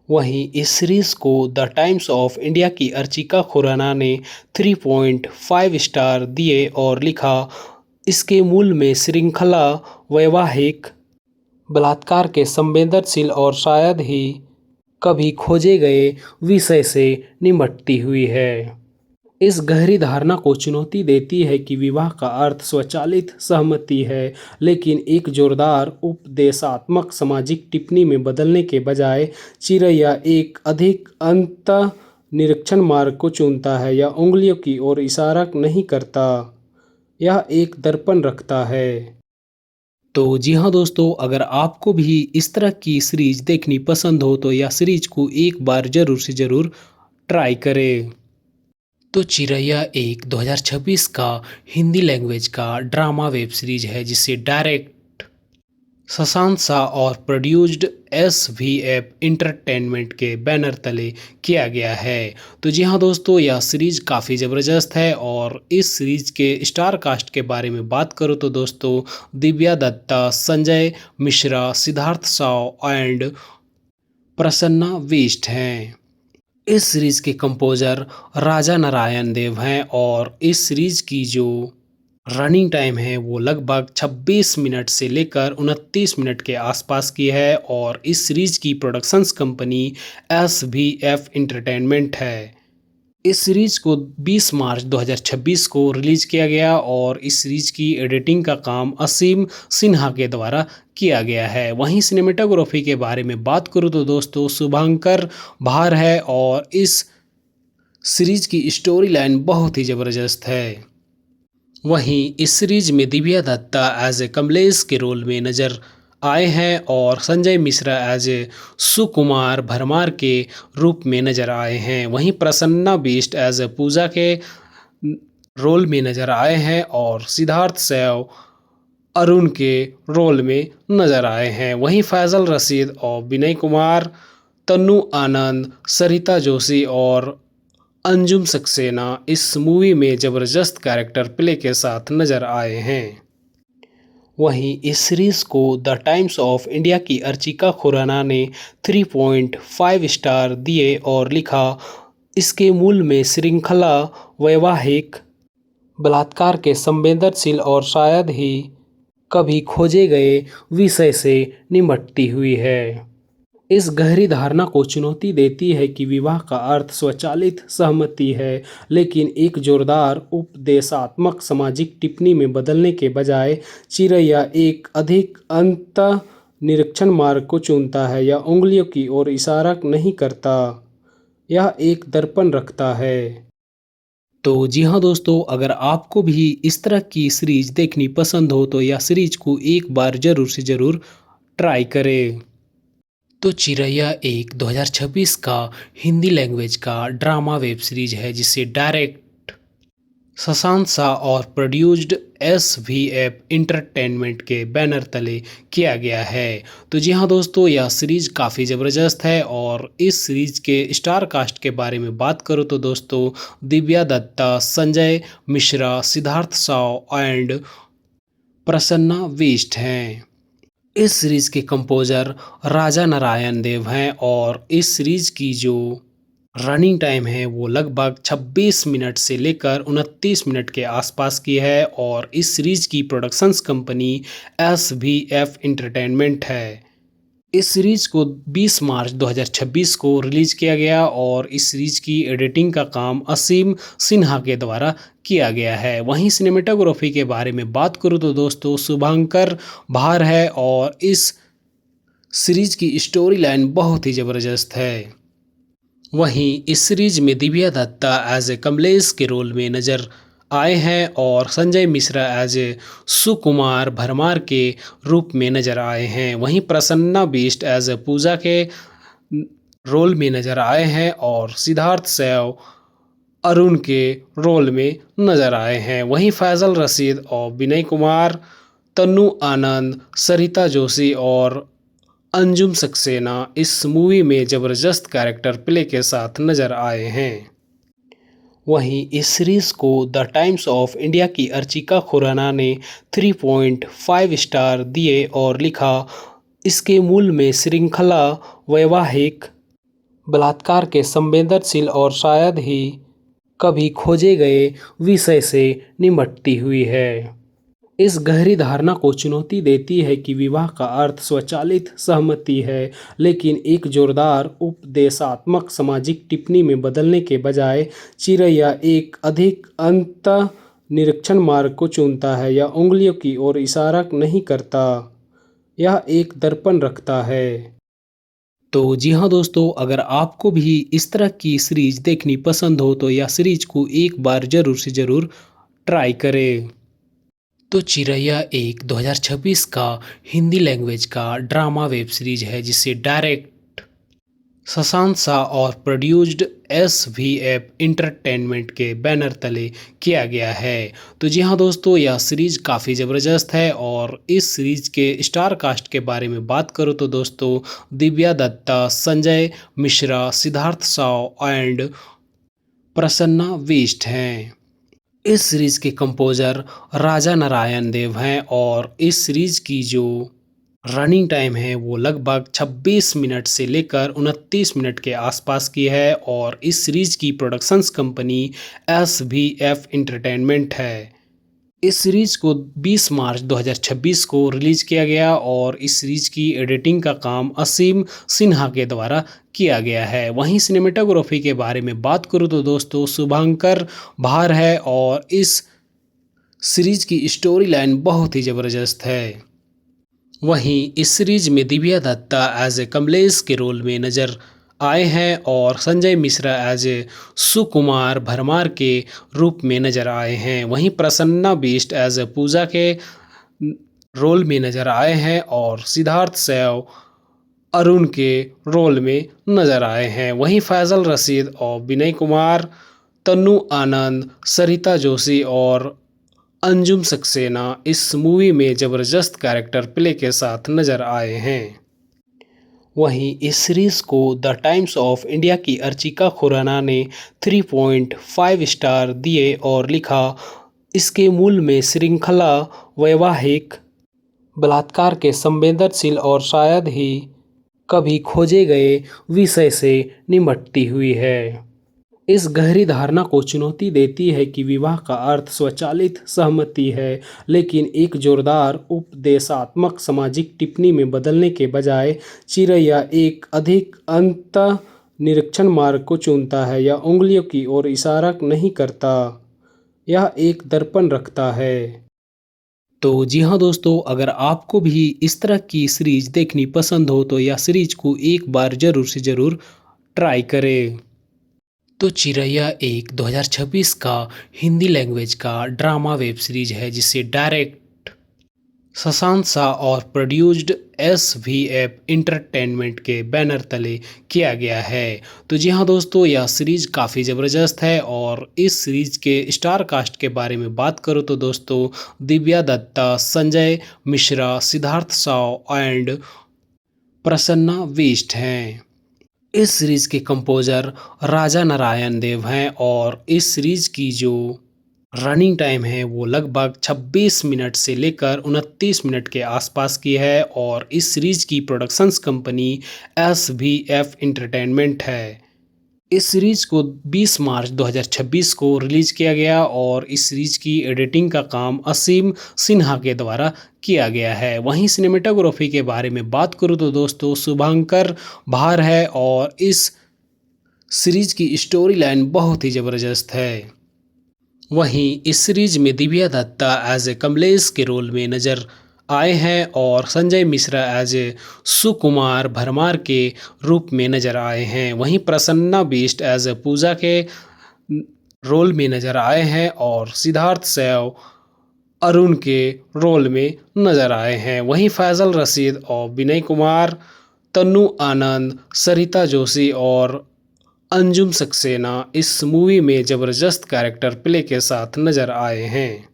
वहीं इस सीरीज को द टाइम्स ऑफ इंडिया की अर्चिका खुराना ने 3.5 स्टार दिए और लिखा, इसके मूल में श्रृंखला वैवाहिक बलात्कार के संवेदनशील और शायद ही कभी खोजे गए विषय से निपटती हुई है। इस गहरी धारणा को चुनौती देती है कि विवाह का अर्थ स्वचालित सहमति है, लेकिन एक जोरदार उपदेशात्मक सामाजिक टिप्पणी में बदलने के बजाय चिरैया एक अधिक अंत निरीक्षण मार्ग को चुनता है। यह उंगलियों की ओर इशारा नहीं करता, यह एक दर्पण रखता है। तो जी हाँ दोस्तों, अगर आपको भी इस तरह की सीरीज देखनी पसंद हो तो यह सीरीज को एक बार ज़रूर से ज़रूर ट्राई करें। तो चिरैया एक 2026 का हिंदी लैंग्वेज का ड्रामा वेब सीरीज है जिसे डायरेक्ट शशांक शाह और प्रोड्यूस्ड SVF इंटरटेनमेंट के बैनर तले किया गया है। तो जी हाँ दोस्तों, यह सीरीज काफ़ी ज़बरदस्त है और इस सीरीज के स्टार कास्ट के बारे में बात करूँ तो दोस्तों, दिव्या दत्ता, संजय मिश्रा, सिद्धार्थ शाह एंड प्रसन्ना वेस्ट हैं। इस सीरीज के कंपोजर राजा नारायण देव हैं और इस सीरीज की जो रनिंग टाइम है वो लगभग 26 मिनट से लेकर 29 मिनट के आसपास की है और इस सीरीज की प्रोडक्शंस कंपनी SVF इंटरटेनमेंट है। इस सीरीज को 20 मार्च 2026 को रिलीज किया गया और इस सीरीज की एडिटिंग का काम असीम सिन्हा के द्वारा किया गया है। वहीं सिनेमेटोग्राफी के बारे में बात करूँ तो दोस्तों, शुभंकर भार है और इस सीरीज की स्टोरी लाइन बहुत ही ज़बरदस्त है। वहीं इस सीरीज में दिव्या दत्ता एज ए कमलेश के रोल में नजर आए हैं और संजय मिश्रा एज ए सुकुमार भरमार के रूप में नजर आए हैं। वहीं प्रसन्ना बिष्ट एज ए पूजा के रोल में नजर आए हैं और सिद्धार्थ सैव अरुण के रोल में नजर आए हैं। वहीं फैजल रशीद और विनय कुमार, तन्नू आनंद, सरिता जोशी और अंजुम सक्सेना इस मूवी में ज़बरदस्त कैरेक्टर प्ले के साथ नजर आए हैं। वहीं इस सीरीज को द टाइम्स ऑफ इंडिया की अर्चिका खुराना ने 3.5 स्टार दिए और लिखा, इसके मूल में श्रृंखला वैवाहिक बलात्कार के संवेदनशील और शायद ही कभी खोजे गए विषय से निपटती हुई है। इस गहरी धारणा को चुनौती देती है कि विवाह का अर्थ स्वचालित सहमति है, लेकिन एक जोरदार उपदेशात्मक सामाजिक टिप्पणी में बदलने के बजाय चिरैया एक अधिक अंत निरीक्षण मार्ग को चुनता है। यह उंगलियों की ओर इशारा नहीं करता, यह एक दर्पण रखता है। तो जी हाँ दोस्तों, अगर आपको भी इस तरह की सीरीज देखनी पसंद हो तो यह सीरीज को एक बार ज़रूर से ज़रूर ट्राई करें। तो चिरैया एक 2026 का हिंदी लैंग्वेज का ड्रामा वेब सीरीज है जिसे डायरेक्ट शशांक शाह और प्रोड्यूस्ड SVF इंटरटेनमेंट के बैनर तले किया गया है। तो जी हाँ दोस्तों, यह सीरीज काफ़ी ज़बरदस्त है और इस सीरीज के स्टार कास्ट के बारे में बात करूँ तो दोस्तों, दिव्या दत्ता, संजय मिश्रा, सिद्धार्थ शाह एंड प्रसन्ना वेस्ट हैं। इस सीरीज के कंपोजर राजा नारायण देव हैं और इस सीरीज की जो रनिंग टाइम है वो लगभग 26 मिनट से लेकर 29 मिनट के आसपास की है और इस सीरीज की प्रोडक्शंस कंपनी SVF इंटरटेनमेंट है। इस सीरीज को 20 मार्च 2026 को रिलीज किया गया और इस सीरीज की एडिटिंग का काम असीम सिन्हा के द्वारा किया गया है। वहीं सिनेमेटोग्राफी के बारे में बात करूँ तो दोस्तों, शुभंकर भार है और इस सीरीज की स्टोरी लाइन बहुत ही ज़बरदस्त है। वहीं इस सीरीज में दिव्या दत्ता एज ए कमलेश के रोल में नजर आए हैं और संजय मिश्रा एज ए सुकुमार भरमार के रूप में नजर आए हैं। वहीं प्रसन्ना बिष्ट एज ए पूजा के रोल में नजर आए हैं और सिद्धार्थ सैव अरुण के रोल में नजर आए हैं। वहीं फैजल रशीद और विनय कुमार, तन्नू आनंद, सरिता जोशी और अंजुम सक्सेना इस मूवी में ज़बरदस्त कैरेक्टर प्ले के साथ नजर आए हैं। वहीं इस सीरीज को द टाइम्स ऑफ इंडिया की अर्चिका खुराना ने 3.5 स्टार दिए और लिखा, इसके मूल में श्रृंखला वैवाहिक बलात्कार के संवेदनशील और शायद ही कभी खोजे गए विषय से निपटती हुई है। इस गहरी धारणा को चुनौती देती है कि विवाह का अर्थ स्वचालित सहमति है, लेकिन एक जोरदार उपदेशात्मक सामाजिक टिप्पणी में बदलने के बजाय चिरैया एक अधिक अंत निरीक्षण मार्ग को चुनता है। यह उंगलियों की ओर इशारा नहीं करता, यह एक दर्पण रखता है। तो जी हाँ दोस्तों, अगर आपको भी इस तरह की सीरीज देखनी पसंद हो तो यह सीरीज को एक बार ज़रूर से ज़रूर ट्राई करें। तो चिरैया एक 2026 का हिंदी लैंग्वेज का ड्रामा वेब सीरीज है जिसे डायरेक्ट शशांक शाह और प्रोड्यूस्ड SVF इंटरटेनमेंट के बैनर तले किया गया है। तो जी हाँ दोस्तों, यह सीरीज काफ़ी ज़बरदस्त है और इस सीरीज के स्टार कास्ट के बारे में बात करूँ तो दोस्तों, दिव्या दत्ता, संजय मिश्रा, सिद्धार्थ शाह एंड प्रसन्ना बिष्ट हैं। इस सीरीज के कंपोजर राजा नारायण देव हैं और इस सीरीज की जो रनिंग टाइम है वो लगभग 26 मिनट से लेकर 29 मिनट के आसपास की है और इस सीरीज की प्रोडक्शंस कंपनी SVF इंटरटेनमेंट है। इस सीरीज को 20 मार्च 2026 को रिलीज किया गया और इस सीरीज की एडिटिंग का काम असीम सिन्हा के द्वारा किया गया है। वहीं सिनेमेटोग्राफी के बारे में बात करूँ तो दोस्तों, शुभंकर भार है और इस सीरीज की स्टोरी लाइन बहुत ही ज़बरदस्त है। वहीं इस सीरीज में दिव्या दत्ता एज ए कमलेश के रोल में नजर आए हैं और संजय मिश्रा एज ए सुकुमार भरमार के रूप में नजर आए हैं। वहीं प्रसन्ना बिष्ट एज ए पूजा के रोल में नजर आए हैं और सिद्धार्थ शैव अरुण के रोल में नजर आए हैं। वहीं फैजल रशीद और विनय कुमार, तन्नू आनंद, सरिता जोशी और अंजुम सक्सेना इस मूवी में ज़बरदस्त कैरेक्टर प्ले के साथ नजर आए हैं। वहीं इस सीरीज़ को द टाइम्स ऑफ इंडिया की अर्चिका खुराना ने 3.5 स्टार दिए और लिखा, इसके मूल में श्रृंखला वैवाहिक बलात्कार के संवेदनशील और शायद ही कभी खोजे गए विषय से निपटती हुई है। इस गहरी धारणा को चुनौती देती है कि विवाह का अर्थ स्वचालित सहमति है, लेकिन एक जोरदार उपदेशात्मक सामाजिक टिप्पणी में बदलने के बजाय चिरैया एक अधिक अंतः निरीक्षण मार्ग को चुनता है। यह उंगलियों की ओर इशारा नहीं करता, यह एक दर्पण रखता है। तो जी हाँ दोस्तों, अगर आपको भी इस तरह की सीरीज देखनी पसंद हो तो यह सीरीज को एक बार ज़रूर से ज़रूर ट्राई करें। तो चिरैया एक 2026 का हिंदी लैंग्वेज का ड्रामा वेब सीरीज है जिसे डायरेक्ट शशांक शाह और प्रोड्यूस्ड SVF इंटरटेनमेंट के बैनर तले किया गया है। तो जी हाँ दोस्तों, यह सीरीज काफ़ी ज़बरदस्त है और इस सीरीज के स्टार कास्ट के बारे में बात करूँ तो दोस्तों, दिव्या दत्ता, संजय मिश्रा, सिद्धार्थ शाह एंड प्रसन्ना बिष्ट हैं। इस सीरीज के कंपोजर राजा नारायण देव हैं और इस सीरीज की जो रनिंग टाइम है वो लगभग 26 मिनट से लेकर 29 मिनट के आसपास की है और इस सीरीज की प्रोडक्शंस कंपनी SVF इंटरटेनमेंट है। इस सीरीज को 20 मार्च 2026 को रिलीज किया गया और इस सीरीज की एडिटिंग का काम असीम सिन्हा के द्वारा किया गया है। वहीं सिनेमेटोग्राफी के बारे में बात करूँ तो दोस्तों, शुभंकर भार है और इस सीरीज की स्टोरी लाइन बहुत ही ज़बरदस्त है। वहीं इस सीरीज में दिव्या दत्ता एज ए कमलेश के रोल में नजर आए हैं और संजय मिश्रा एज ए सुकुमार भरमार के रूप में नजर आए हैं। वहीं प्रसन्ना बिष्ट एज ए पूजा के रोल में नजर आए हैं और सिद्धार्थ शैव अरुण के रोल में नजर आए हैं। वहीं फैजल रशीद और विनय कुमार, तन्नू आनंद, सरिता जोशी और अंजुम सक्सेना इस मूवी में ज़बरदस्त कैरेक्टर प्ले के साथ नजर आए हैं।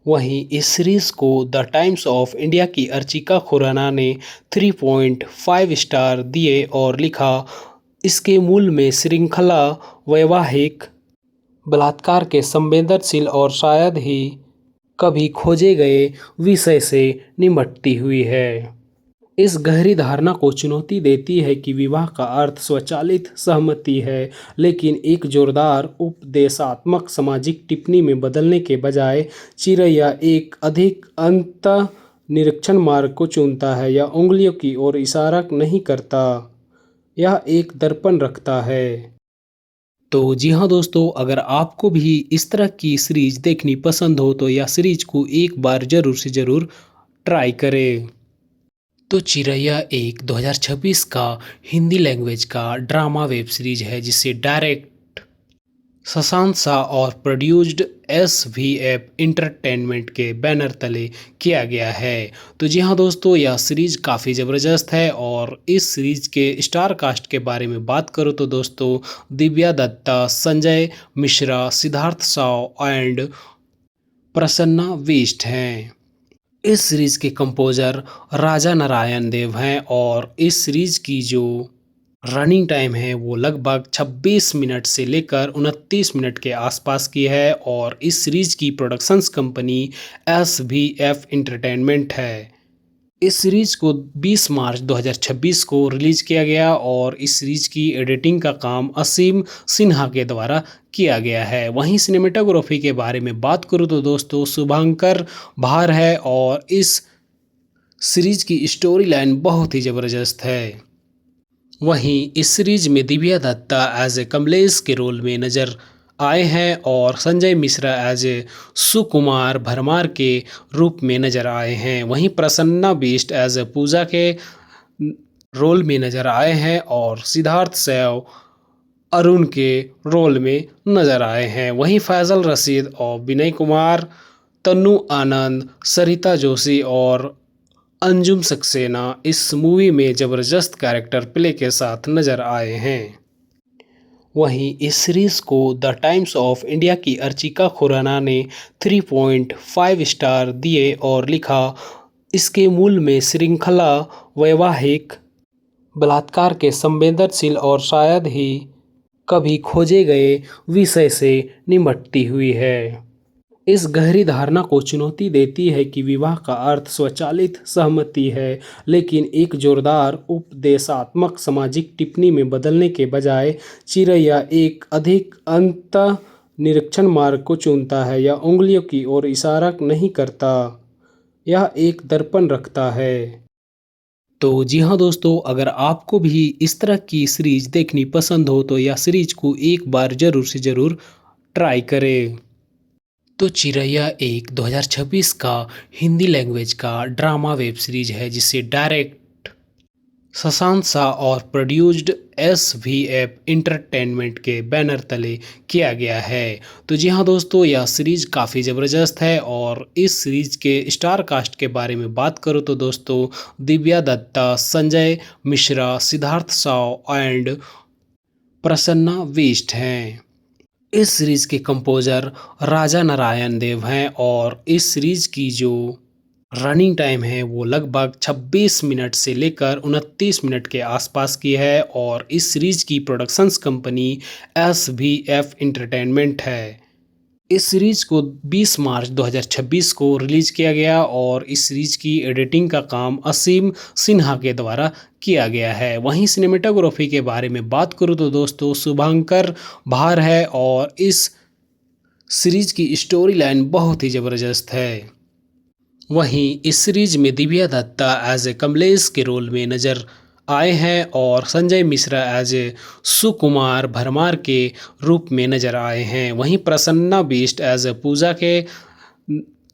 वहीं इस सीरीज़ को द टाइम्स ऑफ इंडिया की अर्चिका खुराना ने 3.5 स्टार दिए और लिखा, इसके मूल में श्रृंखला वैवाहिक बलात्कार के संवेदनशील और शायद ही कभी खोजे गए विषय से निपटती हुई है। इस गहरी धारणा को चुनौती देती है कि विवाह का अर्थ स्वचालित सहमति है, लेकिन एक जोरदार उपदेशात्मक सामाजिक टिप्पणी में बदलने के बजाय चिरैया एक अधिक अंतः निरीक्षण मार्ग को चुनता है। यह उंगलियों की ओर इशारा नहीं करता, यह एक दर्पण रखता है। तो जी हाँ दोस्तों, अगर आपको भी इस तरह की सीरीज देखनी पसंद हो तो यह सीरीज को एक बार ज़रूर से ज़रूर ट्राई करें। तो चिरैया एक 2026 का हिंदी लैंग्वेज का ड्रामा वेब सीरीज है जिसे डायरेक्ट शशांक शाह और प्रोड्यूस्ड SVF इंटरटेनमेंट के बैनर तले किया गया है। तो जी हाँ दोस्तों, यह सीरीज काफ़ी ज़बरदस्त है और इस सीरीज के स्टार कास्ट के बारे में बात करूँ तो दोस्तों दिव्या दत्ता, संजय मिश्रा, सिद्धार्थ शाह एंड प्रसन्ना बिष्ट हैं। इस सीरीज के कंपोजर राजा नारायण देव हैं और इस सीरीज की जो रनिंग टाइम है वो लगभग 26 मिनट से लेकर 29 मिनट के आसपास की है और इस सीरीज की प्रोडक्शंस कंपनी SVF इंटरटेनमेंट है। इस सीरीज को 20 मार्च 2026 को रिलीज किया गया और इस सीरीज की एडिटिंग का काम असीम सिन्हा के द्वारा किया गया है। वहीं सिनेमेटोग्राफी के बारे में बात करूँ तो दोस्तों शुभांकर भार है और इस सीरीज की स्टोरी लाइन बहुत ही ज़बरदस्त है। वहीं इस सीरीज में दिव्या दत्ता एज ए कमलेश के रोल में नजर आए हैं और संजय मिश्रा एज ए सुकुमार भरमार के रूप में नजर आए हैं। वहीं प्रसन्ना बिष्ट एज ए पूजा के रोल में नजर आए हैं और सिद्धार्थ शैव अरुण के रोल में नजर आए हैं। वहीं फैजल रशीद और विनय कुमार, तन्नू आनंद, सरिता जोशी और अंजुम सक्सेना इस मूवी में ज़बरदस्त कैरेक्टर प्ले के साथ नजर आए हैं। वहीं इस सीरीज़ को द टाइम्स ऑफ इंडिया की अर्चिका खुराना ने 3.5 स्टार दिए और लिखा, इसके मूल में श्रृंखला वैवाहिक बलात्कार के संवेदनशील और शायद ही कभी खोजे गए विषय से निपटती हुई है। इस गहरी धारणा को चुनौती देती है कि विवाह का अर्थ स्वचालित सहमति है, लेकिन एक जोरदार उपदेशात्मक सामाजिक टिप्पणी में बदलने के बजाय चिरैया एक अधिक अंतः निरीक्षण मार्ग को चुनता है। यह उंगलियों की ओर इशारा नहीं करता, यह एक दर्पण रखता है। तो जी हाँ दोस्तों, अगर आपको भी इस तरह की सीरीज देखनी पसंद हो तो यह सीरीज को एक बार ज़रूर से ज़रूर ट्राई करें। तो चिरैया एक 2026 का हिंदी लैंग्वेज का ड्रामा वेब सीरीज है जिसे डायरेक्ट शशांक शाह और प्रोड्यूस्ड SVF इंटरटेनमेंट के बैनर तले किया गया है। तो जी हाँ दोस्तों, यह सीरीज काफ़ी ज़बरदस्त है और इस सीरीज के स्टार कास्ट के बारे में बात करूँ तो दोस्तों दिव्या दत्ता, संजय मिश्रा, सिद्धार्थ शाह एंड प्रसन्ना बिष्ट हैं। इस सीरीज के कंपोजर राजा नारायण देव हैं और इस सीरीज की जो रनिंग टाइम है वो लगभग 26 मिनट से लेकर 29 मिनट के आसपास की है और इस सीरीज की प्रोडक्शंस कंपनी SVF इंटरटेनमेंट है। इस सीरीज को 20 मार्च 2026 को रिलीज किया गया और इस सीरीज की एडिटिंग का काम असीम सिन्हा के द्वारा किया गया है। वहीं सिनेमेटोग्राफी के बारे में बात करूँ तो दोस्तों शुभांकर भार है और इस सीरीज की स्टोरी लाइन बहुत ही ज़बरदस्त है। वहीं इस सीरीज में दिव्या दत्ता एज ए कमलेश के रोल में नजर आए हैं और संजय मिश्रा एज ए सुकुमार भरमार के रूप में नजर आए हैं। वहीं प्रसन्ना बिष्ट एज ए पूजा के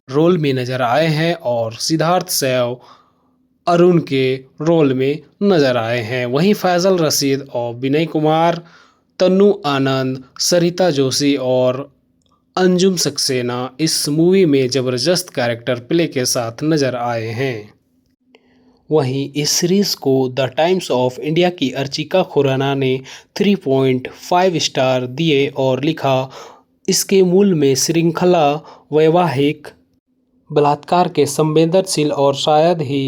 रोल में नजर आए हैं और सिद्धार्थ शैव अरुण के रोल में नजर आए हैं। वहीं फैजल रशीद और विनय कुमार, तन्नू आनंद, सरिता जोशी और अंजुम सक्सेना इस मूवी में ज़बरदस्त कैरेक्टर प्ले के साथ नजर आए हैं। वहीं इस सीरीज को द टाइम्स ऑफ इंडिया की अर्चिका खुराना ने 3.5 स्टार दिए और लिखा, इसके मूल में श्रृंखला वैवाहिक बलात्कार के संवेदनशील और शायद ही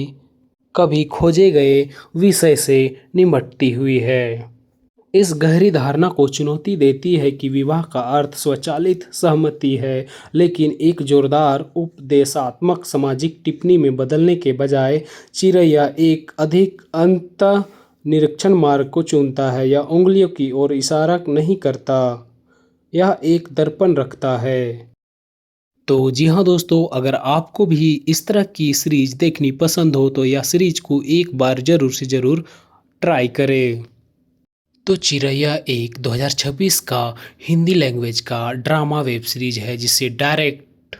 कभी खोजे गए विषय से निपटती हुई है। इस गहरी धारणा को चुनौती देती है कि विवाह का अर्थ स्वचालित सहमति है, लेकिन एक जोरदार उपदेशात्मक सामाजिक टिप्पणी में बदलने के बजाय चिरैया एक अधिक अंतः निरीक्षण मार्ग को चुनता है। यह उंगलियों की ओर इशारा नहीं करता, यह एक दर्पण रखता है। तो जी हाँ दोस्तों, अगर आपको भी इस तरह की सीरीज देखनी पसंद हो तो यह सीरीज को एक बार ज़रूर से ज़रूर ट्राई करें। तो चिरैया एक 2026 का हिंदी लैंग्वेज का ड्रामा वेब सीरीज है जिसे डायरेक्ट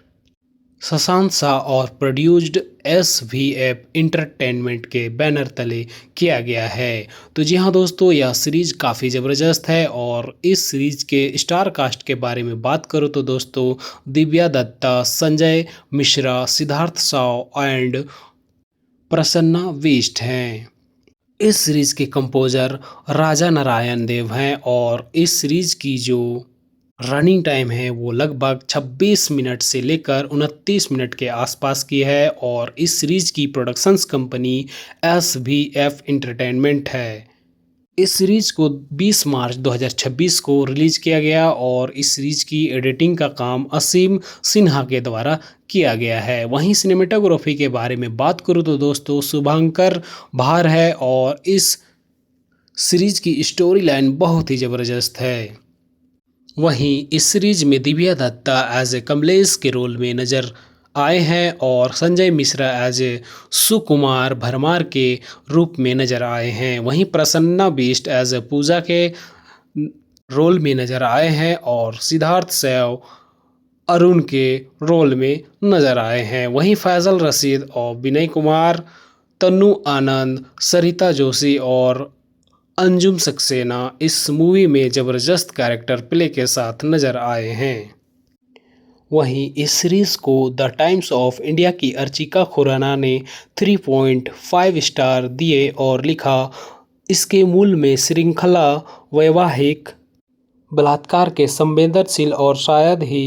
शशांक शाह और प्रोड्यूस्ड SVF इंटरटेनमेंट के बैनर तले किया गया है। तो जी हाँ दोस्तों, यह सीरीज काफ़ी ज़बरदस्त है और इस सीरीज के स्टार कास्ट के बारे में बात करूँ तो दोस्तों, दिव्या दत्ता, संजय मिश्रा, सिद्धार्थ शाह एंड प्रसन्ना बिष्ट हैं। इस सीरीज के कंपोजर राजा नारायण देव हैं और इस सीरीज की जो रनिंग टाइम है वो लगभग 26 मिनट से लेकर 29 मिनट के आसपास की है और इस सीरीज की प्रोडक्शंस कंपनी SVF इंटरटेनमेंट है। इस सीरीज को 20 मार्च 2026 को रिलीज किया गया और इस सीरीज की एडिटिंग का काम असीम सिन्हा के द्वारा किया गया है। वहीं सिनेमेटोग्राफी के बारे में बात करूँ तो दोस्तों, शुभंकर भार है और इस सीरीज की स्टोरी लाइन बहुत ही ज़बरदस्त है। वहीं इस सीरीज में दिव्या दत्ता एज ए कमलेश के रोल में नजर आए हैं और संजय मिश्रा एज ए सुकुमार भरमार के रूप में नजर आए हैं। वहीं प्रसन्ना बिष्ट एज ए पूजा के रोल में नजर आए हैं और सिद्धार्थ सैव अरुण के रोल में नजर आए हैं। वहीं फैजल रशीद और विनय कुमार, तन्नू आनंद, सरिता जोशी और अंजुम सक्सेना इस मूवी में ज़बरदस्त कैरेक्टर प्ले के साथ नजर आए हैं। वहीं इस सीरीज को द टाइम्स ऑफ इंडिया की अर्चिका खुराना ने 3.5 स्टार दिए और लिखा, इसके मूल में श्रृंखला वैवाहिक बलात्कार के संवेदनशील और शायद ही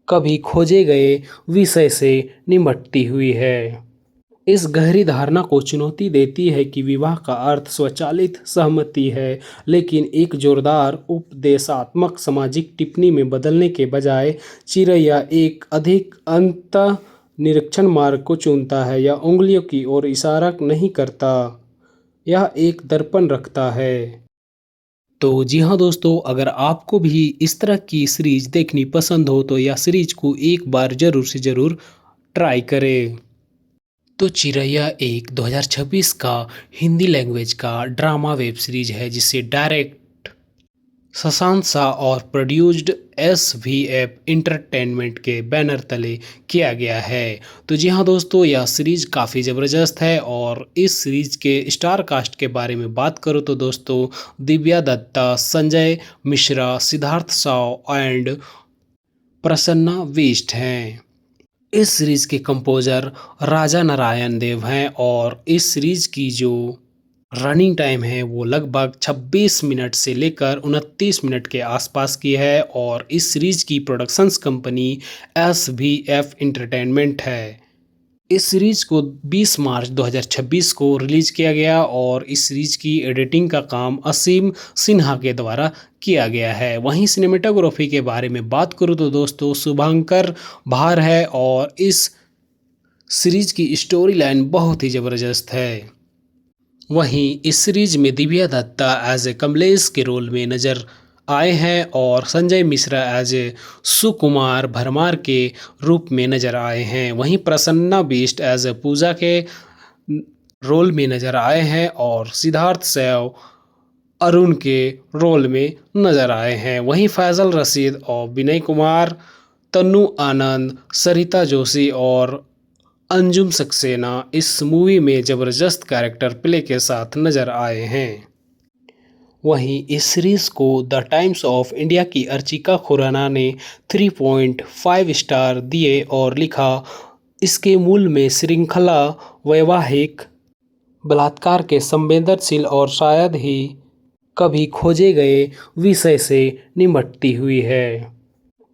कभी खोजे गए विषय से निपटती हुई है। इस गहरी धारणा को चुनौती देती है कि विवाह का अर्थ स्वचालित सहमति है, लेकिन एक जोरदार उपदेशात्मक सामाजिक टिप्पणी में बदलने के बजाय चिरैया एक अधिक अंत निरीक्षण मार्ग को चुनता है। यह उंगलियों की ओर इशारा नहीं करता, यह एक दर्पण रखता है। तो जी हाँ दोस्तों, अगर आपको भी इस तरह की सीरीज देखनी पसंद हो तो यह सीरीज को एक बार ज़रूर से ज़रूर ट्राई करें। तो चिरैया एक 2026 का हिंदी लैंग्वेज का ड्रामा वेब सीरीज है जिसे डायरेक्ट शशांक शाह और प्रोड्यूस्ड SVF इंटरटेनमेंट के बैनर तले किया गया है। तो जी हाँ दोस्तों, यह सीरीज काफ़ी ज़बरदस्त है और इस सीरीज के स्टार कास्ट के बारे में बात करूँ तो दोस्तों, दिव्या दत्ता, संजय मिश्रा, सिद्धार्थ शाह एंड प्रसन्ना बिष्ट हैं। इस सीरीज के कंपोजर राजा नारायण देव हैं और इस सीरीज की जो रनिंग टाइम है वो लगभग 26 मिनट से लेकर 29 मिनट के आसपास की है और इस सीरीज की प्रोडक्शंस कंपनी SVF इंटरटेनमेंट है। इस सीरीज को 20 मार्च 2026 को रिलीज किया गया और इस सीरीज की एडिटिंग का काम असीम सिन्हा के द्वारा किया गया है। वहीं सिनेमेटोग्राफी के बारे में बात करूँ तो दोस्तों, शुभंकर भार है और इस सीरीज की स्टोरी लाइन बहुत ही ज़बरदस्त है। वहीं इस सीरीज में दिव्या दत्ता एज ए कमलेश के रोल में नजर आए हैं और संजय मिश्रा एज ए सुकुमार भरमार के रूप में नजर आए हैं। वहीं प्रसन्ना बिष्ट एज ए पूजा के रोल में नजर आए हैं और सिद्धार्थ सैव अरुण के रोल में नजर आए हैं। वहीं फैजल रशीद और विनय कुमार, तन्नू आनंद, सरिता जोशी और अंजुम सक्सेना इस मूवी में ज़बरदस्त कैरेक्टर प्ले के साथ नजर आए हैं। वहीं इस सीरीज को द टाइम्स ऑफ इंडिया की अर्चिका खुराना ने 3.5 स्टार दिए और लिखा, इसके मूल में श्रृंखला वैवाहिक बलात्कार के संवेदनशील और शायद ही कभी खोजे गए विषय से निपटती हुई है।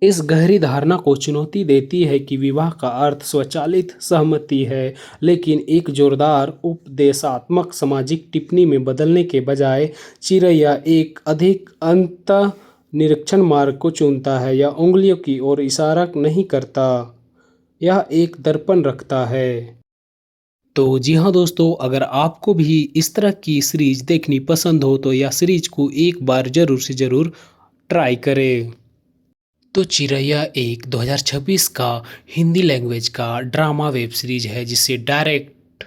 इस गहरी धारणा को चुनौती देती है कि विवाह का अर्थ स्वचालित सहमति है, लेकिन एक जोरदार उपदेशात्मक सामाजिक टिप्पणी में बदलने के बजाय चिरैया एक अधिक अंत निरीक्षण मार्ग को चुनता है। यह उंगलियों की ओर इशारा नहीं करता, यह एक दर्पण रखता है। तो जी हाँ दोस्तों, अगर आपको भी इस तरह की सीरीज देखनी पसंद हो तो यह सीरीज को एक बार ज़रूर से ज़रूर ट्राई करें। तो चिरैया एक 2026 का हिंदी लैंग्वेज का ड्रामा वेब सीरीज है जिसे डायरेक्ट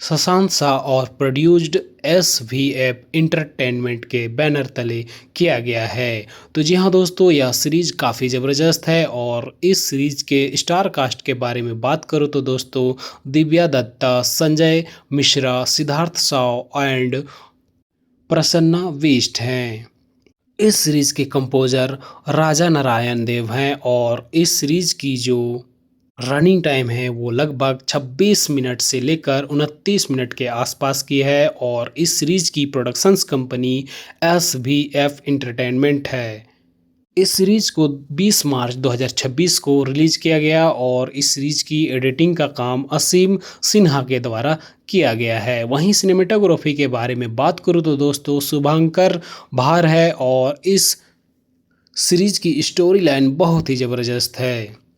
शशांक शाह और प्रोड्यूस्ड SVF इंटरटेनमेंट के बैनर तले किया गया है। तो जी हाँ दोस्तों, यह सीरीज काफ़ी ज़बरदस्त है और इस सीरीज के स्टार कास्ट के बारे में बात करूँ तो दोस्तों, दिव्या दत्ता, संजय मिश्रा, सिद्धार्थ शाह एंड प्रसन्ना वेस्ट हैं। इस सीरीज के कंपोजर राजा नारायण देव हैं और इस सीरीज की जो रनिंग टाइम है वो लगभग 26 मिनट से लेकर 29 मिनट के आसपास की है और इस सीरीज की प्रोडक्शंस कंपनी SVF इंटरटेनमेंट है। इस सीरीज को 20 मार्च 2026 को रिलीज किया गया और इस सीरीज की एडिटिंग का काम असीम सिन्हा के द्वारा किया गया है। वहीं सिनेमेटोग्राफी के बारे में बात करूँ तो दोस्तों, शुभंकर भार है और इस सीरीज की स्टोरी लाइन बहुत ही ज़बरदस्त है।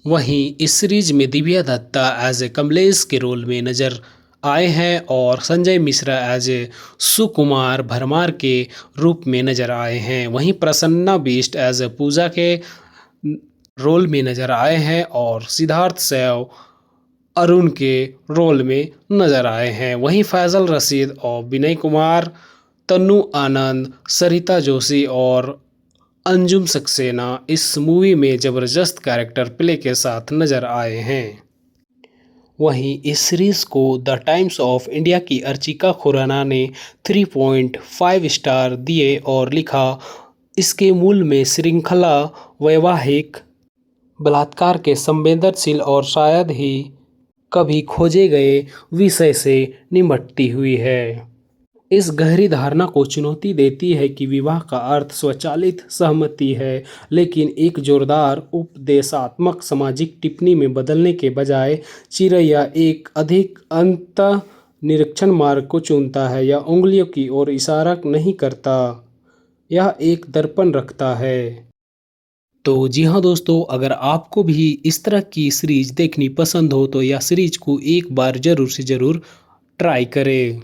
वहीं इस सीरीज में दिव्या दत्ता एज ए कमलेश के रोल में नजर आए हैं और संजय मिश्रा एज ए सुकुमार भरमार के रूप में नजर आए हैं। वहीं प्रसन्ना बिष्ट एज ए पूजा के रोल में नजर आए हैं और सिद्धार्थ सैव अरुण के रोल में नजर आए हैं। वहीं फैजल रशीद और विनय कुमार, तन्नू आनंद, सरिता जोशी और अंजुम सक्सेना इस मूवी में ज़बरदस्त कैरेक्टर प्ले के साथ नजर आए हैं। वहीं इस सीरीज को द टाइम्स ऑफ इंडिया की अर्चिका खुराना ने 3.5 स्टार दिए और लिखा, इसके मूल में श्रृंखला वैवाहिक बलात्कार के संवेदनशील और शायद ही कभी खोजे गए विषय से निपटती हुई है। इस गहरी धारणा को चुनौती देती है कि विवाह का अर्थ स्वचालित सहमति है, लेकिन एक जोरदार उपदेशात्मक सामाजिक टिप्पणी में बदलने के बजाय चिरैया एक अधिक अंत निरीक्षण मार्ग को चुनता है। यह उंगलियों की ओर इशारा नहीं करता, यह एक दर्पण रखता है। तो जी हाँ दोस्तों, अगर आपको भी इस तरह की सीरीज देखनी पसंद हो तो यह सीरीज को एक बार ज़रूर से ज़रूर ट्राई करें।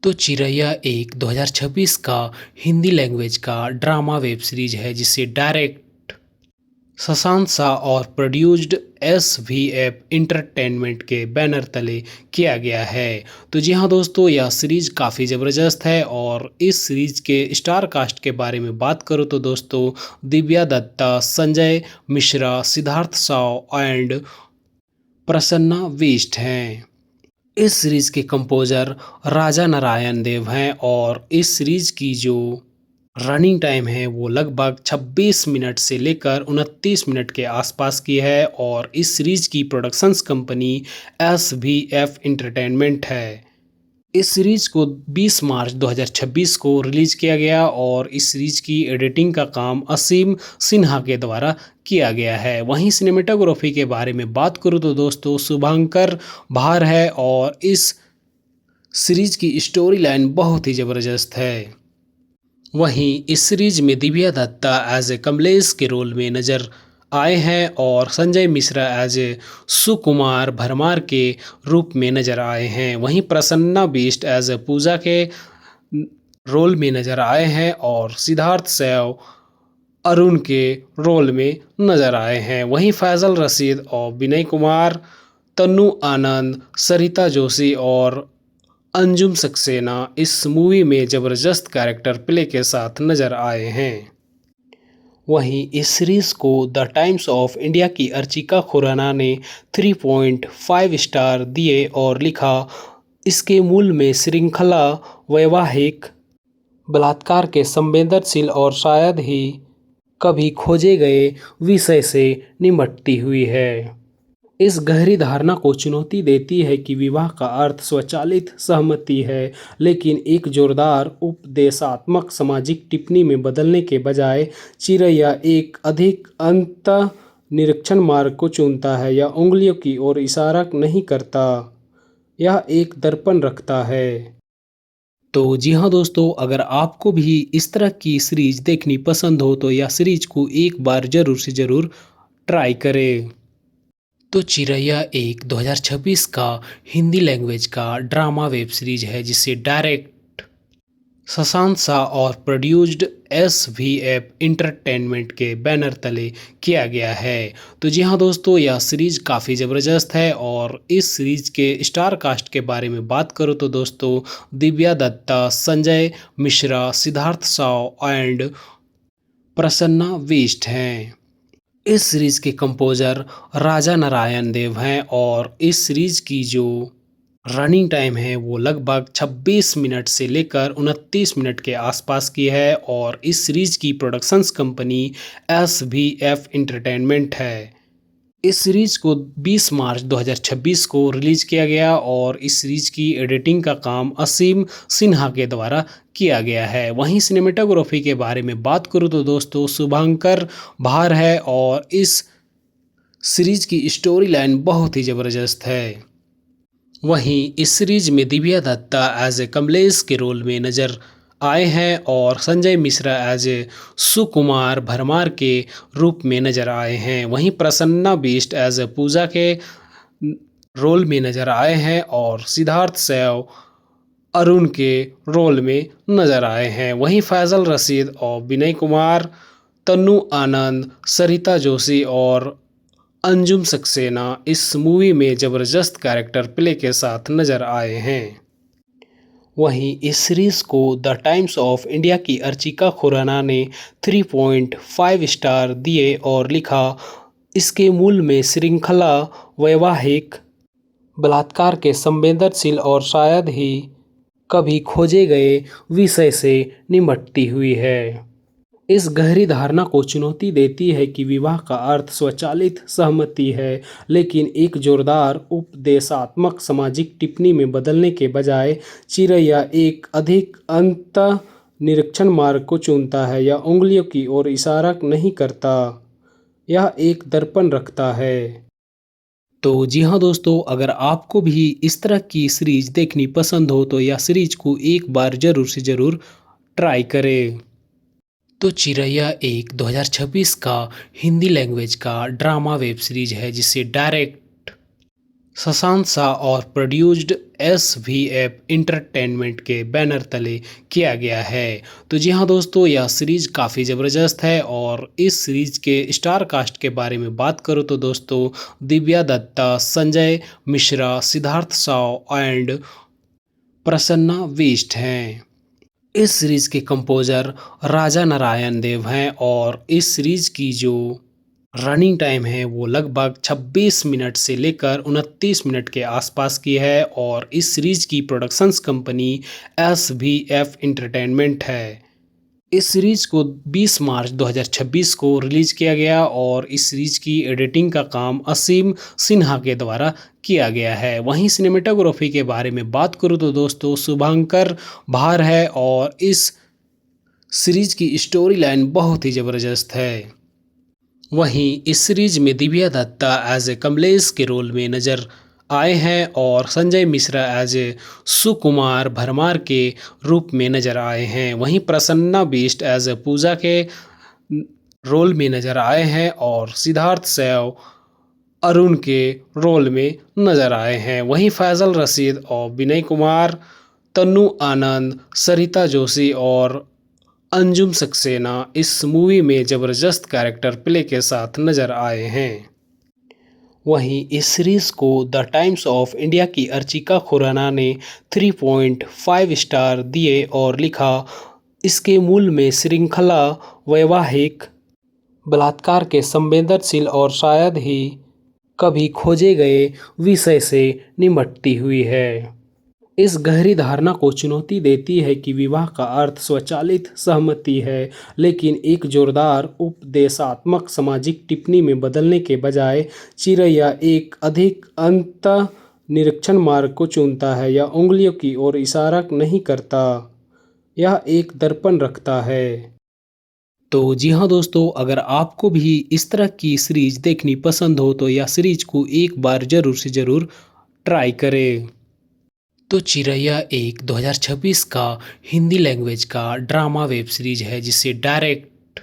तो चिरैया एक 2026 का हिंदी लैंग्वेज का ड्रामा वेब सीरीज है जिसे डायरेक्ट शशांक शाह और प्रोड्यूस्ड SVF इंटरटेनमेंट के बैनर तले किया गया है। तो जी हाँ दोस्तों, यह सीरीज काफ़ी ज़बरदस्त है और इस सीरीज के स्टार कास्ट के बारे में बात करूँ तो दोस्तों, दिव्या दत्ता, संजय मिश्रा, सिद्धार्थ शाह एंड प्रसन्ना वेस्ट हैं। इस सीरीज के कंपोजर राजा नारायण देव हैं और इस सीरीज की जो रनिंग टाइम है वो लगभग 26 मिनट से लेकर 29 मिनट के आसपास की है और इस सीरीज की प्रोडक्शंस कंपनी SVF इंटरटेनमेंट है। इस सीरीज को 20 मार्च 2026 को रिलीज किया गया और इस सीरीज की एडिटिंग का काम असीम सिन्हा के द्वारा किया गया है। वहीं सिनेमेटोग्राफी के बारे में बात करूँ तो दोस्तों, शुभंकर भार है और इस सीरीज की स्टोरी लाइन बहुत ही ज़बरदस्त है। वहीं इस सीरीज में दिव्या दत्ता एज ए कमलेश के रोल में नजर आए हैं और संजय मिश्रा एज ए सुकुमार भरमार के रूप में नजर आए हैं। वहीं प्रसन्ना बिष्ट एज ए पूजा के रोल में नजर आए हैं और सिद्धार्थ सैव अरुण के रोल में नजर आए हैं। वहीं फैजल रशीद और विनय कुमार, तन्नू आनंद, सरिता जोशी और अंजुम सक्सेना इस मूवी में ज़बरदस्त कैरेक्टर प्ले के साथ नजर आए हैं। वहीं इस सीरीज को द टाइम्स ऑफ इंडिया की अर्चिका खुराना ने 3.5 स्टार दिए और लिखा, इसके मूल में श्रृंखला वैवाहिक बलात्कार के संवेदनशील और शायद ही कभी खोजे गए विषय से निपटती हुई है। इस गहरी धारणा को चुनौती देती है कि विवाह का अर्थ स्वचालित सहमति है, लेकिन एक जोरदार उपदेशात्मक सामाजिक टिप्पणी में बदलने के बजाय चिरैया एक अधिक अंत निरीक्षण मार्ग को चुनता है। यह उंगलियों की ओर इशारा नहीं करता, यह एक दर्पण रखता है। तो जी हाँ दोस्तों, अगर आपको भी इस तरह की सीरीज देखनी पसंद हो तो यह सीरीज को एक बार ज़रूर से ज़रूर ट्राई करें। तो चिरैया एक 2026 का हिंदी लैंग्वेज का ड्रामा वेब सीरीज है जिसे डायरेक्ट शशांक शाह और प्रोड्यूस्ड SVF इंटरटेनमेंट के बैनर तले किया गया है। तो जी हाँ दोस्तों, यह सीरीज काफ़ी ज़बरदस्त है और इस सीरीज के स्टार कास्ट के बारे में बात करूँ तो दोस्तों, दिव्या दत्ता, संजय मिश्रा, सिद्धार्थ शाह एंड प्रसन्ना वेस्ट हैं। इस सीरीज के कंपोजर राजा नारायण देव हैं और इस सीरीज की जो रनिंग टाइम है वो लगभग 26 मिनट से लेकर 29 मिनट के आसपास की है और इस सीरीज की प्रोडक्शंस कंपनी SVF इंटरटेनमेंट है। इस सीरीज को 20 मार्च 2026 को रिलीज किया गया और इस सीरीज की एडिटिंग का काम असीम सिन्हा के द्वारा किया गया है। वहीं सिनेमेटोग्राफी के बारे में बात करूँ तो दोस्तों, शुभंकर भार है और इस सीरीज की स्टोरी लाइन बहुत ही ज़बरदस्त है। वहीं इस सीरीज में दिव्या दत्ता एज ए कमलेश के रोल में नज़र आए हैं और संजय मिश्रा एज ए सुकुमार भरमार के रूप में नज़र आए हैं। वहीं प्रसन्ना बिष्ट एज ए पूजा के रोल में नज़र आए हैं और सिद्धार्थ सैव अरुण के रोल में नज़र आए हैं। वहीं फैजल रशीद और विनय कुमार, तन्नू आनंद, सरिता जोशी और अंजुम सक्सेना इस मूवी में ज़बरदस्त कैरेक्टर प्ले के साथ नज़र आए हैं। वहीं इस सीरीज़ को द टाइम्स ऑफ इंडिया की अर्चिका खुराना ने 3.5 स्टार दिए और लिखा, इसके मूल में श्रृंखला वैवाहिक बलात्कार के संवेदनशील और शायद ही कभी खोजे गए विषय से निपटती हुई है। इस गहरी धारणा को चुनौती देती है कि विवाह का अर्थ स्वचालित सहमति है, लेकिन एक जोरदार उपदेशात्मक सामाजिक टिप्पणी में बदलने के बजाय चिरैया एक अधिक अंतः निरीक्षण मार्ग को चुनता है। यह उंगलियों की ओर इशारा नहीं करता, यह एक दर्पण रखता है। तो जी हाँ दोस्तों, अगर आपको भी इस तरह की सीरीज देखनी पसंद हो तो यह सीरीज को एक बार ज़रूर से ज़रूर ट्राई करें। तो चिरैया एक 2026 का हिंदी लैंग्वेज का ड्रामा वेब सीरीज है जिसे डायरेक्ट शशांक शाह और प्रोड्यूस्ड SVF इंटरटेनमेंट के बैनर तले किया गया है। तो जी हाँ दोस्तों, यह सीरीज काफ़ी ज़बरदस्त है और इस सीरीज के स्टार कास्ट के बारे में बात करूँ तो दोस्तों, दिव्या दत्ता, संजय मिश्रा, सिद्धार्थ शाह एंड प्रसन्ना वेस्ट हैं। इस सीरीज के कंपोजर राजा नारायण देव हैं और इस सीरीज की जो रनिंग टाइम है वो लगभग 26 मिनट से लेकर 29 मिनट के आसपास की है और इस सीरीज की प्रोडक्शंस कंपनी SVF इंटरटेनमेंट है। इस सीरीज को 20 मार्च 2026 को रिलीज किया गया और इस सीरीज की एडिटिंग का काम असीम सिन्हा के द्वारा किया गया है। वहीं सिनेमेटोग्राफी के बारे में बात करूँ तो दोस्तों, शुभंकर भार है और इस सीरीज की स्टोरी लाइन बहुत ही ज़बरदस्त है। वहीं इस सीरीज में दिव्या दत्ता एज ए कमलेश के रोल में नज़र आए हैं और संजय मिश्रा एज ए सुकुमार भरमार के रूप में नज़र आए हैं। वहीं प्रसन्ना बिष्ट एज ए पूजा के रोल में नज़र आए हैं और सिद्धार्थ सैव अरुण के रोल में नज़र आए हैं। वहीं फैजल रशीद और विनय कुमार, तन्नू आनंद, सरिता जोशी और अंजुम सक्सेना इस मूवी में ज़बरदस्त कैरेक्टर प्ले के साथ नज़र आए हैं। वहीं इस सीरीज़ को द टाइम्स ऑफ इंडिया की अर्चिका खुराना ने 3.5 स्टार दिए और लिखा, इसके मूल में श्रृंखला वैवाहिक बलात्कार के संवेदनशील और शायद ही कभी खोजे गए विषय से निपटती हुई है। इस गहरी धारणा को चुनौती देती है कि विवाह का अर्थ स्वचालित सहमति है, लेकिन एक जोरदार उपदेशात्मक सामाजिक टिप्पणी में बदलने के बजाय चिरैया एक अधिक अंतः निरीक्षण मार्ग को चुनता है। यह उंगलियों की ओर इशारा नहीं करता, यह एक दर्पण रखता है। तो जी हाँ दोस्तों, अगर आपको भी इस तरह की सीरीज देखनी पसंद हो तो यह सीरीज को एक बार ज़रूर से ज़रूर ट्राई करें। तो चिरैया एक 2026 का हिंदी लैंग्वेज का ड्रामा वेब सीरीज है जिसे डायरेक्ट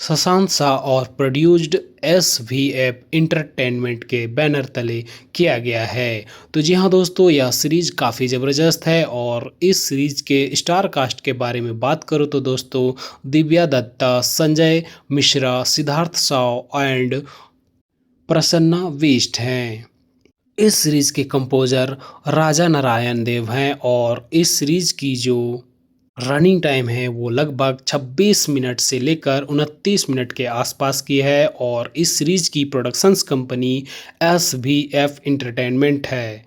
शशांक शाह और प्रोड्यूस्ड SVF इंटरटेनमेंट के बैनर तले किया गया है। तो जी हाँ दोस्तों, यह सीरीज काफ़ी ज़बरदस्त है और इस सीरीज के स्टार कास्ट के बारे में बात करूँ तो दोस्तों, दिव्या दत्ता, संजय मिश्रा, सिद्धार्थ शाह एंड प्रसन्ना वेस्ट हैं। इस सीरीज के कंपोजर राजा नारायण देव हैं और इस सीरीज की जो रनिंग टाइम है वो लगभग 26 मिनट से लेकर 29 मिनट के आसपास की है और इस सीरीज की प्रोडक्शंस कंपनी SVF इंटरटेनमेंट है।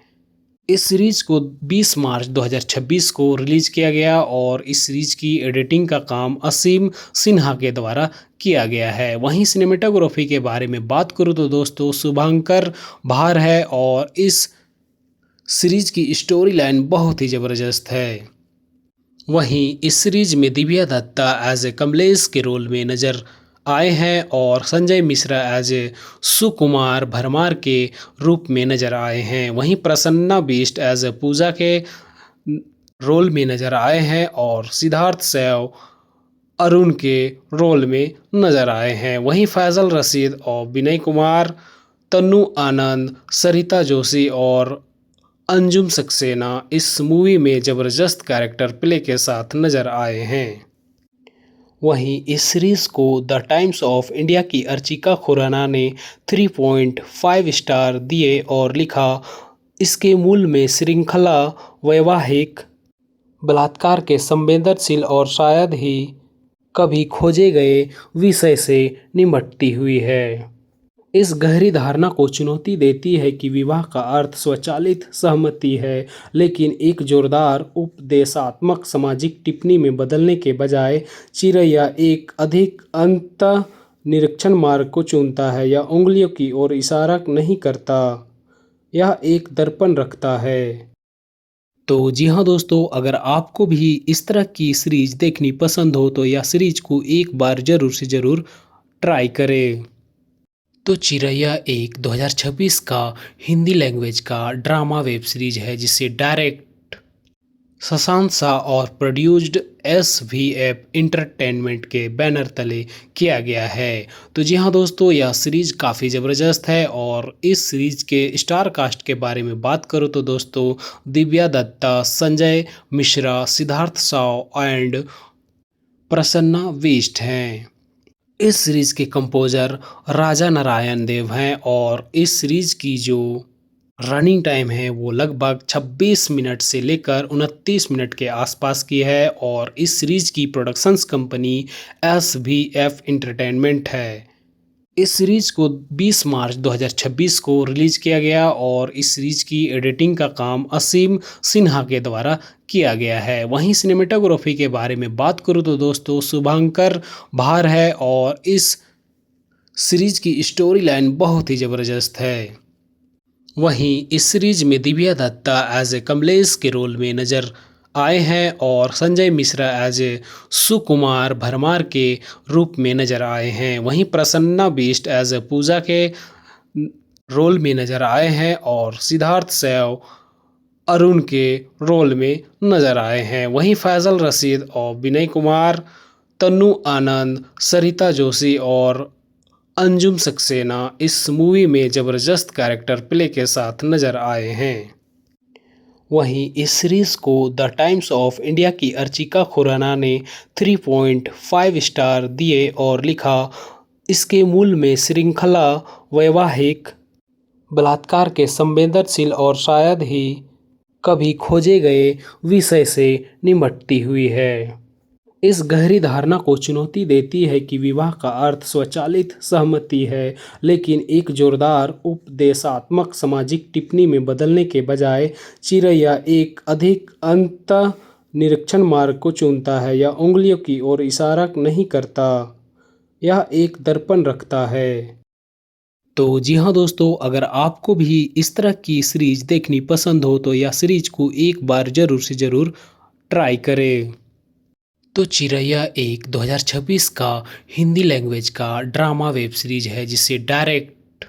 इस सीरीज को 20 मार्च 2026 को रिलीज किया गया और इस सीरीज की एडिटिंग का काम असीम सिन्हा के द्वारा किया गया है। वहीं सिनेमेटोग्राफी के बारे में बात करूँ तो दोस्तों, शुभंकर भार है और इस सीरीज की स्टोरी लाइन बहुत ही ज़बरदस्त है। वहीं इस सीरीज में दिव्या दत्ता एज ए कमलेश के रोल में नजर आए हैं और संजय मिश्रा एज ए सुकुमार भरमार के रूप में नजर आए हैं। वहीं प्रसन्ना बिष्ट एज ए पूजा के रोल में नजर आए हैं और सिद्धार्थ सैव अरुण के रोल में नजर आए हैं। वहीं फैजल रशीद और विनय कुमार, तन्नू आनंद, सरिता जोशी और अंजुम सक्सेना इस मूवी में ज़बरदस्त कैरेक्टर प्ले के साथ नजर आए हैं। वहीं इस सीरीज़ को द टाइम्स ऑफ इंडिया की अर्चिका खुराना ने 3.5 स्टार दिए और लिखा, इसके मूल में श्रृंखला वैवाहिक बलात्कार के संवेदनशील और शायद ही कभी खोजे गए विषय से निपटती हुई है। इस गहरी धारणा को चुनौती देती है कि विवाह का अर्थ स्वचालित सहमति है, लेकिन एक जोरदार उपदेशात्मक सामाजिक टिप्पणी में बदलने के बजाय चिरैया एक अधिक अंतः निरीक्षण मार्ग को चुनता है। यह उंगलियों की ओर इशारा नहीं करता, यह एक दर्पण रखता है। तो जी हाँ दोस्तों, अगर आपको भी इस तरह की सीरीज देखनी पसंद हो तो यह सीरीज को एक बार ज़रूर से ज़रूर ट्राई करें। तो चिरैया एक 2026 का हिंदी लैंग्वेज का ड्रामा वेब सीरीज है जिसे डायरेक्ट शशांक शाह और प्रोड्यूस्ड SVF इंटरटेनमेंट के बैनर तले किया गया है। तो जी हाँ दोस्तों, यह सीरीज काफ़ी ज़बरदस्त है और इस सीरीज के स्टार कास्ट के बारे में बात करूँ तो दोस्तों, दिव्या दत्ता, संजय मिश्रा, सिद्धार्थ शाह एंड प्रसन्ना वेस्ट हैं। इस सीरीज के कंपोजर राजा नारायण देव हैं और इस सीरीज की जो रनिंग टाइम है वो लगभग 26 मिनट से लेकर 29 मिनट के आसपास की है और इस सीरीज की प्रोडक्शंस कंपनी SVF इंटरटेनमेंट है। इस सीरीज को 20 मार्च 2026 को रिलीज किया गया और इस सीरीज की एडिटिंग का काम असीम सिन्हा के द्वारा किया गया है। वहीं सिनेमेटोग्राफी के बारे में बात करूँ तो दोस्तों, शुभंकर भार है और इस सीरीज की स्टोरी लाइन बहुत ही ज़बरदस्त है। वहीं इस सीरीज में दिव्या दत्ता एज ए कमलेश के रोल में नजर आए हैं और संजय मिश्रा एज ए सुकुमार भरमार के रूप में नजर आए हैं। वहीं प्रसन्ना बिष्ट एज ए पूजा के रोल में नजर आए हैं और सिद्धार्थ सैव अरुण के रोल में नजर आए हैं। वहीं फैजल रशीद और विनय कुमार, तन्नू आनंद, सरिता जोशी और अंजुम सक्सेना इस मूवी में ज़बरदस्त कैरेक्टर प्ले के साथ नजर आए हैं। वहीं इस सीरीज़ को द टाइम्स ऑफ इंडिया की अर्चिका खुराना ने 3.5 स्टार दिए और लिखा, इसके मूल में श्रृंखला वैवाहिक बलात्कार के संवेदनशील और शायद ही कभी खोजे गए विषय से निपटती हुई है। इस गहरी धारणा को चुनौती देती है कि विवाह का अर्थ स्वचालित सहमति है, लेकिन एक जोरदार उपदेशात्मक सामाजिक टिप्पणी में बदलने के बजाय चिरैया एक अधिक अंतः निरीक्षण मार्ग को चुनता है। यह उंगलियों की ओर इशारा नहीं करता, यह एक दर्पण रखता है। तो जी हाँ दोस्तों, अगर आपको भी इस तरह की सीरीज देखनी पसंद हो तो यह सीरीज को एक बार ज़रूर से ज़रूर ट्राई करें। तो चिरैया एक 2026 का हिंदी लैंग्वेज का ड्रामा वेब सीरीज है जिसे डायरेक्ट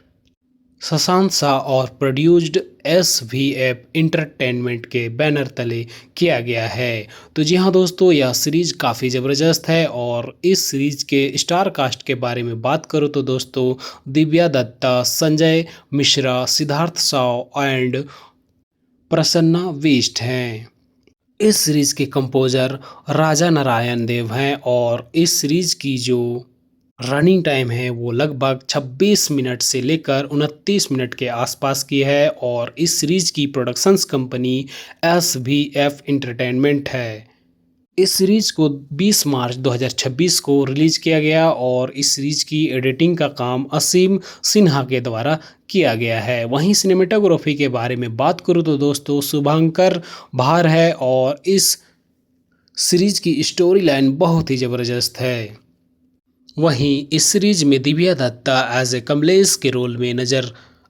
शशांक शाह और प्रोड्यूस्ड SVF इंटरटेनमेंट के बैनर तले किया गया है। तो जी हाँ दोस्तों, यह सीरीज काफ़ी ज़बरदस्त है और इस सीरीज के स्टार कास्ट के बारे में बात करूँ तो दोस्तों दिव्या दत्ता, संजय मिश्रा, सिद्धार्थ शाह एंड प्रसन्ना वेस्ट हैं। इस सीरीज के कंपोजर राजा नारायण देव हैं और इस सीरीज की जो रनिंग टाइम है वो लगभग 26 मिनट से लेकर 29 मिनट के आसपास की है और इस सीरीज की प्रोडक्शंस कंपनी SVF इंटरटेनमेंट है। इस सीरीज को 20 मार्च 2026 को रिलीज किया गया और इस सीरीज की एडिटिंग का काम असीम सिन्हा के द्वारा किया गया है। वहीं सिनेमेटोग्राफी के बारे में बात करूँ तो दोस्तों शुभंकर भार है और इस सीरीज की स्टोरी लाइन बहुत ही ज़बरदस्त है। वहीं इस सीरीज में दिव्या दत्ता एज ए कमलेश के रोल में नजर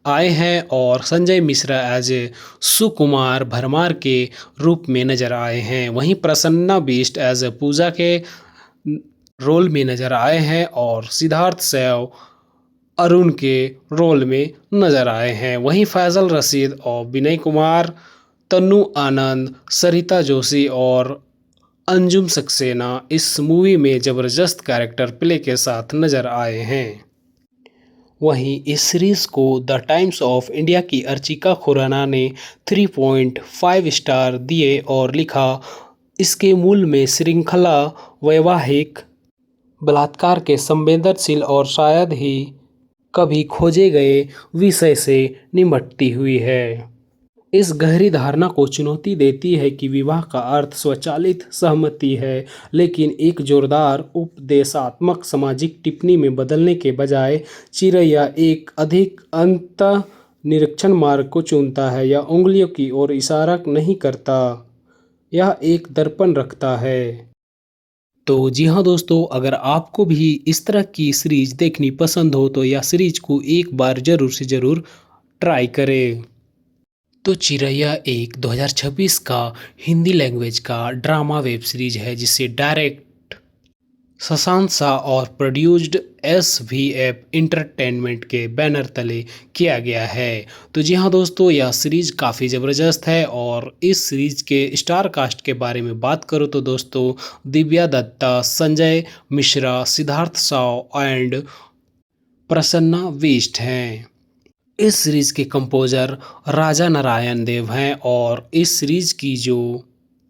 आए हैं और संजय मिश्रा एज ए सुकुमार भरमार के रूप में नजर आए हैं। वहीं प्रसन्ना बिष्ट एज ए पूजा के रोल में नजर आए हैं और सिद्धार्थ सैव अरुण के रोल में नजर आए हैं। वहीं फैजल रशीद और विनय कुमार, तन्नू आनंद, सरिता जोशी और अंजुम सक्सेना इस मूवी में ज़बरदस्त कैरेक्टर प्ले के साथ नजर आए हैं। वहीं इस सीरीज़ को द टाइम्स ऑफ इंडिया की अर्चिका खुराना ने 3.5 स्टार दिए और लिखा, इसके मूल में श्रृंखला वैवाहिक बलात्कार के संवेदनशील और शायद ही कभी खोजे गए विषय से निपटती हुई है। इस गहरी धारणा को चुनौती देती है कि विवाह का अर्थ स्वचालित सहमति है, लेकिन एक जोरदार उपदेशात्मक सामाजिक टिप्पणी में बदलने के बजाय चिरैया एक अधिक अंतः निरीक्षण मार्ग को चुनता है। यह उंगलियों की ओर इशारा नहीं करता, यह एक दर्पण रखता है। तो जी हाँ दोस्तों, अगर आपको भी इस तरह की सीरीज देखनी पसंद हो तो यह सीरीज को एक बार ज़रूर से ज़रूर ट्राई करें। तो चिरैया एक 2026 का हिंदी लैंग्वेज का ड्रामा वेब सीरीज है जिसे डायरेक्ट शशांक शाह और प्रोड्यूस्ड SVF इंटरटेनमेंट के बैनर तले किया गया है। तो जी हाँ दोस्तों, यह सीरीज काफ़ी ज़बरदस्त है और इस सीरीज के स्टार कास्ट के बारे में बात करूँ तो दोस्तों दिव्या दत्ता, संजय मिश्रा, सिद्धार्थ शाह एंड प्रसन्ना वेस्ट हैं। इस सीरीज के कंपोजर राजा नारायण देव हैं और इस सीरीज की जो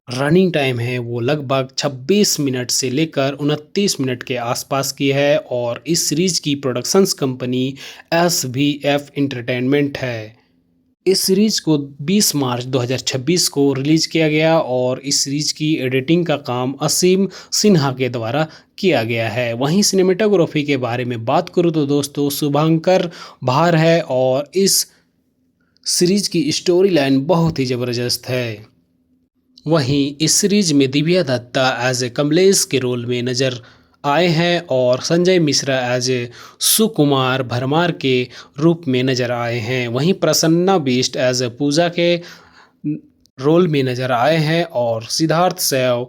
रनिंग टाइम है वो लगभग 26 मिनट से लेकर 29 मिनट के आसपास की है और इस सीरीज की प्रोडक्शंस कंपनी SVF इंटरटेनमेंट है। इस सीरीज को 20 मार्च 2026 को रिलीज किया गया और इस सीरीज की एडिटिंग का काम असीम सिन्हा के द्वारा किया गया है। वहीं सिनेमेटोग्राफी के बारे में बात करूँ तो दोस्तों शुभंकर भार है और इस सीरीज की स्टोरी लाइन बहुत ही ज़बरदस्त है। वहीं इस सीरीज में दिव्या दत्ता एज ए कमलेश के रोल में नजर आए हैं और संजय मिश्रा एज ए सुकुमार भरमार के रूप में नजर आए हैं। वहीं प्रसन्ना बिष्ट एज ए पूजा के रोल में नजर आए हैं और सिद्धार्थ सैव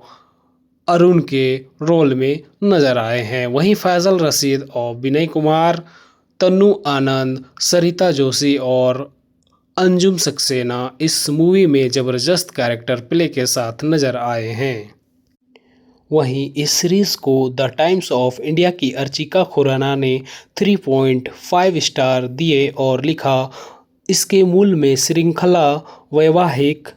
अरुण के रोल में नजर आए हैं। वहीं फैजल रशीद और विनय कुमार, तन्नू आनंद, सरिता जोशी और अंजुम सक्सेना इस मूवी में ज़बरदस्त कैरेक्टर प्ले के साथ नजर आए हैं। वहीं इस सीरीज को द टाइम्स ऑफ इंडिया की अर्चिका खुराना ने 3.5 स्टार दिए और लिखा, इसके मूल में श्रृंखला वैवाहिक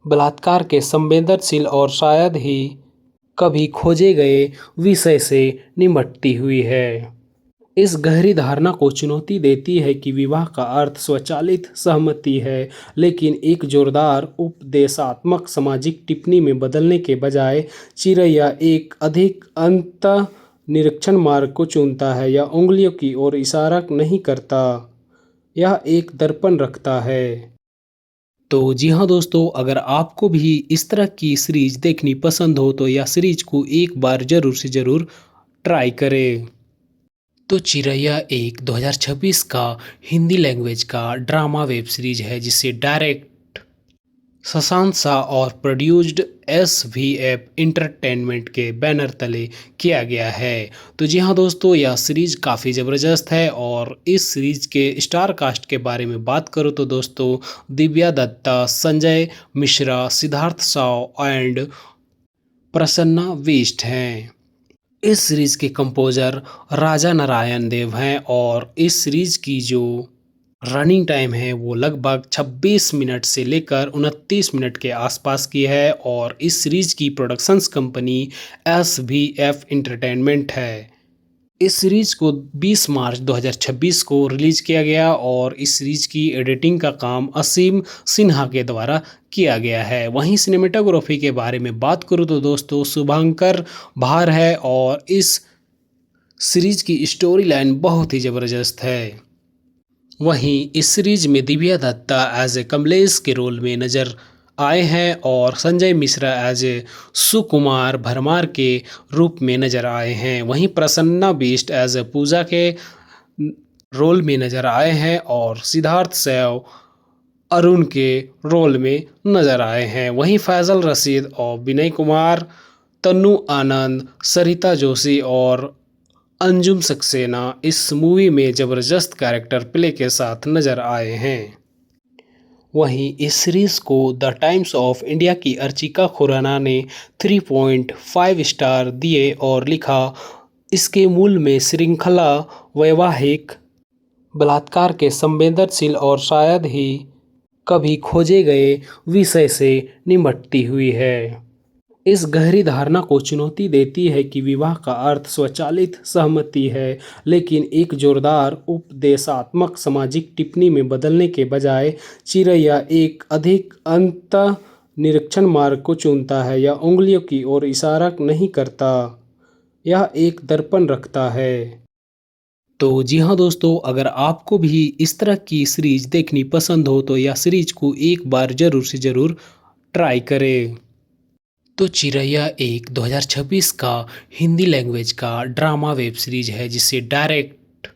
बलात्कार के संवेदनशील और शायद ही कभी खोजे गए विषय से निपटती हुई है। इस गहरी धारणा को चुनौती देती है कि विवाह का अर्थ स्वचालित सहमति है, लेकिन एक जोरदार उपदेशात्मक सामाजिक टिप्पणी में बदलने के बजाय चिरैया एक अधिक अंतः निरीक्षण मार्ग को चुनता है। यह उंगलियों की ओर इशारा नहीं करता, यह एक दर्पण रखता है। तो जी हाँ दोस्तों, अगर आपको भी इस तरह की सीरीज देखनी पसंद हो तो यह सीरीज को एक बार ज़रूर से ज़रूर ट्राई करें। तो चिरैया एक 2026 का हिंदी लैंग्वेज का ड्रामा वेब सीरीज है जिसे डायरेक्ट शशांक शाह और प्रोड्यूस्ड SVF इंटरटेनमेंट के बैनर तले किया गया है। तो जी हाँ दोस्तों, यह सीरीज काफ़ी ज़बरदस्त है और इस सीरीज के स्टार कास्ट के बारे में बात करूँ तो दोस्तों, दिव्या दत्ता, संजय मिश्रा, सिद्धार्थ शाह एंड प्रसन्ना बिष्ट हैं। इस सीरीज के कंपोजर राजा नारायण देव हैं और इस सीरीज की जो रनिंग टाइम है वो लगभग 26 मिनट से लेकर 29 मिनट के आसपास की है और इस सीरीज की प्रोडक्शंस कंपनी SVF इंटरटेनमेंट है। इस सीरीज को 20 मार्च 2026 को रिलीज किया गया और इस सीरीज की एडिटिंग का काम असीम सिन्हा के द्वारा किया गया है। वहीं सिनेमेटोग्राफी के बारे में बात करूँ तो दोस्तों, शुभंकर भार है और इस सीरीज की स्टोरी लाइन बहुत ही ज़बरदस्त है। वहीं इस सीरीज में दिव्या दत्ता एज ए कमलेश के रोल में नजर आए हैं और संजय मिश्रा एज ए सुकुमार भरमार के रूप में नजर आए हैं। वहीं प्रसन्ना बिष्ट एज ए पूजा के रोल में नजर आए हैं और सिद्धार्थ सैव अरुण के रोल में नजर आए हैं। वहीं फैजल रशीद और विनय कुमार, तन्नू आनंद, सरिता जोशी और अंजुम सक्सेना इस मूवी में ज़बरदस्त कैरेक्टर प्ले के साथ नजर आए हैं। वहीं इस सीरीज को द टाइम्स ऑफ इंडिया की अर्चिका खुराना ने 3.5 स्टार दिए और लिखा, इसके मूल में श्रृंखला वैवाहिक बलात्कार के संवेदनशील और शायद ही कभी खोजे गए विषय से निपटती हुई है। इस गहरी धारणा को चुनौती देती है कि विवाह का अर्थ स्वचालित सहमति है, लेकिन एक जोरदार उपदेशात्मक सामाजिक टिप्पणी में बदलने के बजाय चिरैया एक अधिक अंत निरीक्षण मार्ग को चुनता है। यह उंगलियों की ओर इशारा नहीं करता, यह एक दर्पण रखता है। तो जी हाँ दोस्तों, अगर आपको भी इस तरह की सीरीज देखनी पसंद हो तो यह सीरीज को एक बार ज़रूर से ज़रूर ट्राई करें। तो चिरैया एक 2026 का हिंदी लैंग्वेज का ड्रामा वेब सीरीज है जिसे डायरेक्ट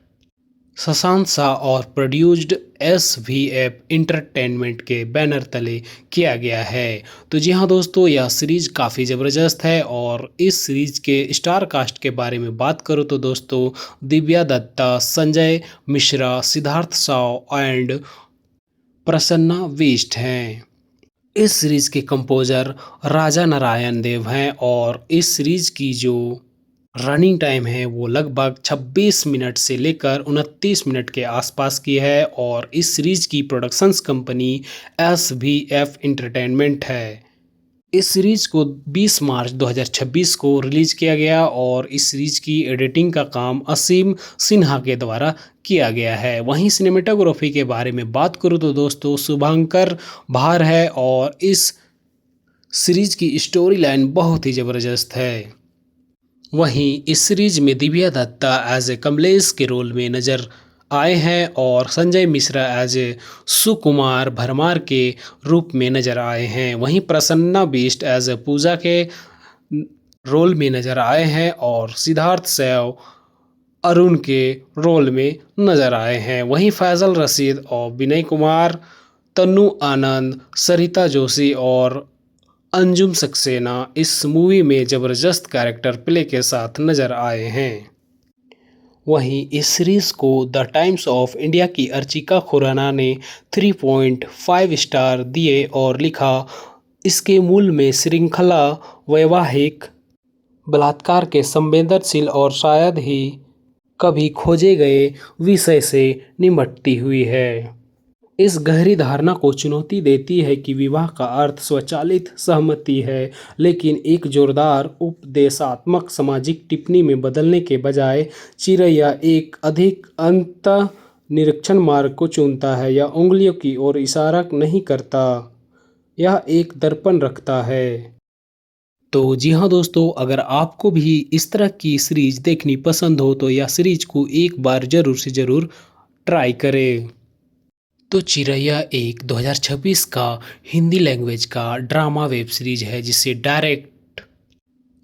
शशांक शाह और प्रोड्यूस्ड SVF इंटरटेनमेंट के बैनर तले किया गया है। तो जी हाँ दोस्तों, यह सीरीज काफ़ी ज़बरदस्त है और इस सीरीज के स्टार कास्ट के बारे में बात करूँ तो दोस्तों, दिव्या दत्ता, संजय मिश्रा, सिद्धार्थ शाह एंड प्रसन्ना बिष्ट हैं। इस सीरीज के कंपोजर राजा नारायण देव हैं और इस सीरीज की जो रनिंग टाइम है वो लगभग 26 मिनट से लेकर 29 मिनट के आसपास की है और इस सीरीज की प्रोडक्शंस कंपनी SVF इंटरटेनमेंट है। इस सीरीज को 20 मार्च 2026 को रिलीज किया गया और इस सीरीज की एडिटिंग का काम असीम सिन्हा के द्वारा किया गया है। वहीं सिनेमेटोग्राफी के बारे में बात करूँ तो दोस्तों, शुभंकर भार है और इस सीरीज की स्टोरी लाइन बहुत ही ज़बरदस्त है। वहीं इस सीरीज में दिव्या दत्ता एज ए कमलेश के रोल में नजर आए हैं और संजय मिश्रा एज ए सुकुमार भरमार के रूप में नजर आए हैं। वहीं प्रसन्ना बिष्ट एज ए पूजा के रोल में नजर आए हैं और सिद्धार्थ सैव अरुण के रोल में नजर आए हैं। वहीं फैजल रशीद और विनय कुमार, तन्नू आनंद, सरिता जोशी और अंजुम सक्सेना इस मूवी में ज़बरदस्त कैरेक्टर प्ले के साथ नजर आए हैं। वहीं इस सीरीज को द टाइम्स ऑफ इंडिया की अर्चिका खुराना ने 3.5 स्टार दिए और लिखा, इसके मूल में श्रृंखला वैवाहिक बलात्कार के संवेदनशील और शायद ही कभी खोजे गए विषय से निपटती हुई है। इस गहरी धारणा को चुनौती देती है कि विवाह का अर्थ स्वचालित सहमति है, लेकिन एक जोरदार उपदेशात्मक सामाजिक टिप्पणी में बदलने के बजाय चिरैया एक अधिक अंत निरीक्षण मार्ग को चुनता है। यह उंगलियों की ओर इशारा नहीं करता, यह एक दर्पण रखता है। तो जी हाँ दोस्तों, अगर आपको भी इस तरह की सीरीज देखनी पसंद हो तो यह सीरीज को एक बार ज़रूर से ज़रूर ट्राई करें। तो चिरैया एक 2026 का हिंदी लैंग्वेज का ड्रामा वेब सीरीज है जिसे डायरेक्ट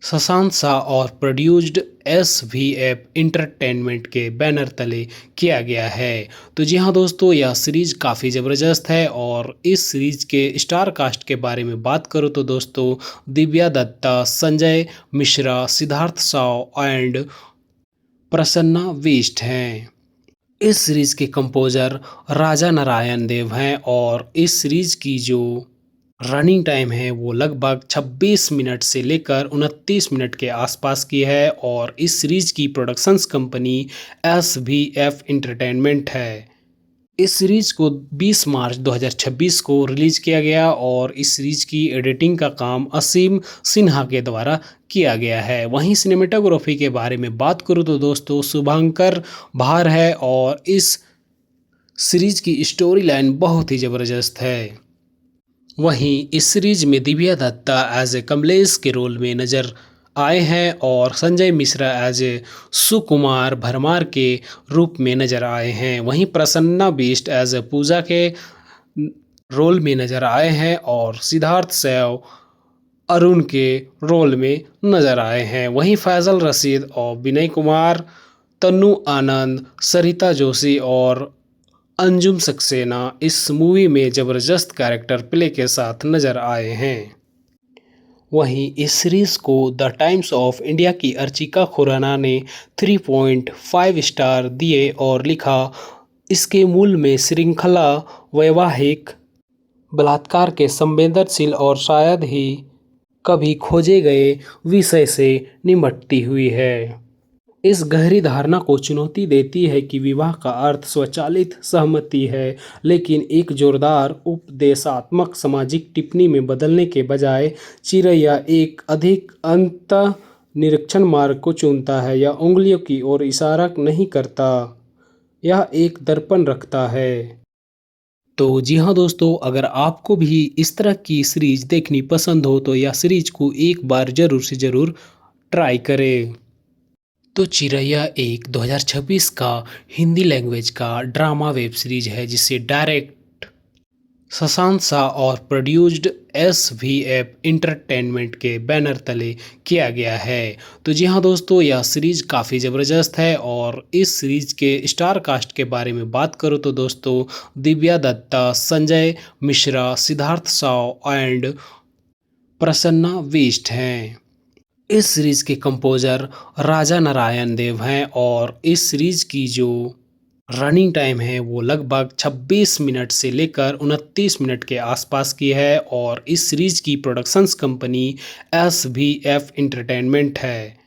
शशांक शाह और प्रोड्यूस्ड SVF इंटरटेनमेंट के बैनर तले किया गया है। तो जी हाँ दोस्तों, यह सीरीज काफ़ी ज़बरदस्त है और इस सीरीज के स्टार कास्ट के बारे में बात करूँ तो दोस्तों, दिव्या दत्ता, संजय मिश्रा, सिद्धार्थ शाह एंड प्रसन्ना वेस्ट हैं। इस सीरीज के कंपोजर राजा नारायण देव हैं और इस सीरीज की जो रनिंग टाइम है वो लगभग 26 मिनट से लेकर 29 मिनट के आसपास की है और इस सीरीज की प्रोडक्शंस कंपनी SVF इंटरटेनमेंट है। इस सीरीज को 20 मार्च 2026 को रिलीज किया गया और इस सीरीज की एडिटिंग का काम असीम सिन्हा के द्वारा किया गया है। वहीं सिनेमेटोग्राफी के बारे में बात करूँ तो दोस्तों, शुभंकर भार है और इस सीरीज की स्टोरी लाइन बहुत ही ज़बरदस्त है। वहीं इस सीरीज में दिव्या दत्ता एज ए कमलेश के रोल में नजर आए हैं और संजय मिश्रा एज ए सुकुमार भरमार के रूप में नजर आए हैं। वहीं प्रसन्ना बिष्ट एज ए पूजा के रोल में नजर आए हैं और सिद्धार्थ सैव अरुण के रोल में नजर आए हैं। वहीं फैजल रशीद और विनय कुमार, तन्नू आनंद, सरिता जोशी और अंजुम सक्सेना इस मूवी में ज़बरदस्त कैरेक्टर प्ले के साथ नजर आए हैं। वहीं इस सीरीज को द टाइम्स ऑफ इंडिया की अर्चिका खुराना ने 3.5 स्टार दिए और लिखा, इसके मूल में श्रृंखला वैवाहिक बलात्कार के संवेदनशील और शायद ही कभी खोजे गए विषय से निपटती हुई है। इस गहरी धारणा को चुनौती देती है कि विवाह का अर्थ स्वचालित सहमति है, लेकिन एक जोरदार उपदेशात्मक सामाजिक टिप्पणी में बदलने के बजाय चिरैया एक अधिक अंत निरीक्षण मार्ग को चुनता है। यह उंगलियों की ओर इशारा नहीं करता, यह एक दर्पण रखता है। तो जी हाँ दोस्तों, अगर आपको भी इस तरह की सीरीज देखनी पसंद हो तो यह सीरीज को एक बार ज़रूर से ज़रूर ट्राई करें। तो चिरैया एक 2026 का हिंदी लैंग्वेज का ड्रामा वेब सीरीज है जिसे डायरेक्ट शशांक शाह और प्रोड्यूस्ड SVF इंटरटेनमेंट के बैनर तले किया गया है। तो जी हाँ दोस्तों, यह सीरीज काफ़ी ज़बरदस्त है और इस सीरीज के स्टार कास्ट के बारे में बात करूँ तो दोस्तों, दिव्या दत्ता, संजय मिश्रा, सिद्धार्थ शाह एंड प्रसन्ना वेस्ट हैं। इस सीरीज के कंपोजर राजा नारायण देव हैं और इस सीरीज की जो रनिंग टाइम है वो लगभग 26 मिनट से लेकर 29 मिनट के आसपास की है और इस सीरीज की प्रोडक्शंस कंपनी SVF इंटरटेनमेंट है।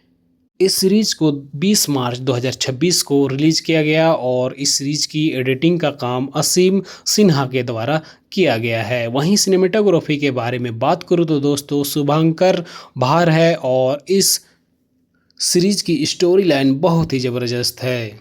इस सीरीज को 20 मार्च 2026 को रिलीज किया गया और इस सीरीज की एडिटिंग का काम असीम सिन्हा के द्वारा किया गया है। वहीं सिनेमेटोग्राफी के बारे में बात करूँ तो दोस्तों, शुभंकर भार है और इस सीरीज की स्टोरी लाइन बहुत ही ज़बरदस्त है।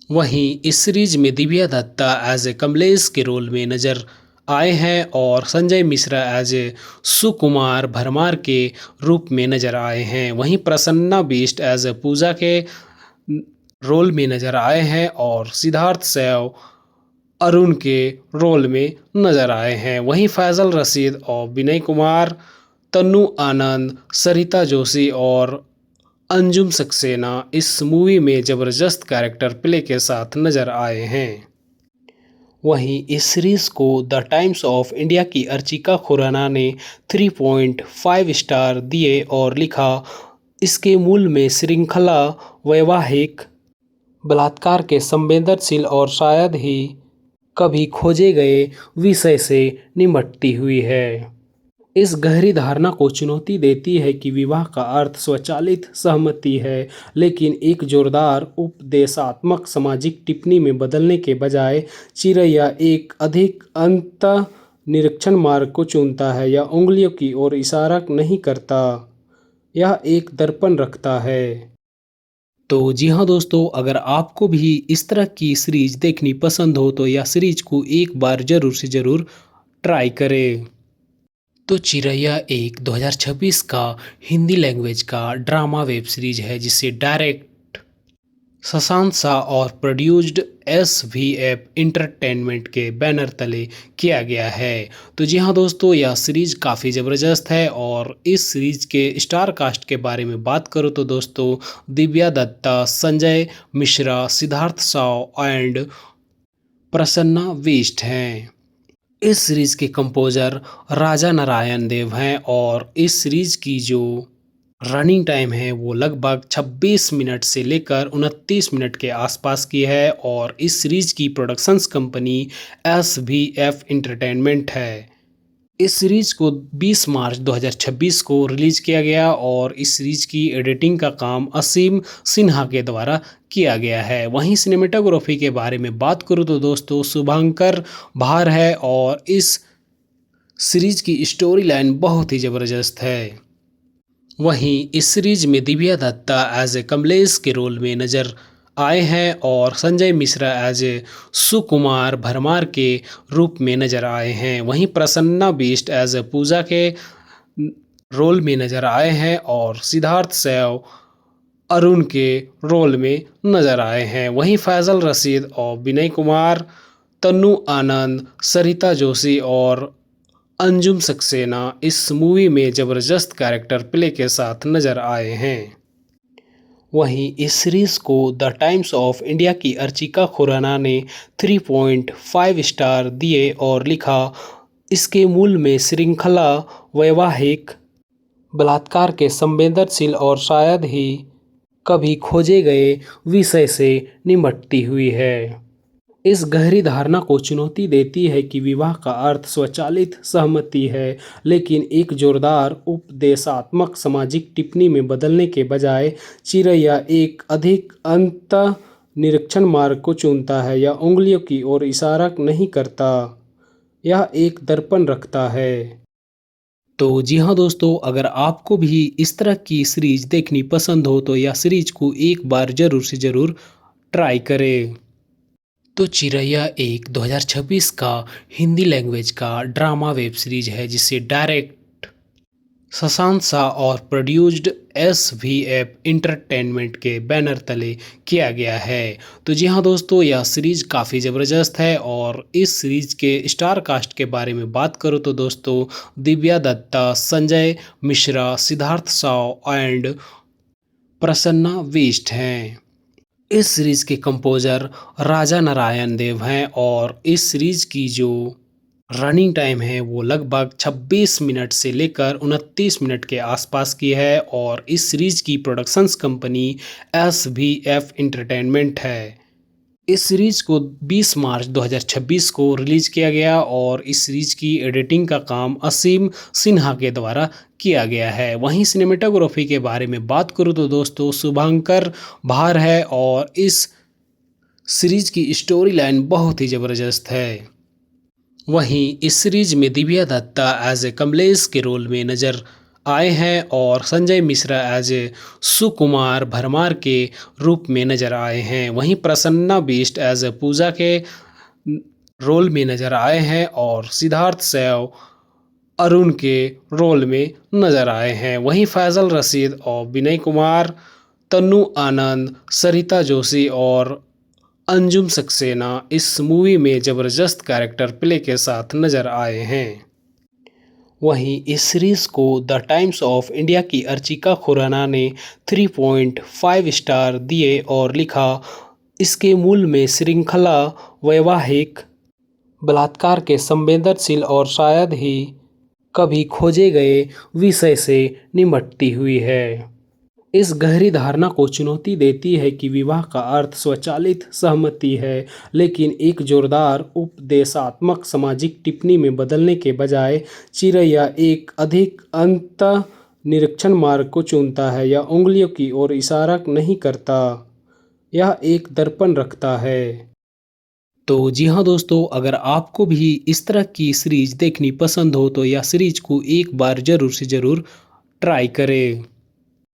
वहीं इस सीरीज में दिव्या दत्ता एज ए कमलेश के रोल में नजर आए हैं और संजय मिश्रा एज ए सुकुमार भरमार के रूप में नजर आए हैं। वहीं प्रसन्ना बिष्ट एज ए पूजा के रोल में नजर आए हैं और सिद्धार्थ सैव अरुण के रोल में नजर आए हैं। वहीं फैजल रशीद और विनय कुमार, तन्नू आनंद, सरिता जोशी और अंजुम सक्सेना इस मूवी में ज़बरदस्त कैरेक्टर प्ले के साथ नजर आए हैं। वहीं इस सीरीज को द टाइम्स ऑफ इंडिया की अर्चिका खुराना ने 3.5 स्टार दिए और लिखा, इसके मूल में श्रृंखला वैवाहिक बलात्कार के संवेदनशील और शायद ही कभी खोजे गए विषय से निपटती हुई है। इस गहरी धारणा को चुनौती देती है कि विवाह का अर्थ स्वचालित सहमति है, लेकिन एक जोरदार उपदेशात्मक सामाजिक टिप्पणी में बदलने के बजाय चिरैया एक अधिक अंत निरीक्षण मार्ग को चुनता है। यह उंगलियों की ओर इशारा नहीं करता, यह एक दर्पण रखता है। तो जी हाँ दोस्तों, अगर आपको भी इस तरह की सीरीज देखनी पसंद हो तो यह सीरीज को एक बार ज़रूर से ज़रूर ट्राई करें। तो चिरैया एक 2026 का हिंदी लैंग्वेज का ड्रामा वेब सीरीज है जिसे डायरेक्ट शशांक शाह और प्रोड्यूस्ड SVF इंटरटेनमेंट के बैनर तले किया गया है। तो जी हाँ दोस्तों, यह सीरीज काफ़ी ज़बरदस्त है और इस सीरीज के स्टार कास्ट के बारे में बात करूँ तो दोस्तों, दिव्या दत्ता, संजय मिश्रा, सिद्धार्थ शाह एंड प्रसन्ना वेस्ट हैं। इस सीरीज के कंपोजर राजा नारायण देव हैं और इस सीरीज की जो रनिंग टाइम है वो लगभग 26 मिनट से लेकर 29 मिनट के आसपास की है और इस सीरीज की प्रोडक्शंस कंपनी SVF इंटरटेनमेंट है। इस सीरीज को 20 मार्च 2026 को रिलीज किया गया और इस सीरीज की एडिटिंग का काम असीम सिन्हा के द्वारा किया गया है। वहीं सिनेमेटोग्राफी के बारे में बात करूँ तो दोस्तों, शुभंकर भार है और इस सीरीज की स्टोरी लाइन बहुत ही ज़बरदस्त है। वहीं इस सीरीज में दिव्या दत्ता एज ए कमलेश के रोल में नज़र आए हैं और संजय मिश्रा एज ए सुकुमार भरमार के रूप में नज़र आए हैं। वहीं प्रसन्ना बिष्ट एज ए पूजा के रोल में नज़र आए हैं और सिद्धार्थ सैव अरुण के रोल में नज़र आए हैं। वहीं फैजल रशीद और विनय कुमार, तन्नू आनंद, सरिता जोशी और अंजुम सक्सेना इस मूवी में ज़बरदस्त कैरेक्टर प्ले के साथ नज़र आए हैं। वहीं इस सीरीज़ को द टाइम्स ऑफ इंडिया की अर्चिका खुराना ने 3.5 स्टार दिए और लिखा, इसके मूल में श्रृंखला वैवाहिक बलात्कार के संवेदनशील और शायद ही कभी खोजे गए विषय से निपटती हुई है। इस गहरी धारणा को चुनौती देती है कि विवाह का अर्थ स्वचालित सहमति है, लेकिन एक जोरदार उपदेशात्मक सामाजिक टिप्पणी में बदलने के बजाय चिरैया एक अधिक अंतः निरीक्षण मार्ग को चुनता है। यह उंगलियों की ओर इशारा नहीं करता, यह एक दर्पण रखता है। तो जी हाँ दोस्तों, अगर आपको भी इस तरह की सीरीज देखनी पसंद हो तो यह सीरीज को एक बार ज़रूर से ज़रूर ट्राई करें। तो चिरैया एक 2026 का हिंदी लैंग्वेज का ड्रामा वेब सीरीज है जिसे डायरेक्ट शशांक शाह और प्रोड्यूस्ड SVF इंटरटेनमेंट के बैनर तले किया गया है। तो जी हाँ दोस्तों, यह सीरीज काफ़ी ज़बरदस्त है और इस सीरीज के स्टार कास्ट के बारे में बात करूँ तो दोस्तों, दिव्या दत्ता, संजय मिश्रा, सिद्धार्थ शाह एंड प्रसन्ना वेस्ट हैं। इस सीरीज के कंपोजर राजा नारायण देव हैं और इस सीरीज की जो रनिंग टाइम है वो लगभग 26 मिनट से लेकर 29 मिनट के आसपास की है और इस सीरीज की प्रोडक्शंस कंपनी SVF इंटरटेनमेंट है। इस सीरीज को 20 मार्च 2026 को रिलीज किया गया और इस सीरीज की एडिटिंग का काम असीम सिन्हा के द्वारा किया गया है। वहीं सिनेमेटोग्राफी के बारे में बात करूँ तो दोस्तों, शुभंकर भार है और इस सीरीज की स्टोरी लाइन बहुत ही ज़बरदस्त है। वहीं इस सीरीज में दिव्या दत्ता एज ए कमलेश के रोल में नज़र आए हैं और संजय मिश्रा एज ए सुकुमार भरमार के रूप में नज़र आए हैं। वहीं प्रसन्ना बिष्ट एज ए पूजा के रोल में नज़र आए हैं और सिद्धार्थ सैव अरुण के रोल में नज़र आए हैं। वहीं फैजल रशीद और विनय कुमार, तन्नू आनंद, सरिता जोशी और अंजुम सक्सेना इस मूवी में ज़बरदस्त कैरेक्टर प्ले के साथ नज़र आए हैं। वहीं इस सीरीज़ को द टाइम्स ऑफ इंडिया की अर्चिका खुराना ने 3.5 स्टार दिए और लिखा, इसके मूल में श्रृंखला वैवाहिक बलात्कार के संवेदनशील और शायद ही कभी खोजे गए विषय से निपटती हुई है। इस गहरी धारणा को चुनौती देती है कि विवाह का अर्थ स्वचालित सहमति है, लेकिन एक जोरदार उपदेशात्मक सामाजिक टिप्पणी में बदलने के बजाय चिरैया एक अधिक अंतः निरीक्षण मार्ग को चुनता है। यह उंगलियों की ओर इशारा नहीं करता, यह एक दर्पण रखता है। तो जी हाँ दोस्तों, अगर आपको भी इस तरह की सीरीज देखनी पसंद हो तो यह सीरीज को एक बार ज़रूर से ज़रूर ट्राई करें।